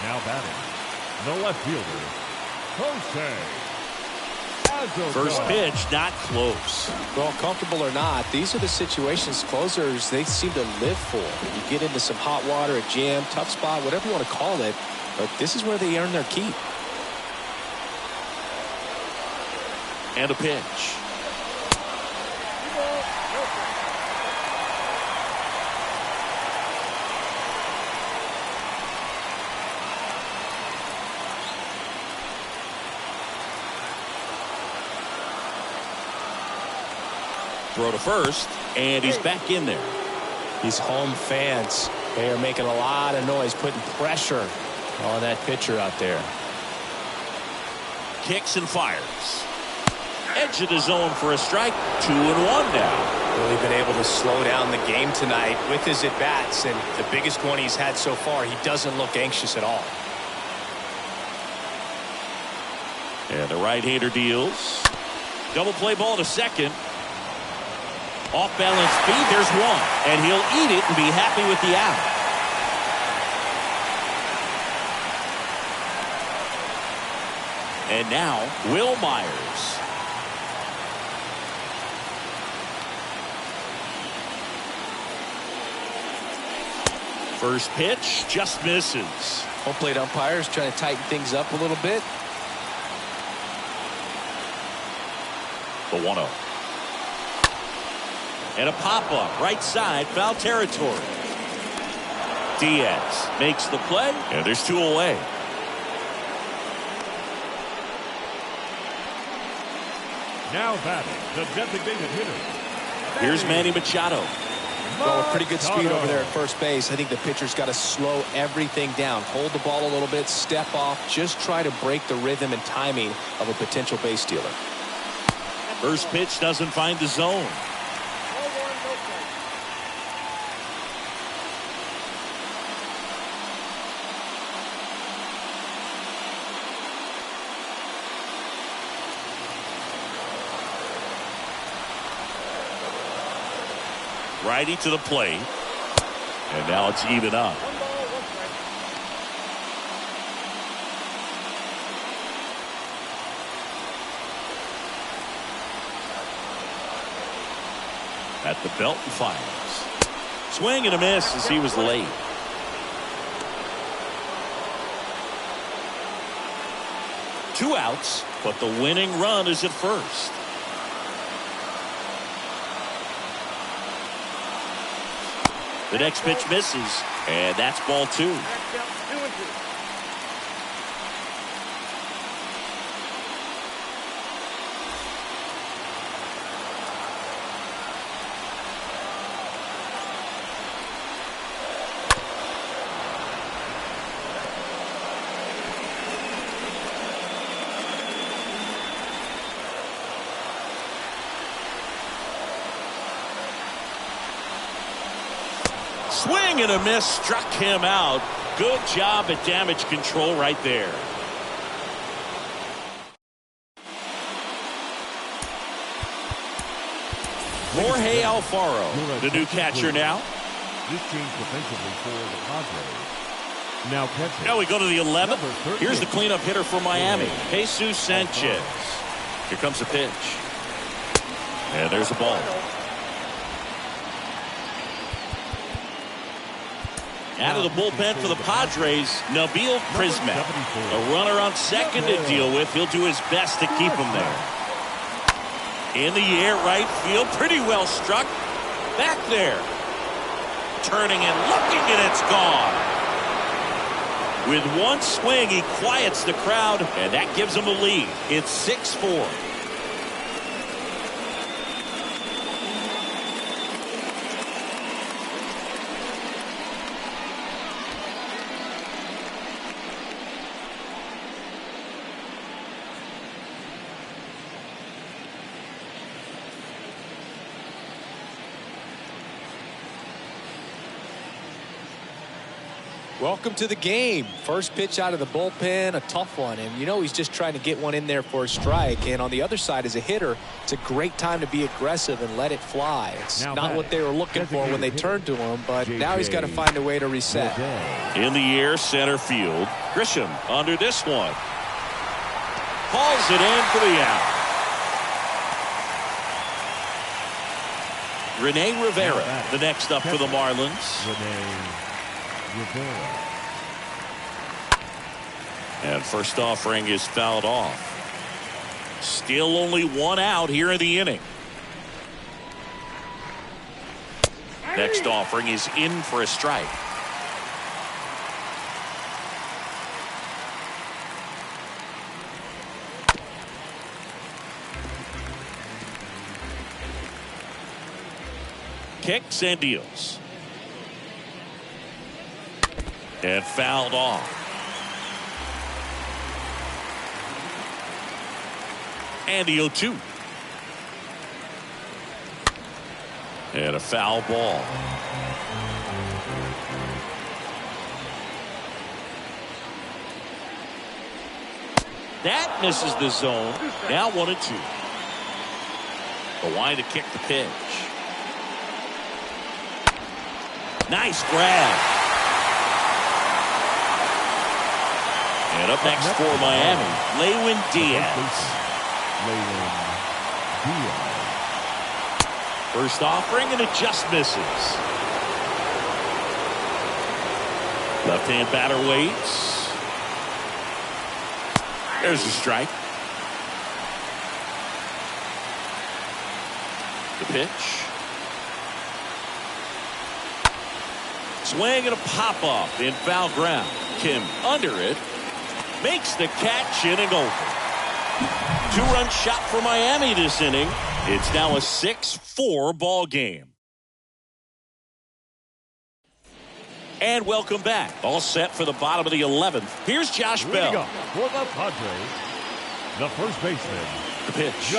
Now batting, the left fielder, Jose Azocar. First pitch, not close. Well, comfortable or not, these are the situations closers they seem to live for. You get into some hot water, a jam, tough spot, whatever you want to call it, but this is where they earn their keep. And a pitch. Throw to first, and he's back in there. These home fans, they are making a lot of noise, putting pressure on that pitcher out there. Kicks and fires. Edge of the zone for a strike. 2-1 now. Really been able to slow down the game tonight with his at-bats, and the biggest one he's had so far, he doesn't look anxious at all. And the right-hander deals. Double play ball to second. Off balance speed, there's one. And he'll eat it and be happy with the out. And now, Will Myers. First pitch, just misses. Home plate umpires trying to tighten things up a little bit. The 1-0. And a pop-up, right side, foul territory. Diaz makes the play, and there's 2 away. Now batting, the designated hitter. Here's Manny Machado. Well, with pretty good speed over there at first base, I think the pitcher's got to slow everything down. Hold the ball a little bit, step off, just try to break the rhythm and timing of a potential base stealer. First pitch doesn't find the zone. Righty to the plate. And now it's even up. At the belt and fires. Swing and a miss as he was late. Two outs, but the winning run is at first. The next pitch misses, and that's ball two. Swing and a miss, struck him out. Good job at damage control right there. Jorge Alfaro, the new catcher now. This changed defensively for the Padres. Now catching. Now we go to the 11th. Here's the cleanup hitter for Miami, Jesus Sanchez. Here comes the pitch. And there's the ball. Out of the bullpen for the Padres, Nabil Prismac. A runner on second to deal with. He'll do his best to keep him there. In the air, right field. Pretty well struck. Back there. Turning and looking, and it's gone. With one swing, he quiets the crowd, and that gives him a lead. It's 6-4. Welcome to the game. First pitch out of the bullpen, a tough one. And you know he's just trying to get one in there for a strike. And on the other side, as a hitter, it's a great time to be aggressive and let it fly. It's not what they were looking for when they turned to him, but now he's got to find a way to reset. In the air, center field. Grisham under this one. Hauls it in for the out. Rene Rivera, the next up for the Marlins. And first offering is fouled off. Still only one out here in the inning. Next offering is in for a strike. Kicks and deals. And fouled off. And the 0-2. And a foul ball. That misses the zone. Now 1-2. The line to kick the pitch. Nice grab. And up next for Miami, Lewin Diaz. First offering, and it just misses. Left-hand batter waits. There's a strike. The pitch. Swing and a pop-off in foul ground. Kim under it. Makes the catch, inning over. 2-run shot for Miami this inning. It's now a 6-4 ball game. And welcome back. All set for the bottom of the 11th. Here's Josh Bell. Leading up for the Padres, the first baseman. The pitch.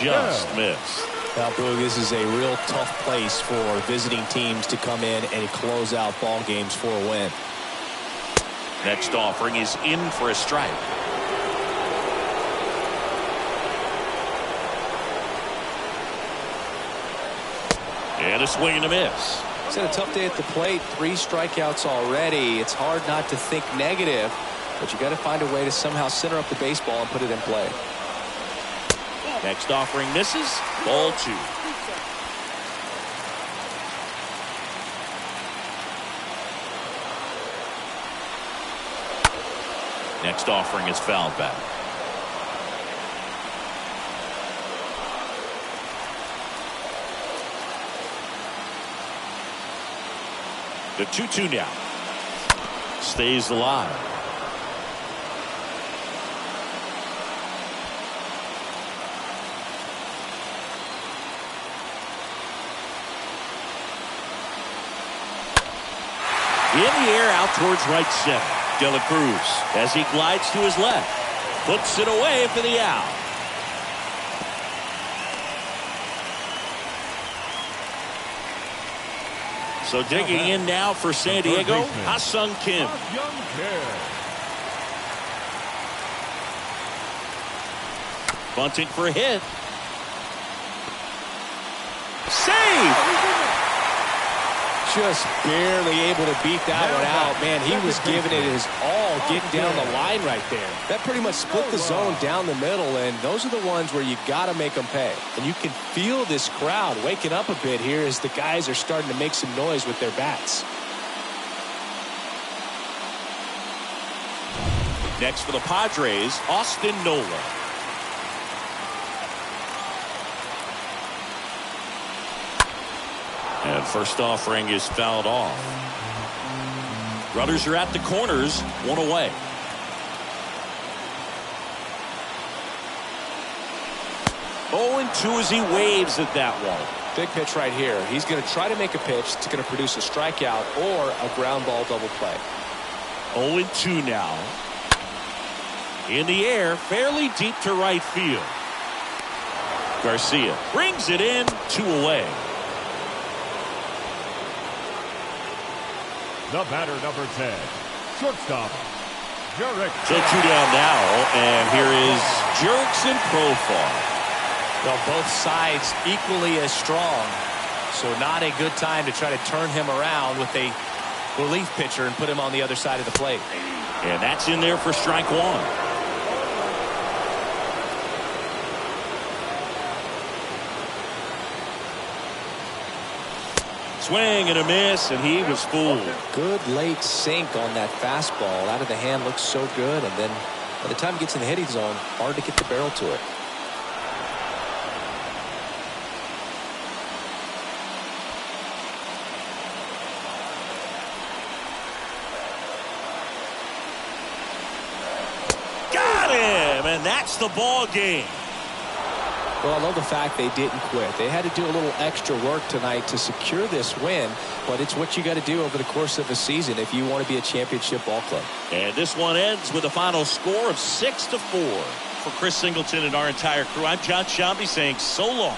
Just missed. Now, Boog, this is a real tough place for visiting teams to come in and close out ball games for a win. Next offering is in for a strike. And a swing and a miss. He's had a tough day at the plate. 3 strikeouts already. It's hard not to think negative, but you got to find a way to somehow center up the baseball and put it in play. Next offering misses. Ball 2. Next offering is fouled back. The 2-2 now. Stays alive. In the air out towards right center. De La Cruz as he glides to his left. Puts it away for the out. So digging in now for San Diego, Ha-Sung Kim. Bunting for a hit. Save! Just barely able to beat that one out. Man, he was giving it his all, getting down the line right there. That pretty much split the zone down the middle, and those are the ones where you got to make them pay. And you can feel this crowd waking up a bit here as the guys are starting to make some noise with their bats. Next for the Padres, Austin Nola. And first offering is fouled off. Runners are at the corners, 1 away. Oh, and 2 as he waves at that one. Big pitch right here. He's going to try to make a pitch that's going to produce a strikeout or a ground ball double play. 0-2 now. In the air, fairly deep to right field. Garcia brings it in, 2 away. The batter, number 10, shortstop, Jurickson. So 2 down now, and here is Jurickson Profar. Well, both sides equally as strong, so not a good time to try to turn him around with a relief pitcher and put him on the other side of the plate. And that's in there for strike 1. Swing and a miss, and he was fooled. Good late sink on that fastball. Out of the hand looks so good, and then by the time it gets in the hitting zone, hard to get the barrel to it. Got him, and that's the ball game. Well, I love the fact they didn't quit. They had to do a little extra work tonight to secure this win, but it's what you got to do over the course of a season if you want to be a championship ball club. And this one ends with a final score of 6-4. For Chris Singleton and our entire crew, I'm John Shambi saying so long.